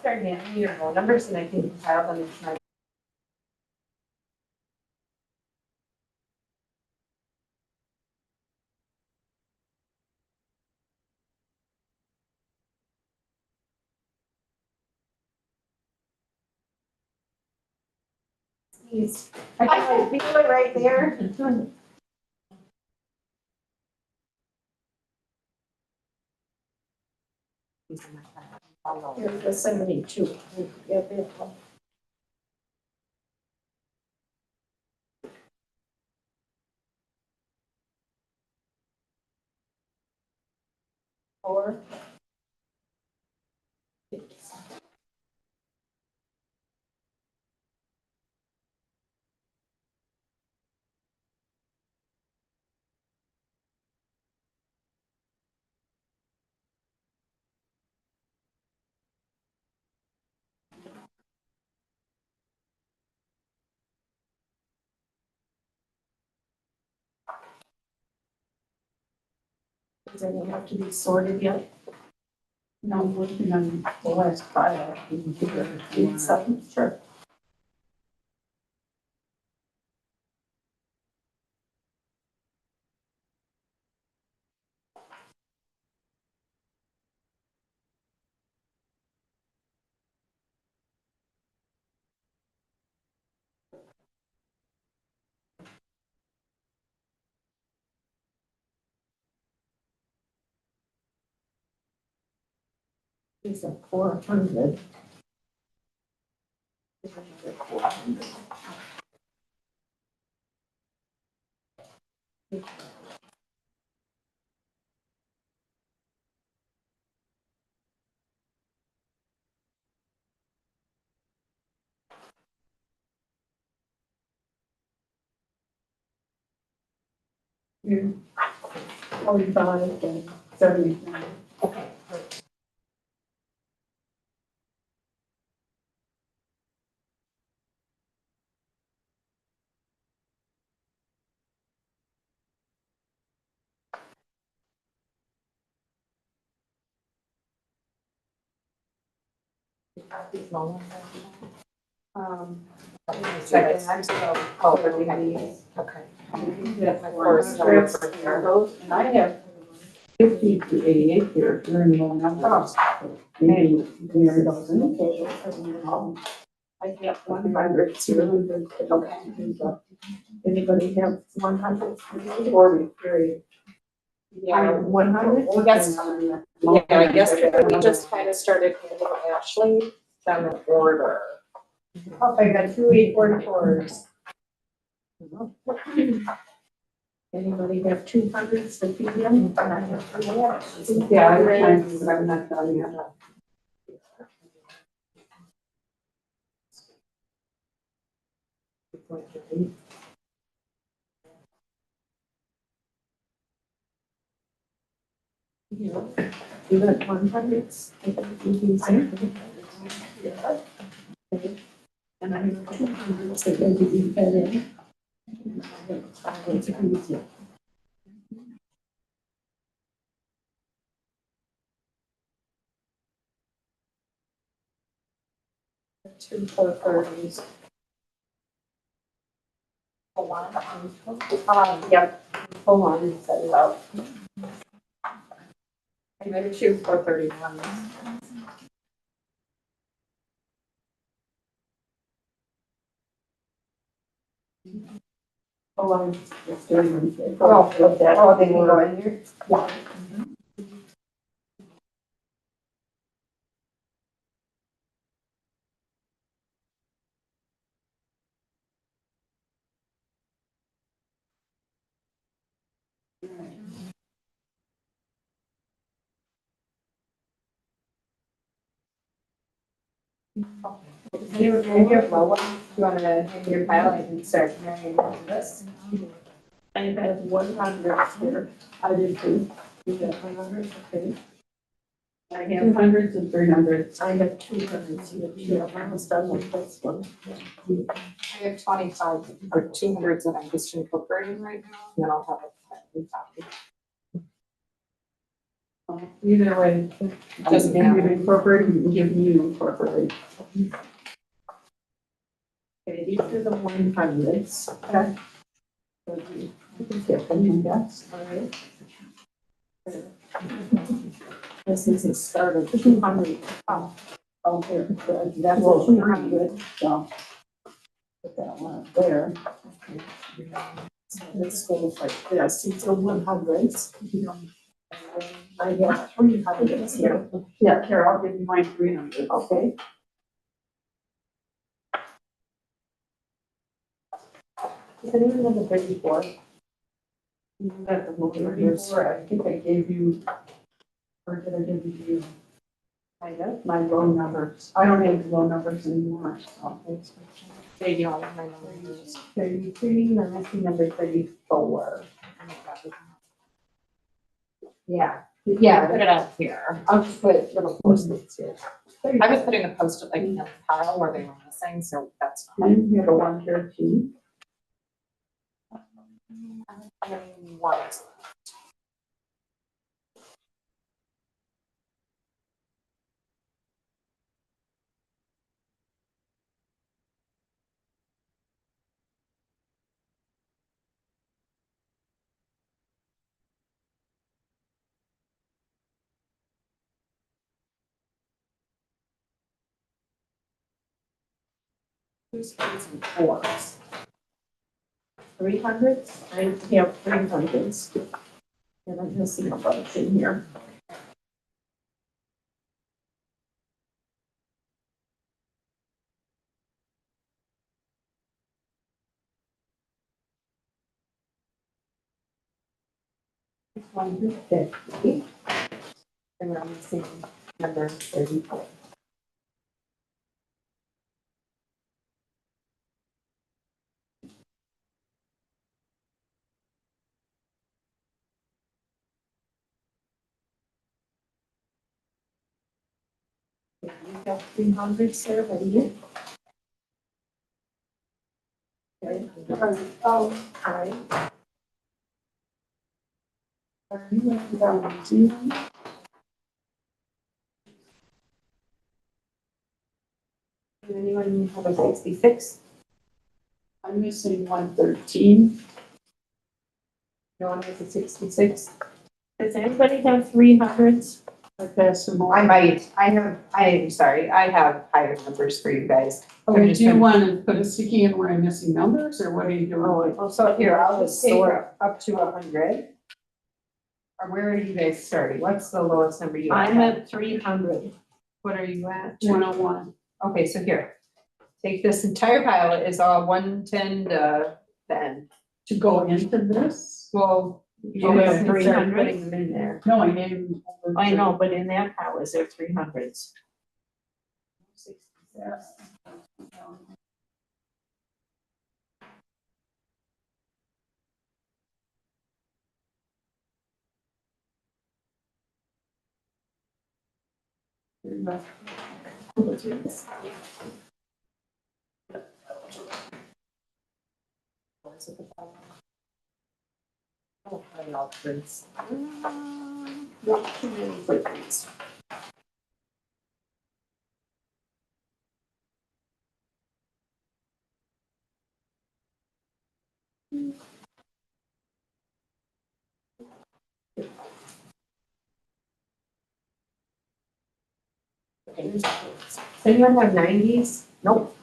Start handing me your phone numbers and I can compile them into my. I can feel it right there. Here's the 72. Yeah, that one. Four. Does any have to be sorted yet? No, I'm working on the last file. Need some? Sure. These are 400. Yeah. 45 and 75. Second, I'm still calling these. Okay. Of course, no one's for here. And I have 50 to 88 here, they're in low numbers. Maybe Mary doesn't. I have 100, 200. Okay. Anybody have 100? 40, period. Yeah, 100? I guess, yeah, I guess we just kind of started handing Ashley them in order. Oh, I got 2 844s. Anybody have 200s to feed them? I have 300. Yeah, I'm not done yet. here. You got 100s. I think you can say. Yeah. Okay. And I have 200s that they could be fed in. And I have 500s here. 2 430s. Yep, hold on and set it up. I made 2 431s. Oh, I'm just doing it. Oh, they can go in here? Yeah. You have low one, you wanna hang your pile, I can start carrying this. I have 100 here. I did too. You got 100, okay. I have 200s and 300s. I have 200 here. Yeah, I was done with this one. I have 25 or 200s that I'm just incorporating right now, and then I'll have a copy. Either way, doesn't give you incorporate, you can give you incorporate. Okay, these are the 100s. Okay. You can get them, yes, all right. This is the start of 200. Oh, here, That's Well, 200. so. Put that one up there. So this goes like this, these are 100s. I have 300s here. Yeah, here, I'll give you my 300. Okay. Does anyone have a 34? You got the motor here. 34, I think I gave you, or did I give you I know. my low numbers? I don't have low numbers anymore, so. There you go, my numbers. 33, I'm missing number 34. Yeah, put it up here. I'll just put little post-its here. I was putting the post-it like in the pile where they were missing, so that's fine. And you have a 113. What? Who's using 4s? 300s? I have 300s. And I'm missing a bunch in here. One fifty. And I'm missing number 34. You got 300s there, what do you? Okay. Oh, hi. Are you writing down 0? Does anyone have a 66? I'm missing 113. No one has a 66? Does anybody have 300s? I passed them all. I'm sorry, I have higher numbers for you guys. Okay, do you want to put a sticky in where I'm missing numbers, or what are you doing? Oh, so here, I'll just take up to 100. Or where are you guys starting? What's the lowest number you have? I'm at 300. What are you at? 101. Okay, so here, take this entire pile, it is all 110 to then. To go into this? Well, You you have have 300? putting them in there. No, I gave them. I know, but in that pile, is there 300s? Not too many footprints. Does anyone have nineties? Nope.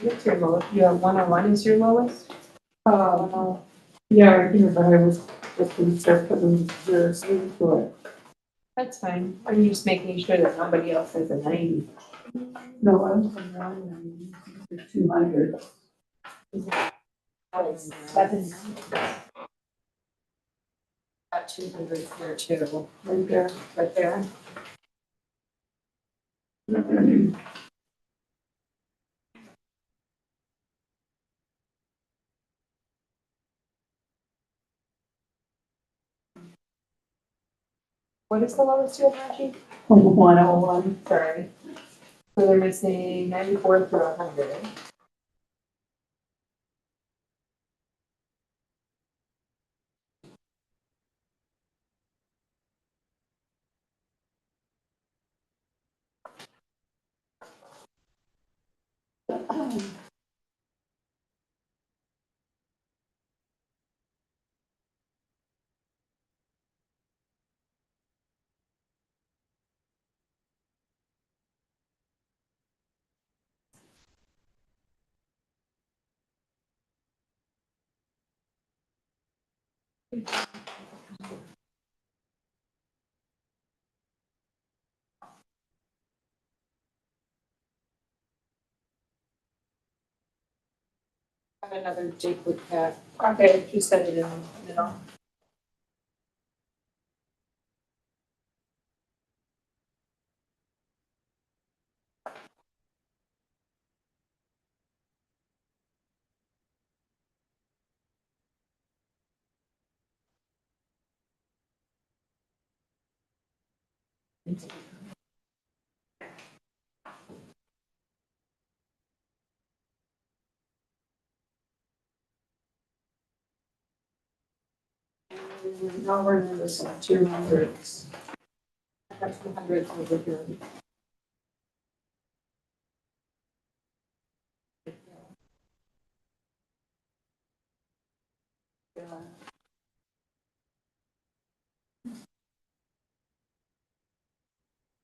What's your lowest? You have 101 is your lowest? Yeah, I think but I was just gonna start putting yours into it. That's fine. I'm just making sure that nobody else has a 90. No, I was from 190 to 200. Seven. Got 200 here too, Right there. right there. What is the lowest you have, Reggie? 101. Sorry. So they're missing 94 through 100. Got another duplicate. Okay, you said it in the middle. Now we're in this 200s. That's 200s over here.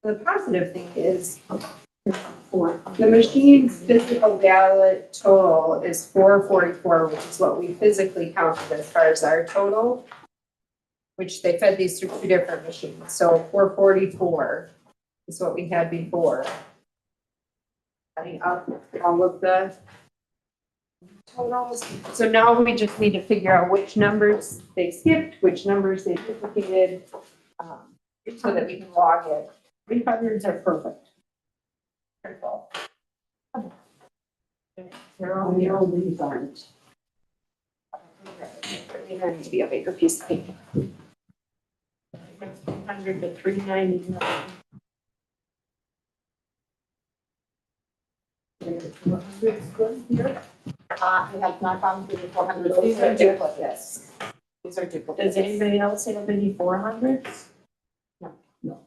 The positive thing is the machine's physical ballot total is 444, which is what we physically counted as far as our total, which they fed these through two different machines. So 444 is what we had before. Adding up all of the totals. So now we just need to figure out which numbers they skipped, which numbers they duplicated, so that we can log it. 300s are perfect. They're on the old, these aren't. There needs to be a bigger piece of paper. 100 to 399. I have not found the 400. These are duplicates. These are duplicates. Does anybody else have any 400s? No.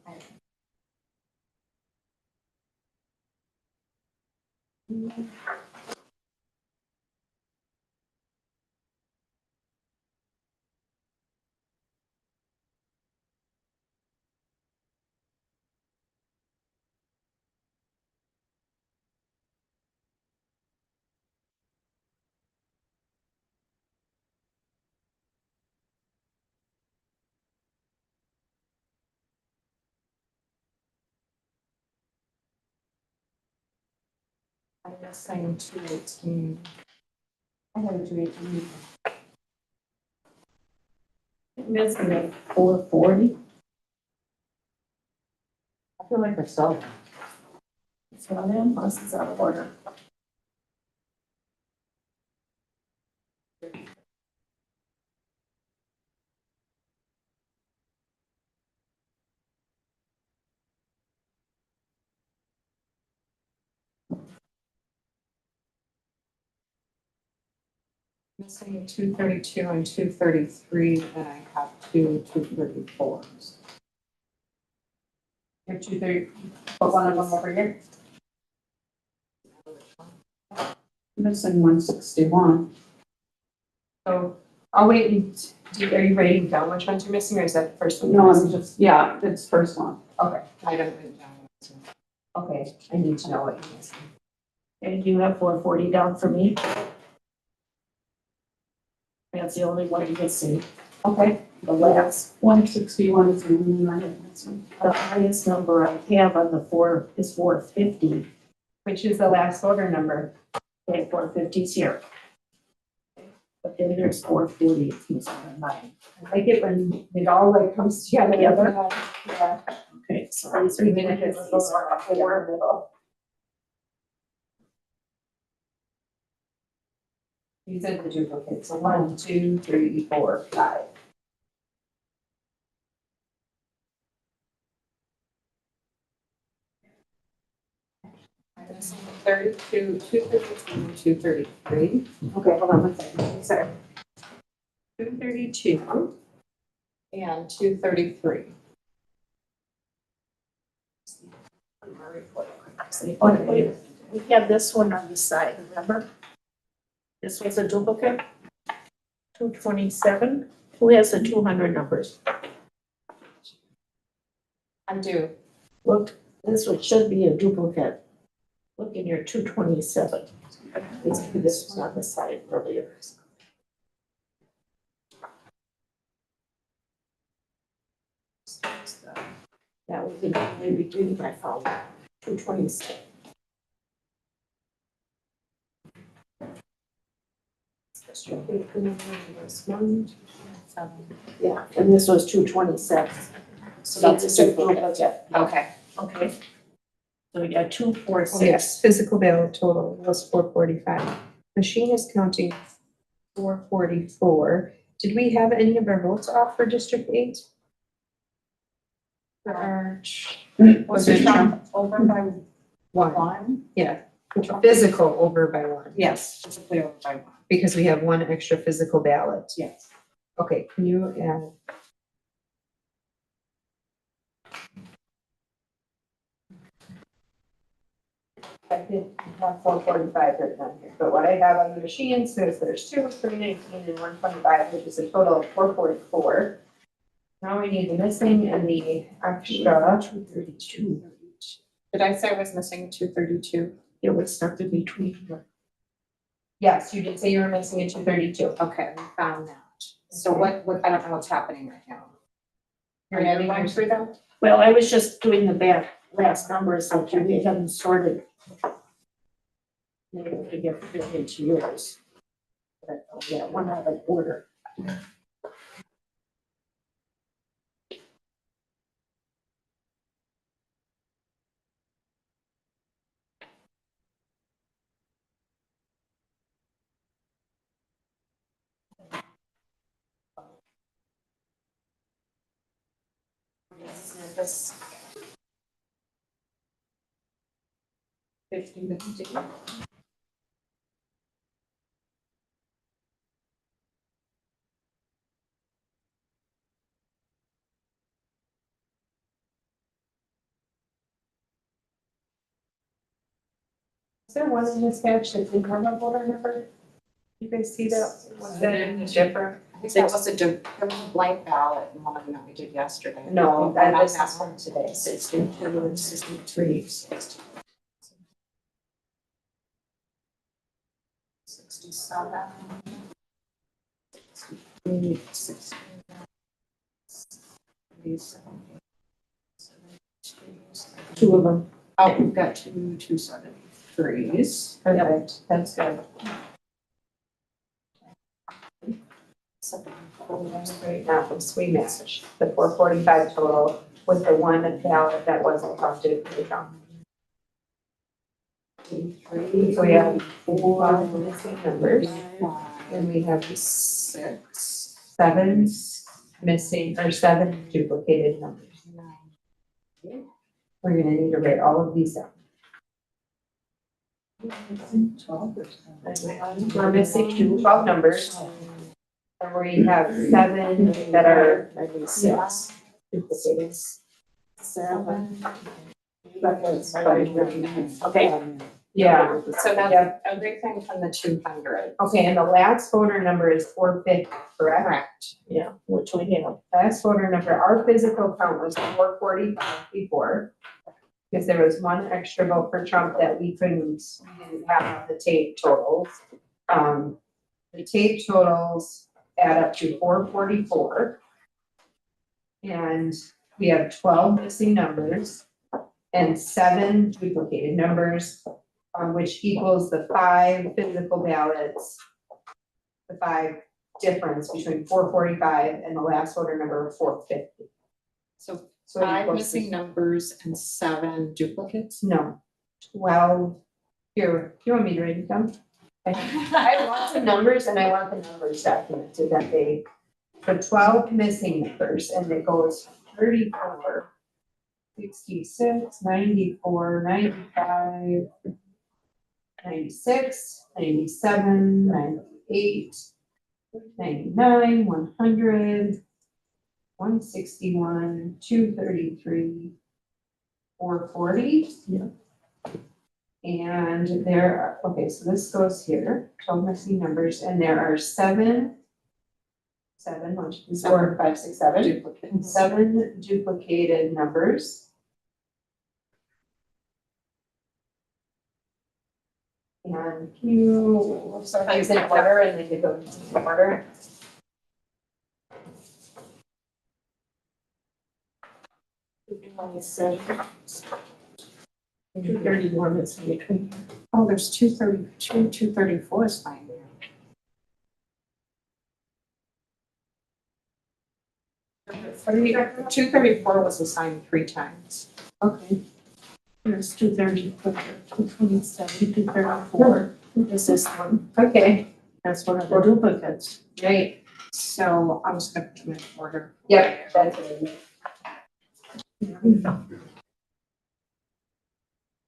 I'm missing 218. I have 218. missing at 440. I feel like I saw that. So then, unless it's out of order. Missing 232 and 233, and I have 234s. Your 230, put one of them over here. Missing 161. So I'll wait and, are you writing down which ones you're missing or is that the first one? No, you're I'm missing? just, yeah, it's first one. Okay, I don't write down. okay, I need to know what you're missing. And you have 440 down for me? That's the only one missing. Okay, The last, 161 is the only one I'm missing. the highest number I have on the 4 is 450. which is the last order number? Okay, 450's here. But then there's 440, it's missing on mine. I like it when it all like comes together. Yeah. Okay, so these are Even if it's a little more middle. These are the duplicates, so 1, 2, 3, 4, 5. I'm missing 32, 232, 233. Okay, hold on one second, sorry. 232. And 233. Oh, wait, we have this one on the side, remember? This was a duplicate. 227, who has the 200 numbers? I do. Look, this one should be a duplicate. Look in your 227. This was on the side earlier. That was the very beginning I found, 227. Yeah, and this was 227. So that's a duplicate. Okay. Okay. So we got 246. Yes, physical bail total was 445. Machine is counting 444. Did we have any of our votes off for District 8? For our, Was it over by one, one? yeah, physical over by one, Yes, physically over by one. because we have one extra physical ballot. Yes. Okay, can you add? I did have 445 written on here, but what I have on the machine says there's 2, 319, and 125, which is a total of 444. Now we need the missing and the extra. 232. Did I say I was missing 232? It was something between the. Yes, you did say you were missing a 232. Okay, we found that. So what, I don't know what's happening right now. You're Are you adding going yours. through them? Well, I was just doing the back last numbers, so we haven't sorted. Maybe to get it into yours. But, yeah, one out of order. This 50. Is there one in this batch that didn't have a voter number? You guys see that? Was that any different? I think that was there was a blank ballot in one of them that we did yesterday. No, Not that is that this one today. 62 and 63. 67. 63, 2 of them. Oh, we've got 273s. Perfect, that's good. Right now, so we match the 445 total with the one ballot that wasn't counted for the Trump. So we have 4 missing numbers, and we have 7 missing, or 7 duplicated numbers. We're gonna need to write all of these out. We're missing 12 numbers, and we have 7 that are duplicated. 7. Okay. Yeah, So Yeah. that's everything from the 200. okay, and the last voter number is 450, correct? Correct. Yeah, which we have. Last voter number, our physical count was 445 before. Because there was 1 extra vote for Trump that we didn't have the tape totals. The tape totals add up to 444. And we have 12 missing numbers and 7 duplicated numbers, which equals the 5 physical ballots. The 5 difference between 445 and the last voter number of 450. So So it 5 equals missing numbers and 7 duplicates? No, 12, here, you want me to read them? I want the numbers and I want the numbers documented that they, the 12 missing numbers, and it goes 34, 66, 94, 95, 96, 97, 98, 99, 100, 161, 233, 440. Yeah. And there are, okay, so this goes here, 12 missing numbers, and there are 7, 1, 2, 3, 4, 5, 6, 7, Duplicates. 7 duplicated numbers. And can you, sorry, is it order and then you go into order? So 231 is in between. Oh, there's 232, 234 is fine there. What do you got? 234 was assigned 3 times. Okay. There's 234, 227, 234. Is this one? Okay, That's one of the duplicates. great. So I was gonna put them in order. Yep, that's it.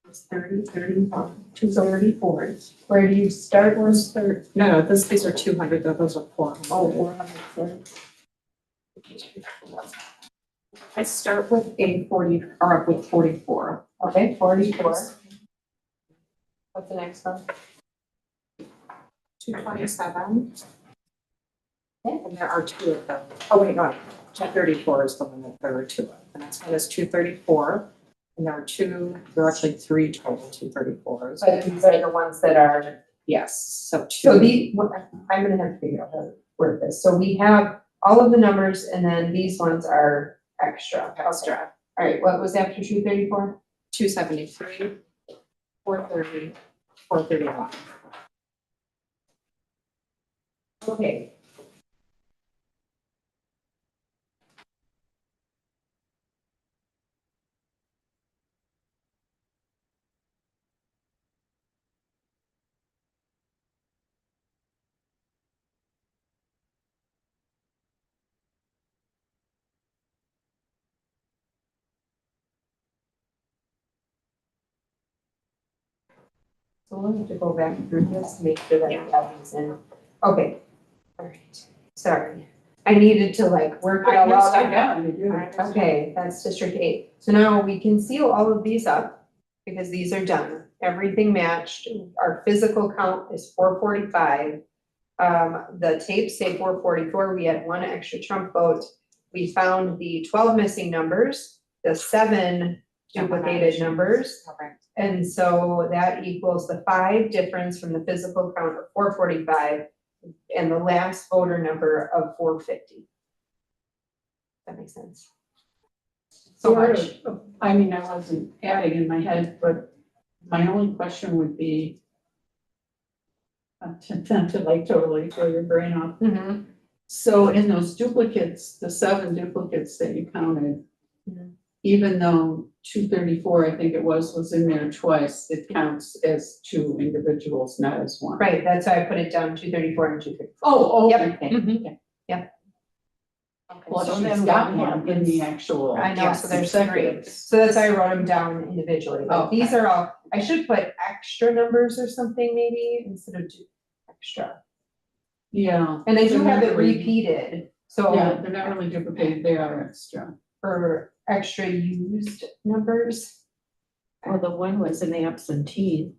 It's 30, 31, 234. Where do you start? Where's third? No, these are 200, those are 400. Oh, 400. I start with a 40, or with 44. Okay, 44. What's the next one? 227. And there are 2 of them. Oh, wait, no, 234 is the one that there are 2 of. The next one is 234. And there are 2, there are actually 3 total 234s. But these are the ones that are, Yes, so 2. so I'm gonna have to figure out how to word this. So we have all of the numbers and then these ones are extra. Extra. All right, what was after 234? 273, 430, 431. Okay. So we'll have to go back through this, make sure that we have these in. Okay, all right, sorry. I needed to like work it all out. Okay, that's District 8. So now we can seal all of these up because these are done. Everything matched. Our physical count is 445. The tapes say 444. We had 1 extra Trump vote. We found the 12 missing numbers, the 7 duplicated numbers. Correct. And so that equals the 5 difference from the physical count of 445 and the last voter number of 450. That makes sense. So much. I mean, I wasn't adding in my head, but my only question would be to like totally throw your brain off. Mhm. So in those duplicates, the 7 duplicates that you counted, even though 234, I think it was in there twice, it counts as 2 individuals, not as one. Right, that's why I put it down 234 and 234. Oh, Yep. okay. Mhm. Well, So she's then got what one in the actual. I know, so there's consecutive. 3. So that's why I wrote them down individually. Like, these Okay. are all, I should put extra numbers or something maybe instead of extra. Yeah. And I do have it They're not really- repeated, so Yeah, they're not really duplicated, they are extra. for extra used numbers. Well, the one was an absentee.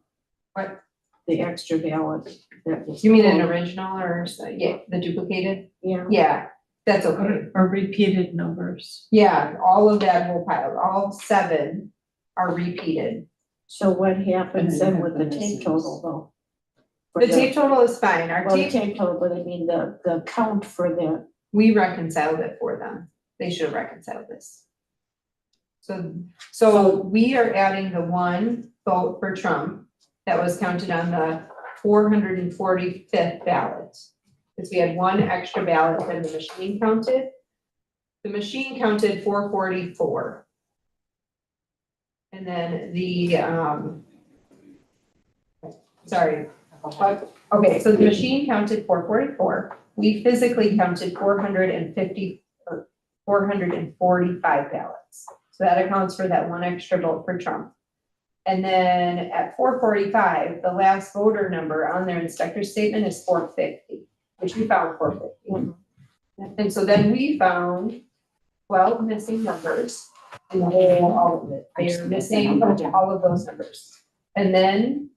What? The extra ballot that was. You mean an pulled. original or, yeah, the duplicated? Yeah. Yeah, that's okay. Or repeated numbers. Yeah, all of that whole pile, all 7 are repeated. So what happens And then then with the the tape misses. total though? For The tape total is fine. Our Well, the tape, tape total, but I mean the count for the, we reconciled it for them. They should have reconciled this. So we are adding the 1 vote for Trump that was counted on the 445th ballot. Because we had 1 extra ballot than the machine counted. The machine counted 444. And then sorry. Okay, so the machine counted 444. We physically counted 450 or 445 ballots. So that accounts for that 1 extra vote for Trump. And then at 445, the last voter number on their inspector statement is 450, which we found 450. And so then we found 12 missing numbers in the whole, all of it. They're missing all of those numbers. And then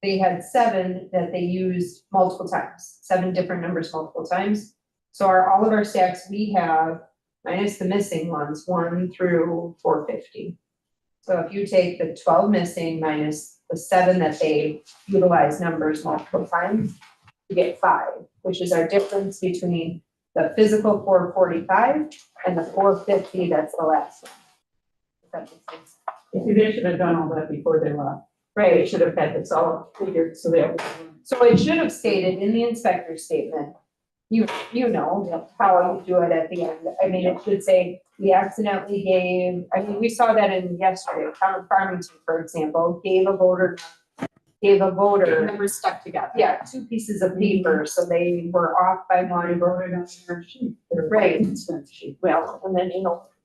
they had 7 that they used multiple times, 7 different numbers multiple times. So all of our stacks we have, minus the missing ones, 1 through 450. So if you take the 12 missing minus the 7 that they utilize numbers multiple times, you get 5, which is our difference between the physical 445 and the 450, that's the last one. If that makes sense. See, they should have done all that before they left. They Right, should have had this all figured, so they. so it should have stated in the inspector statement, you know how you do it at the end. I mean, it should say, we accidentally gave, I mean, we saw that in yesterday, Town of Farmington, for example, gave a voter. Numbers stuck together. Yeah, 2 pieces of paper, so they were off by 1. Voted on their sheet. their Right. consent sheet. well, and then,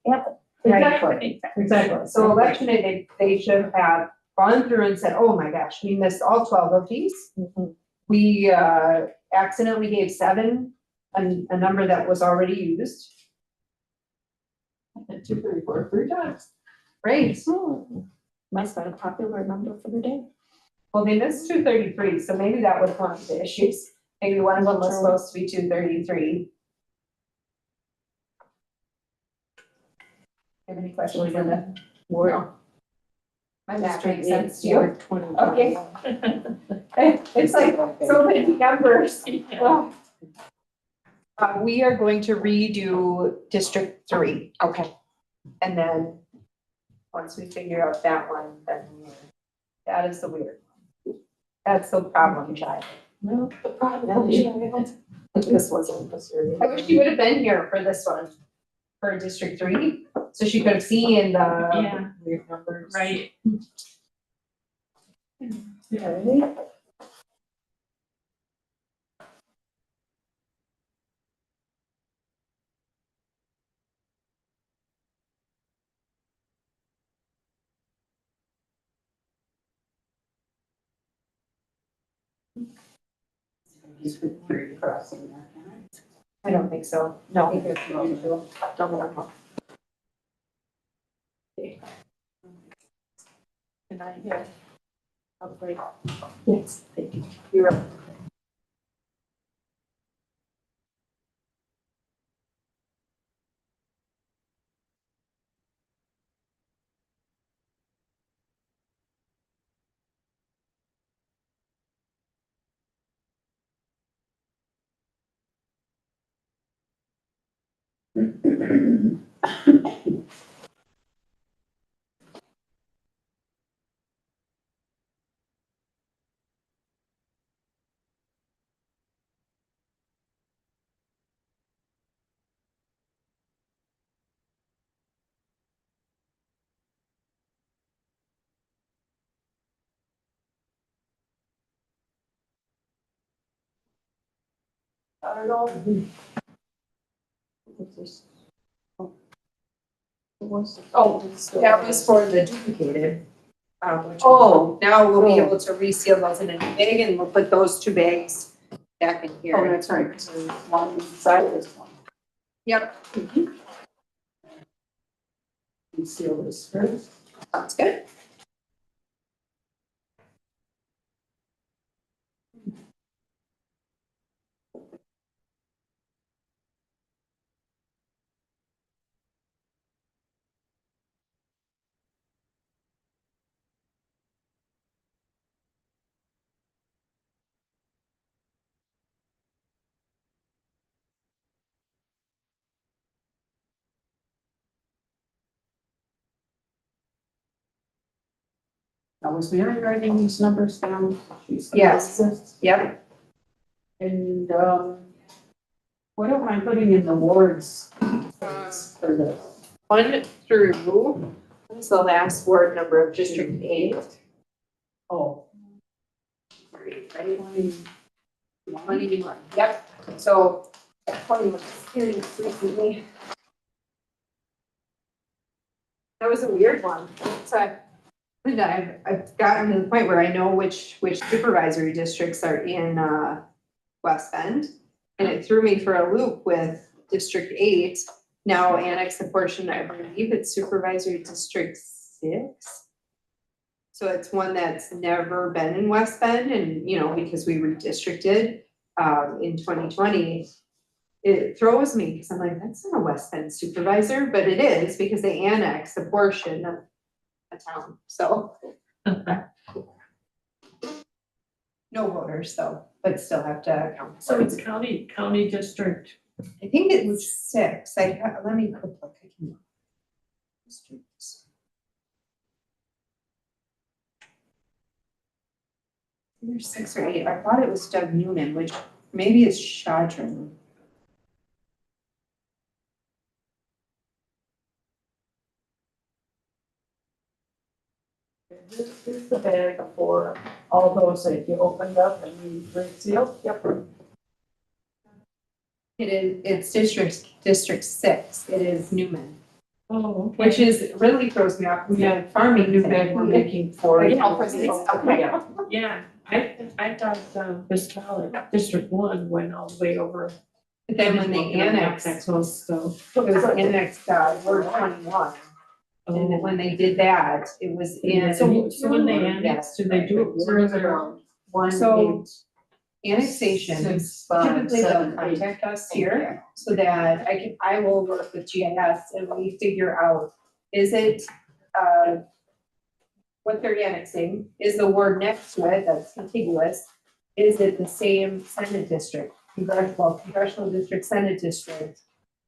happened. Right. Exactly. So election day, they should have gone through and said, oh my gosh, we missed all 12 of these. Mhm. We accidentally gave 7, a number that was already used. 234, 3 times. Right, Must have been a popular number for the day. well, they missed 233, so maybe that was one of the issues. Maybe one of them was supposed to be 233. Have any questions on that? Word. My math makes sense to you? Word 20. Okay. It's like so many numbers. Oh. We are going to redo District 3. Okay. And then, once we figure out that one, then that is the weird one. That's the problem child. No, The problem, this wasn't the serious. I wish you would have been here for this one, for District 3, so she could have seen the Yeah, weird numbers. right. Okay. He's pretty crossing that. I don't think so. No. I think it's usual. Can I hear? Upgrade. Yes. Thank you. You're right. Oh, that was for the duplicated. Which Oh. now we'll be able to reseal those in a new bag and we'll put those 2 bags back in Oh, here. that's right, because there's one inside this one. Yep, You seal this first. sounds good. Now, was Mary writing these numbers down? She's- Yes. Yep, And, what am I putting in the wards for this? 1 through, what is the last word number of District 8? Oh. Right? 21, yep, so 20 was experienced recently. That was a weird one, so, and I've gotten to the point where I know which supervisory districts are in, West Bend. And it threw me for a loop with District 8, now annexed the portion, I believe it's Supervisory District 6. So it's one that's never been in West Bend and, you know, because we redistricted in 2020. It throws me because I'm like, that's not a West Bend supervisor, but it is because they annexed a portion of a town, so. No voters though, but still have to count. So it's county district. I think it was 6, let me quick look, I can. Districts. There's 6 or 8, I thought it was Doug Noonan, which maybe it's Shadron. This is the bag for all those that you opened up and you resealed? Yep. It's District 6, it is Newman, Oh, okay. which is, really throws me off, we have farming. New bag we're making for. Yeah, for six, okay. Yeah, I thought, Westfalen, District 1 went all the way over. But then when they annexed, That close, so. it was annexed, Ward 21. And then when they did that, it was in. So when they annex, do they do it word or? So annexation, Six, five, typically they'll seven, eight. contact us here so that I will work with GIS and we figure out, is it, what they're annexing, is the word next to it that's contiguous, is it the same Senate district? Congressional district, Senate district,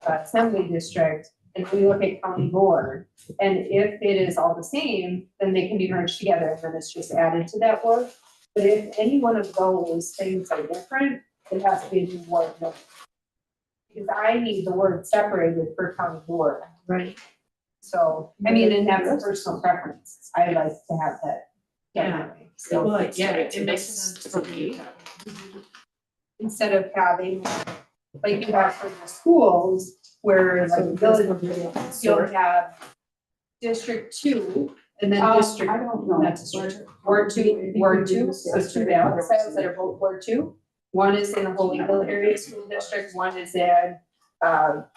Assembly district, and we look at county board. And if it is all the same, then they can be merged together and then it's just added to that word. But if any one of those things are different, it has to be a new word. Because I need the word separated for county board. Right. So, I mean, and that's a personal preference. I like to have that. done that way. So Well, yeah, it makes sense for me. instead of having, like you have for the schools, where like village, you'll have District 2 and then District. I don't know. Not district, Ward 2, so 2 ballot styles that are both Ward 2. One is in the Holyville area school district, one is in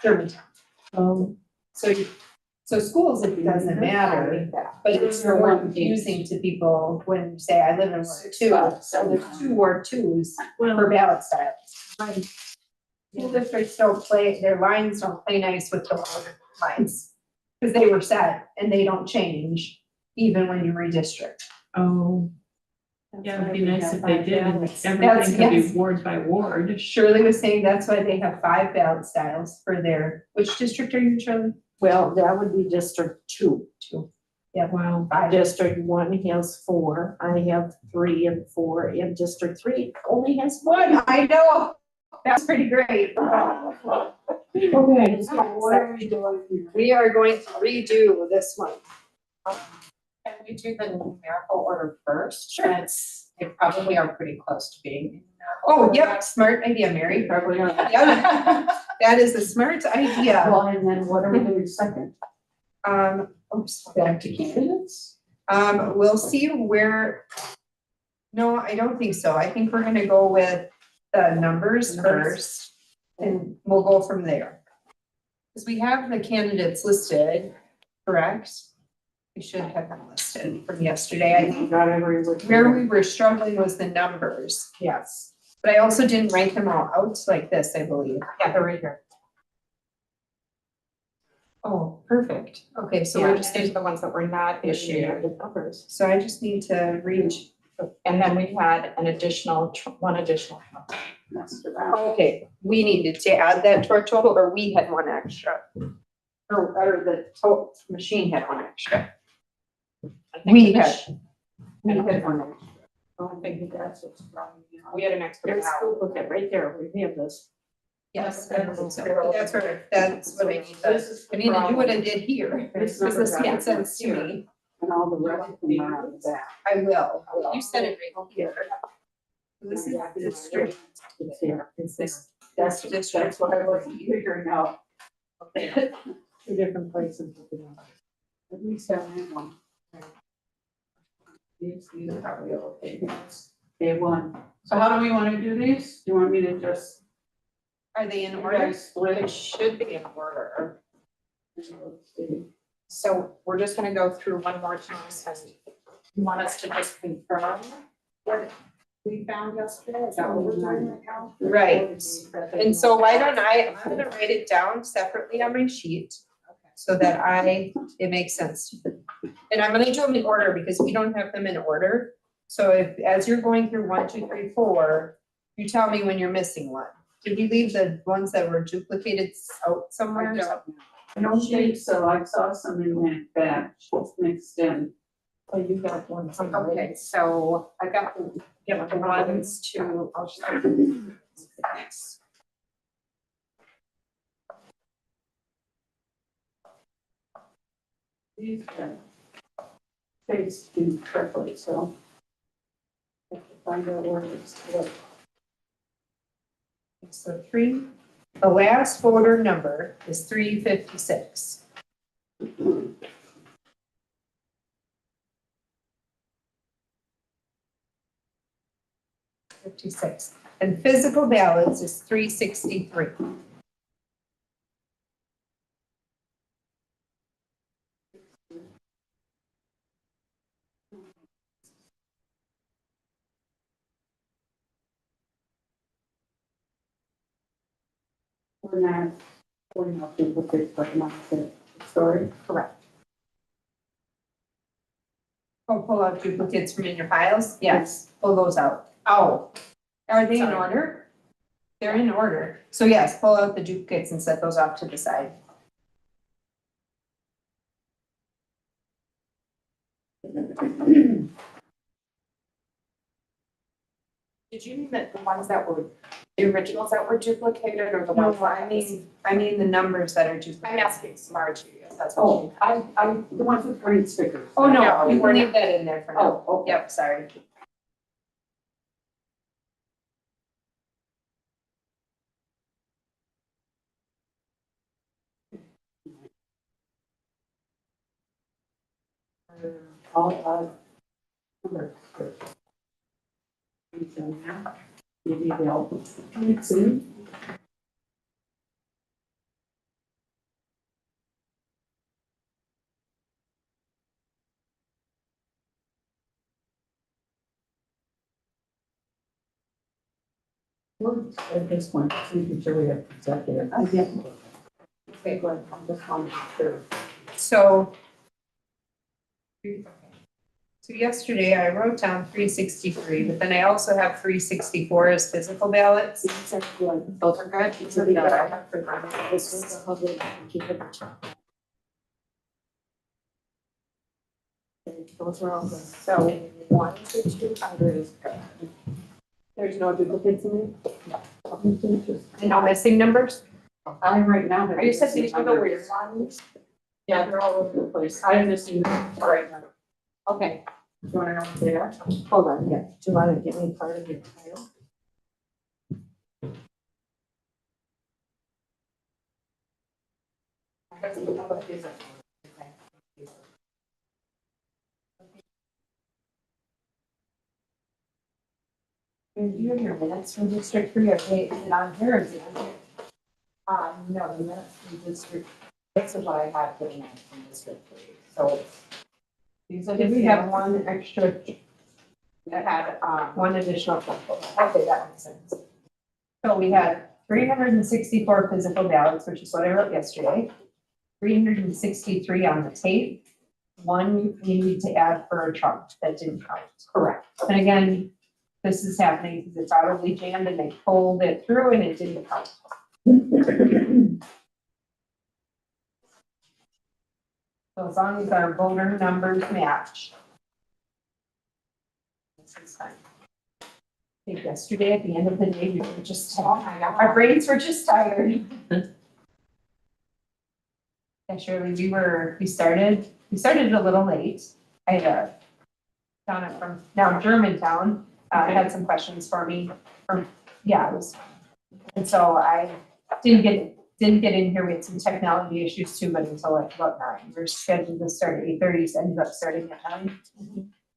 Germantown. So schools, it doesn't matter, but it's more confusing to people when you say, I live in Ward 2, so there's 2 Ward 2s for Well, ballot styles. School districts don't play, their lines don't play nice with the other lines. Because they were set and they don't change even when you redistrict. oh, yeah, it'd be nice if they did, and That's- everything could be yes. ward by ward. Shirley was saying that's why they have 5 ballot styles for their, which district are you in, Shirley? Well, that would be District 2. Wow. 5. District 1 has 4, I have 3 and 4, and District 3 only has 1. I know, that's pretty great. Okay, so what are we doing here? We are going to redo this one. Can we do the numerical order first? Sure. That's They probably are pretty close to being. Oh, yep, smart idea, Mary. Probably are. Yeah, that is a smart idea. Well, and then what are we doing second? Oops. Back to candidates? We'll see where. No, I don't think so. I think we're gonna go with the numbers first, and we'll go from there. Because we have the candidates listed, correct? We should have them listed from yesterday. I think Got every which. where we were struggling was the numbers, Yes, but I also didn't write them all out like this, I believe. yeah, they're right here. Oh, perfect. Okay, so So we're we're just just, these are the ones that were not issued. The numbers. so I just need to reach. And then we had an additional, one additional. That's for that. Okay, we needed to add that to our total, or we had one extra. Or the total machine had one extra. I think We the had. mach- We had one extra. I think that's what's wrong. We had an extra. There's school book right there, we have this. Yes, I believe so. That's where, that's what I need to, This is the I need to do what I problem. did here, This because this number makes sense to here. me. And all the rest of them are on the back. I will. You said it right here. This is the district. It's here. It's there. That's, District. that's what I was figuring out. Two different places. At least I have one. These are probably okay. Day one. So how do we want to do these? Do you want me to just? Are they in you order? guys Split It it. should be in order. Let's see. So we're just gonna go through one more time, and you want us to just confirm what we found yesterday? Is that what we're doing right now? Right. And so why don't I'm gonna write it down separately on my sheet so that it makes sense. And I'm gonna do them in order because we don't have them in order. So if, as you're going through 1, 2, 3, 4, you tell me when you're missing one. Did we leave the ones that were duplicated out somewhere? I don't think so. I saw some in that batch mixed in. Oh, you got one. Okay, so I got the, Yeah, the ones to, I'll just. Next. These are spaced in correctly, so. I have to find out where it's. So the last voter number is 356. And physical ballots is 363. We're not duplicate, but not the story. Correct. Oh, pull out duplicates from in your files? Yes. Pull those out. Oh, Are they in Sorry. order? They're in order. So yes, pull out the duplicates and set those off to the side. did you mean that the ones that were, the originals that were duplicated or the No, ones? I mean the numbers that are duplicated. I'm asking Margie, if that's what you. Oh, I, the ones with green stickers. Oh, no, Yeah, you we're can leave that in there for now. Oh, okay. Yep, sorry. All, numbers. Maybe they'll mix in. At this point, making sure we have executive. I get. Okay, good, I'm just on sure. So. So yesterday I wrote down 363, but then I also have 364 as physical ballots. These are good. Those are good. These are Really good. good. I have for them. This is a public, keep it. Those are all good. So 1 to 200 is good. There's no duplicates in And no missing numbers? I right now. have- Are you said these were the weird ones? Yeah, they're all over the place. I haven't seen them right now. Okay, Do you wanna know what they are? Hold on, yeah, do you wanna give me part of your title? Do you have your minutes from District Three, okay, is it on here or is it on here? No, the minutes from district, this is what I have for the minutes from district three, so these are Did just we the have ones one extra, that had, one additional? okay, that makes sense. So we had 364 physical ballots, which is what I wrote yesterday. 363 on the tape. One we need to add for a truck that didn't count. Correct. And again, this is happening because it's audibly jammed and they pulled it through and it didn't count. So as long as our voter numbers match. This is fine. I think yesterday at the end of the day, we were just, Oh my God. our brains were just tired. Yeah, Shirley, we started a little late. I had Donna from now Germantown, had some questions for me from, yeah, it was. And so I didn't get in here, we had some technology issues too, but until like about 9, we we're scheduled to start at 8:30, so ended up starting at 9.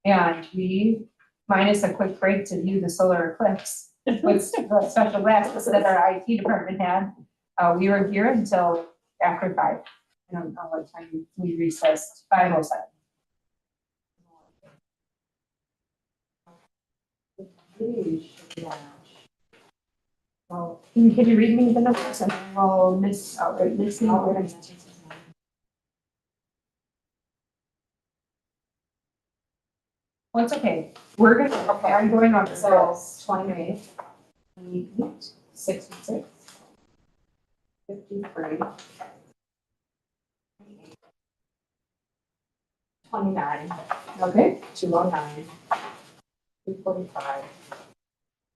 And we, minus a quick break to view the solar eclipse, with the special glasses that our IT department had, we were here until after 5. I don't know what time we recessed, 5:07. Well, can you read me the numbers and then we'll miss outright missing? Well, it's okay. We're gonna, okay, I'm going on the So rolls. 28, 66. 53, 29, Okay, 209, 245,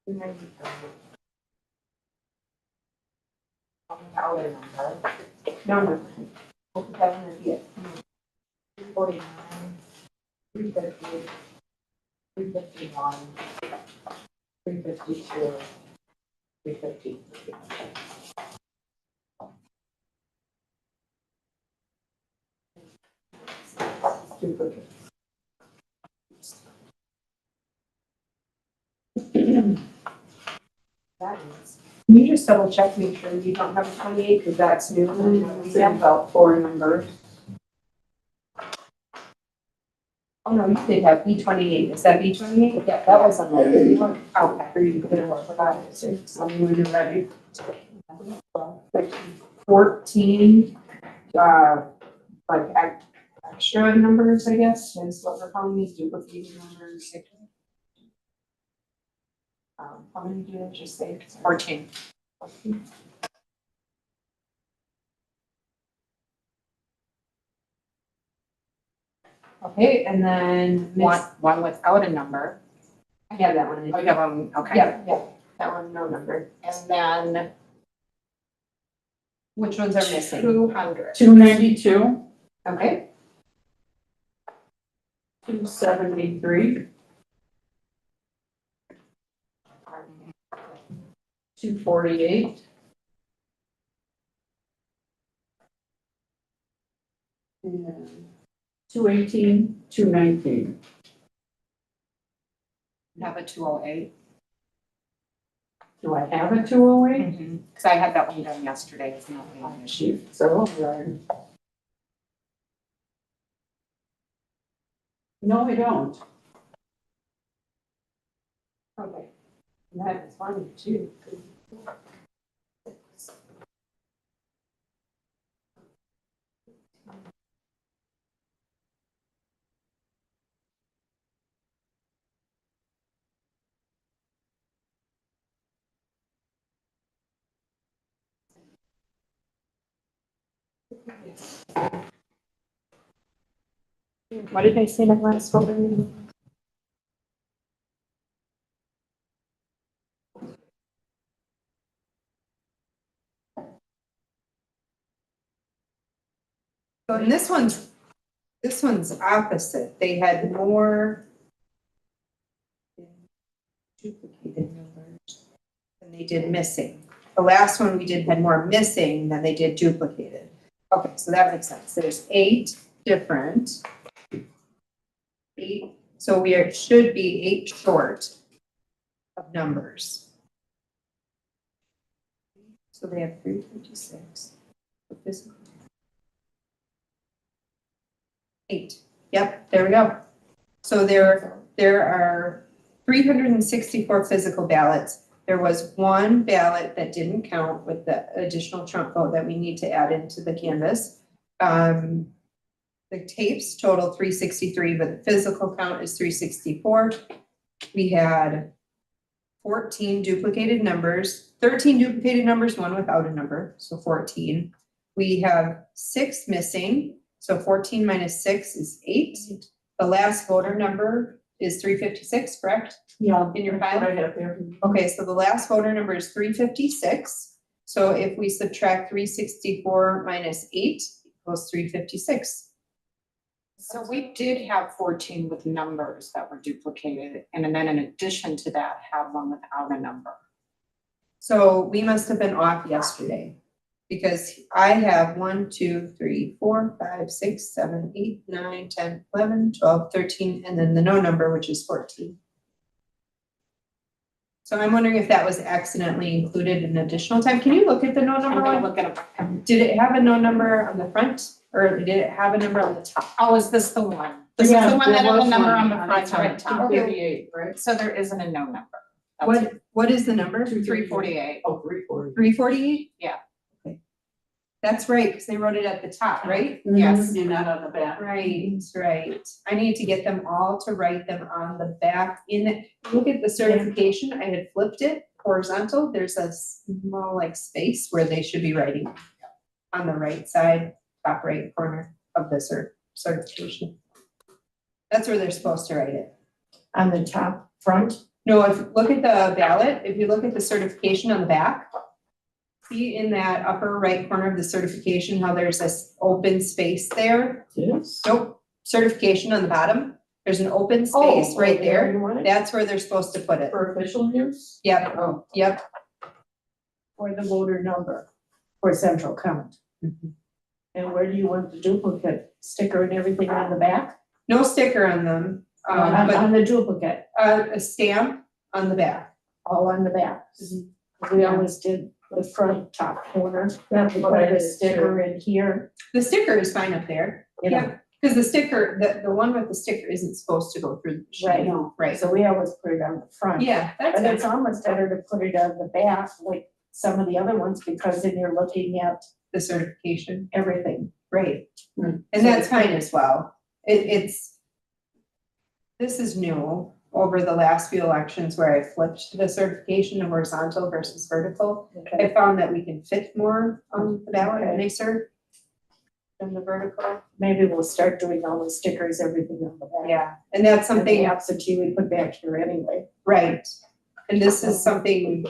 293. Dollar number, no, no. We'll put that in the, 249, 350, 351, 352, 353. That is. Can you just double check, make sure you don't have a 28, because that's new. We have about 4 numbers. Oh, no, you did have B28. Is that B28? Yeah, that was on the one. Okay. When you're ready. 14, like extra numbers, I guess, is what we're calling these duplicated numbers. How many do you just say? 14. Okay, and then One without a number. I have that one. Oh, you have them, okay. Yeah, that one, no number. And then Which ones are missing? 200. 292, Okay, 273, 248. And 218, 219. Have a 208. Do I have a 208? Because I had that one done yesterday, it's not an issue. So, no, I don't. okay. And that is funny too. What did I say that last folder? So and this one's opposite. They had more Duplicated numbers. than they did missing. The last one we did had more missing than they did duplicated. Okay, so that makes sense. There's 8 different. 8, so should be 8 short of numbers. So they have 356. for physical. 8, yep, there we go. So there are 364 physical ballots. There was 1 ballot that didn't count with the additional trump vote that we need to add into the canvas. The tapes total 363, but the physical count is 364. We had 14 duplicated numbers, 13 duplicated numbers, 1 without a number, so 14. We have 6 missing, so 14 minus 6 is 8. The last voter number is 356, correct? Yeah. In your that's what file? I have there. Okay, so the last voter number is 356. So if we subtract 364 minus 8 equals 356. So we did have 14 with numbers that were duplicated, and then in addition to that, have one without a number. So we must have been off yesterday because I have 1, 2, 3, 4, 5, 6, 7, 8, 9, 10, 11, 12, 13, and then the no number, which is 14. So I'm wondering if that was accidentally included in additional time. Can you look at the no I'm number gonna one? look at it. Did it have a no number on the front or did it have a number on the top? Oh, is this the one? This is Yeah, the one that there has was a number one on the on front the and top. the top. Okay. 38, right? So there isn't a no number. That's it. What is the number? 348. Oh, 340. 348? Yeah. Okay. That's right, because they wrote it at the top, right? Yes. You're not on the back. Right, right. I need to get them all to write them on the back look at the certification, I had flipped it horizontal, there's a small like space where they should be writing on the right side, top right corner of the certification. That's where they're supposed to write it. On the top front, No, look at the ballot, if you look at the certification on the back, see in that upper right corner of the certification how there's this open space there? Yes. Nope, certification on the bottom, there's an open space right there. you want it? That's where they're supposed to put it. For official use? Yep, Oh. yep. For the voter number, for central count. And where do you want the duplicate sticker and everything on the back? No sticker on them, but On the duplicate, a stamp on the back. all on the back. We always did the front top corner, That's we what put I a did sticker in here, The sticker is fine up there, you know, yeah, because the sticker, the one with the sticker isn't supposed to go through the machine. Right. Right, so we always put it on the front. yeah, that's But it. it's almost better to put it on the back, like some of the other ones, because then you're looking at The certification, everything. right. Hmm. And that's fine as well. This is new over the last few elections where I flipped the certification to horizontal versus vertical. Okay. I found that we can fit more on the ballot and nicer than the vertical. Maybe we'll start doing all the stickers, everything on the back. Yeah, and that's And the something, absentee we put back here anyway. right. And this is something,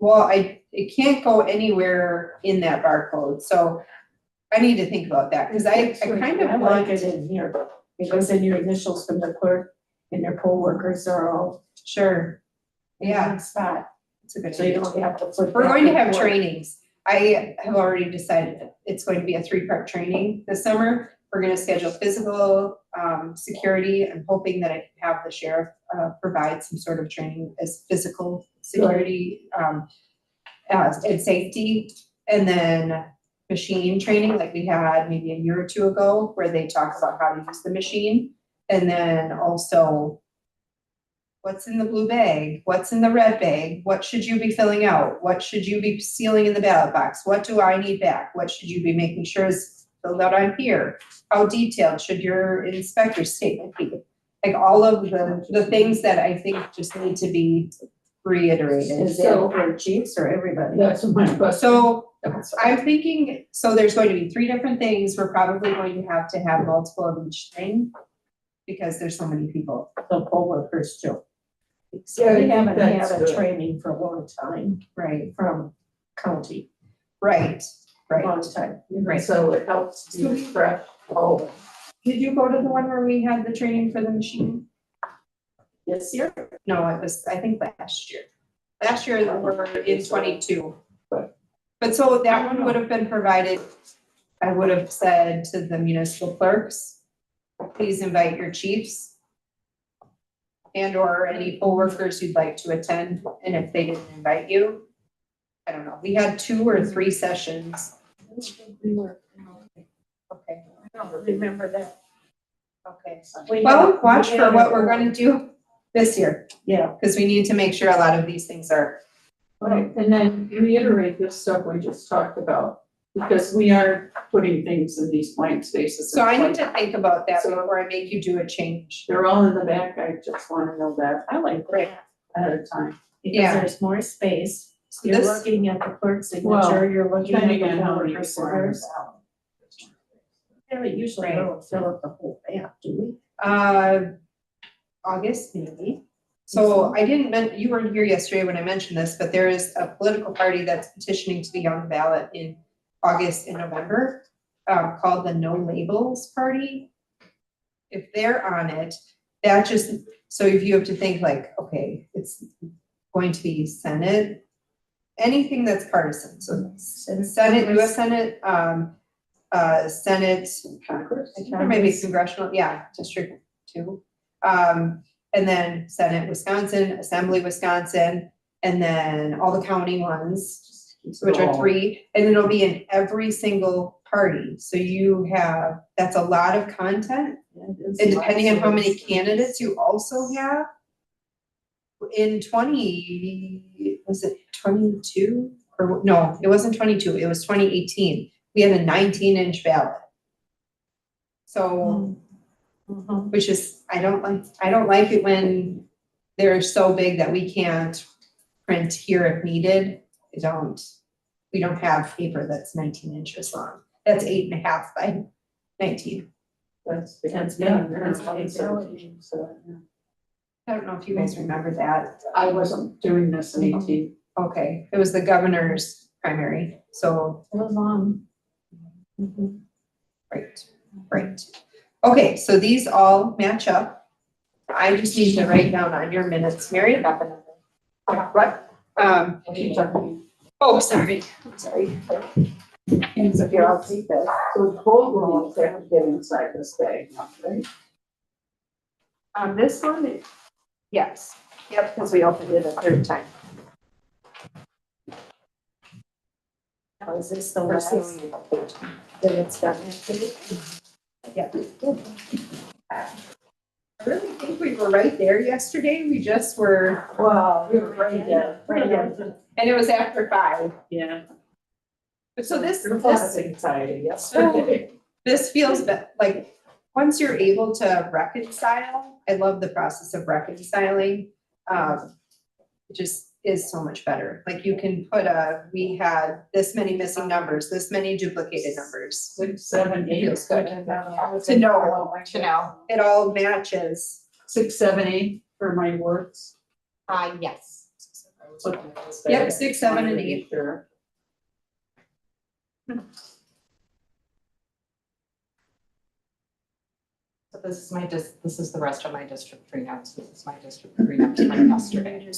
well, it can't go anywhere in that barcode, so I need to think about that, because I kind I of like want, it in here, because then your initials from the clerk and your poll workers are all sure, in yeah, one spot, it's a good so you idea. don't have to flip. We're back going to and have forth. trainings. I have already decided that it's going to be a 3-part training this summer. We're gonna schedule physical, security. I'm hoping that I can have the sheriff, provide some sort of training as physical security, and safety. And then machine training, like we had maybe a year or 2 ago, where they talk about how to use the machine. And then also, what's in the blue bag? What's in the red bag? What should you be filling out? What should you be sealing in the ballot box? What do I need back? What should you be making sure is filled out on here? How detailed should your inspector's statement be? Like all of the things that I think just need to be reiterated. Is that for chiefs or everybody? That's my question. So I'm thinking, so there's going to be 3 different things. We're probably going to have multiple of each thing because there's so many people. The poll workers too. Yeah, I We think haven't had that's a good. training for a long time Right, from county, right, right. long time. Right. So it helps to refresh all. Did you go to the one where we had the training for the machine? This year, No, it was, I think, last year. Last year, we were in 22. But so that one would have been provided, I would have said to the municipal clerks, please invite your chiefs and or any poll workers who'd like to attend, and if they didn't invite you, I don't know, we had 2 or 3 sessions. We were, Okay, I don't remember that. okay. We Well, had- watch we for had what a- we're gonna do this year, Yeah, because we need to make sure a lot of these things are. right, and then reiterate this stuff we just talked about, because we are putting things in these blank spaces. So I need to think about that So- before I make you do a change. They're all in the back, I just wanna know that I like that, ahead of time. because Yeah. there's more space. So You're this- looking at the clerk's Well, signature, you're looking at the Depending on how poll many worker's requirements. signatures. Yeah, but usually Right. don't fill up the whole back, do we? August maybe. So I didn't you weren't here yesterday when I mentioned this, but there is a political party that's petitioning to be on the ballot in August and November, called the No Labels Party. If they're on it, that just, so if you have to think like, okay, it's going to be Senate, anything that's partisan, so Senate, US Senate, Senate, Congress? or maybe congressional, yeah, District 2. And then Senate Wisconsin, Assembly Wisconsin, and then all the county ones, which are 3, and it'll be in every single party. So you have, that's a lot of content, and depending on how many candidates you also have. In 20, was it 22? Or no, it wasn't 22, it was 2018. We had a 19-inch ballot. So, Mhm. which is, I don't like it when they're so big that we can't print here if needed. We don't have paper that's 19 inches long. That's 8.5 by 19. That's That's that's big. that's That's big. so, yeah. I don't know if you guys remember that. I wasn't doing this in 18. Okay, it was the governor's primary, so, It was on. Mhm. right. Okay, so these all match up. I just need to write down on your minutes, Mary. What? Keep talking. Oh, sorry, I'm sorry. Hands up here, I'll take that. So both of these have to get inside this bag, right? This one, yes, yep, because we opened it a 3rd time. Now, is this the First last thing. that it's done? Yeah. I really think we were right there yesterday, we just were, Wow, we were right there. and it was after 5. Yeah. So this, That's anxiety, yesterday. this feels like, once you're able to reconcile, I love the process of reconciling. It just is so much better. Like you can put we had this many missing numbers, this many duplicated numbers. 6, 7, 8. Feels good. To know, it all matches. 6, 7, 8 for my words. Yes. Put those back. Yep, 6, 7, and 8. Sure. So this is the rest of my district 3 notes. This is my district 3 notes from yesterday.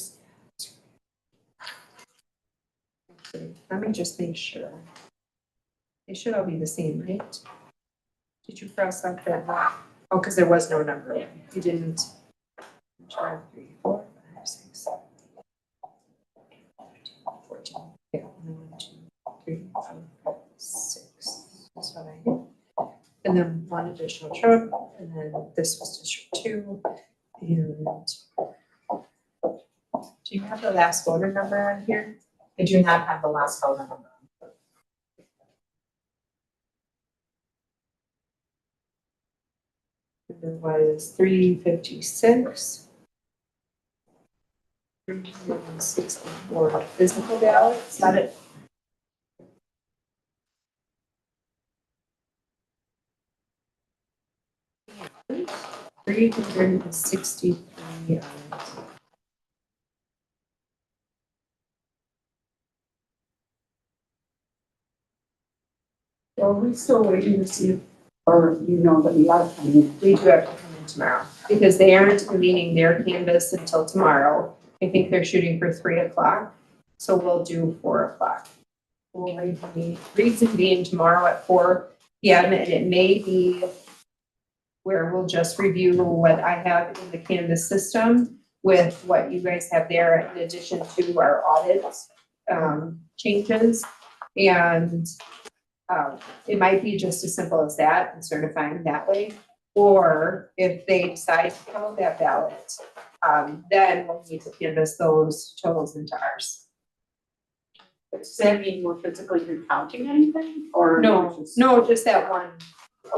Let me just make sure. They should all be the same, right? Did you cross out that? Oh, because there was no number. You didn't. 1, 2, 3, 4, 5, 6, 7, 14. Yeah, 1, 2, 3, 4, 5, 6. That's what I had. And then 1 additional truck, and then this was District 2. And do you have the last voter number on here? I do not have the last phone number. There was 356. 364 physical ballots, not it? $363. Well, we're still waiting to see if Or you know that we are coming. We do have to come in tomorrow, because they aren't convening their canvas until tomorrow. I think they're shooting for 3 o'clock, so we'll do 4 o'clock. We'll reconvene tomorrow at 4 p.m. and it may be where we'll just review what I have in the canvas system with what you guys have there in addition to our audit changes. And it might be just as simple as that and certifying that way. Or if they decide to count that ballot, then we'll need to canvas those totals into ours. Does that mean we're physically recounting anything or? No, no, just that one.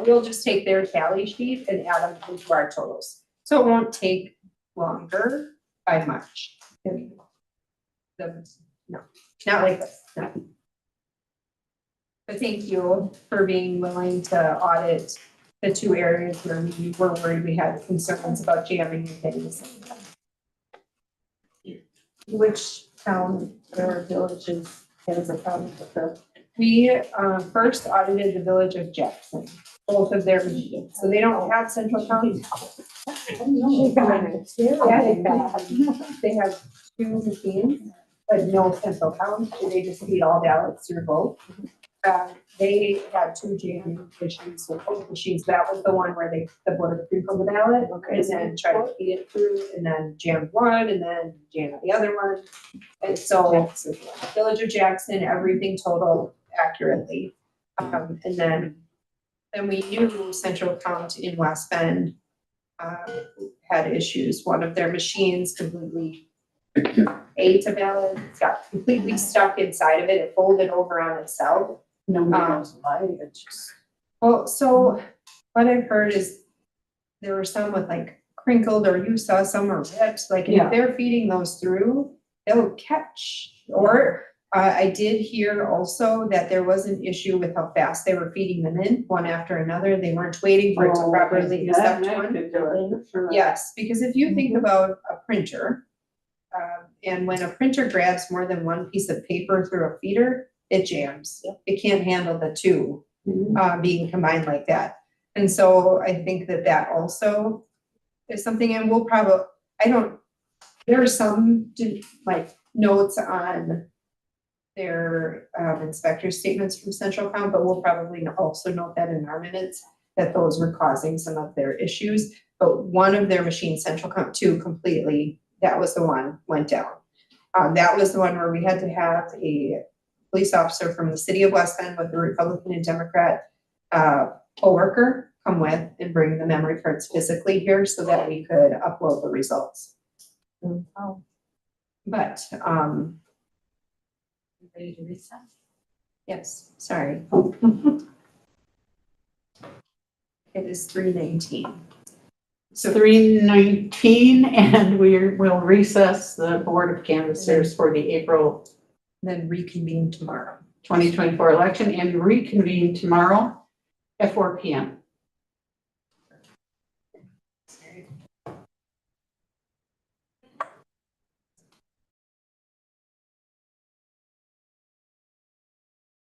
We'll just take their tally sheet and add them into our totals. So it won't take longer by much. No, not like this, no. But thank you for being willing to audit the 2 areas where we were worried we had concerns about jamming and things. Which town or villages has a problem with the? We first audited the village of Jackson, both of their machines, so they don't have central county. They have 2 machines, but no central count, so they just feed all ballots through both. They had 2 jamming machines, so both machines, that was the one where the board pre-filled the ballot, and then tried to feed it through, and then jammed one, and then jammed the other one. And so, Village of Jackson, everything totaled accurately. And then we knew Central Count in West Bend had issues. One of their machines completely ate a ballot, got completely stuck inside of it, it folded over on itself. Nobody knows why, it's just. Well, so what I've heard is there were some with like crinkled, or you saw some are ripped, like Yeah. if they're feeding those through, they'll catch. Or I did hear also that there was an issue with how fast they were feeding them in, one after another. They weren't waiting for it to properly accept one. Yes, because if you think about a printer, and when a printer grabs more than one piece of paper through a feeder, it jams. It can't handle the 2 being combined like that. And so I think that also is something, and we'll probably, there are some like notes on their inspector statements from Central Count, but we'll probably also note that in our minutes that those were causing some of their issues. But one of their machines, Central Count 2, completely, that was the one went down. That was the one where we had to have a police officer from the city of West Bend with a Republican and Democrat co-worker come with and bring the memory cards physically here so that we could upload the results. But, Ready to recess? yes, sorry. It is 3:19. So 3:19 and we'll recess the Board of Canvassers for the April Then reconvene tomorrow. 2024 election and reconvene tomorrow at 4 p.m.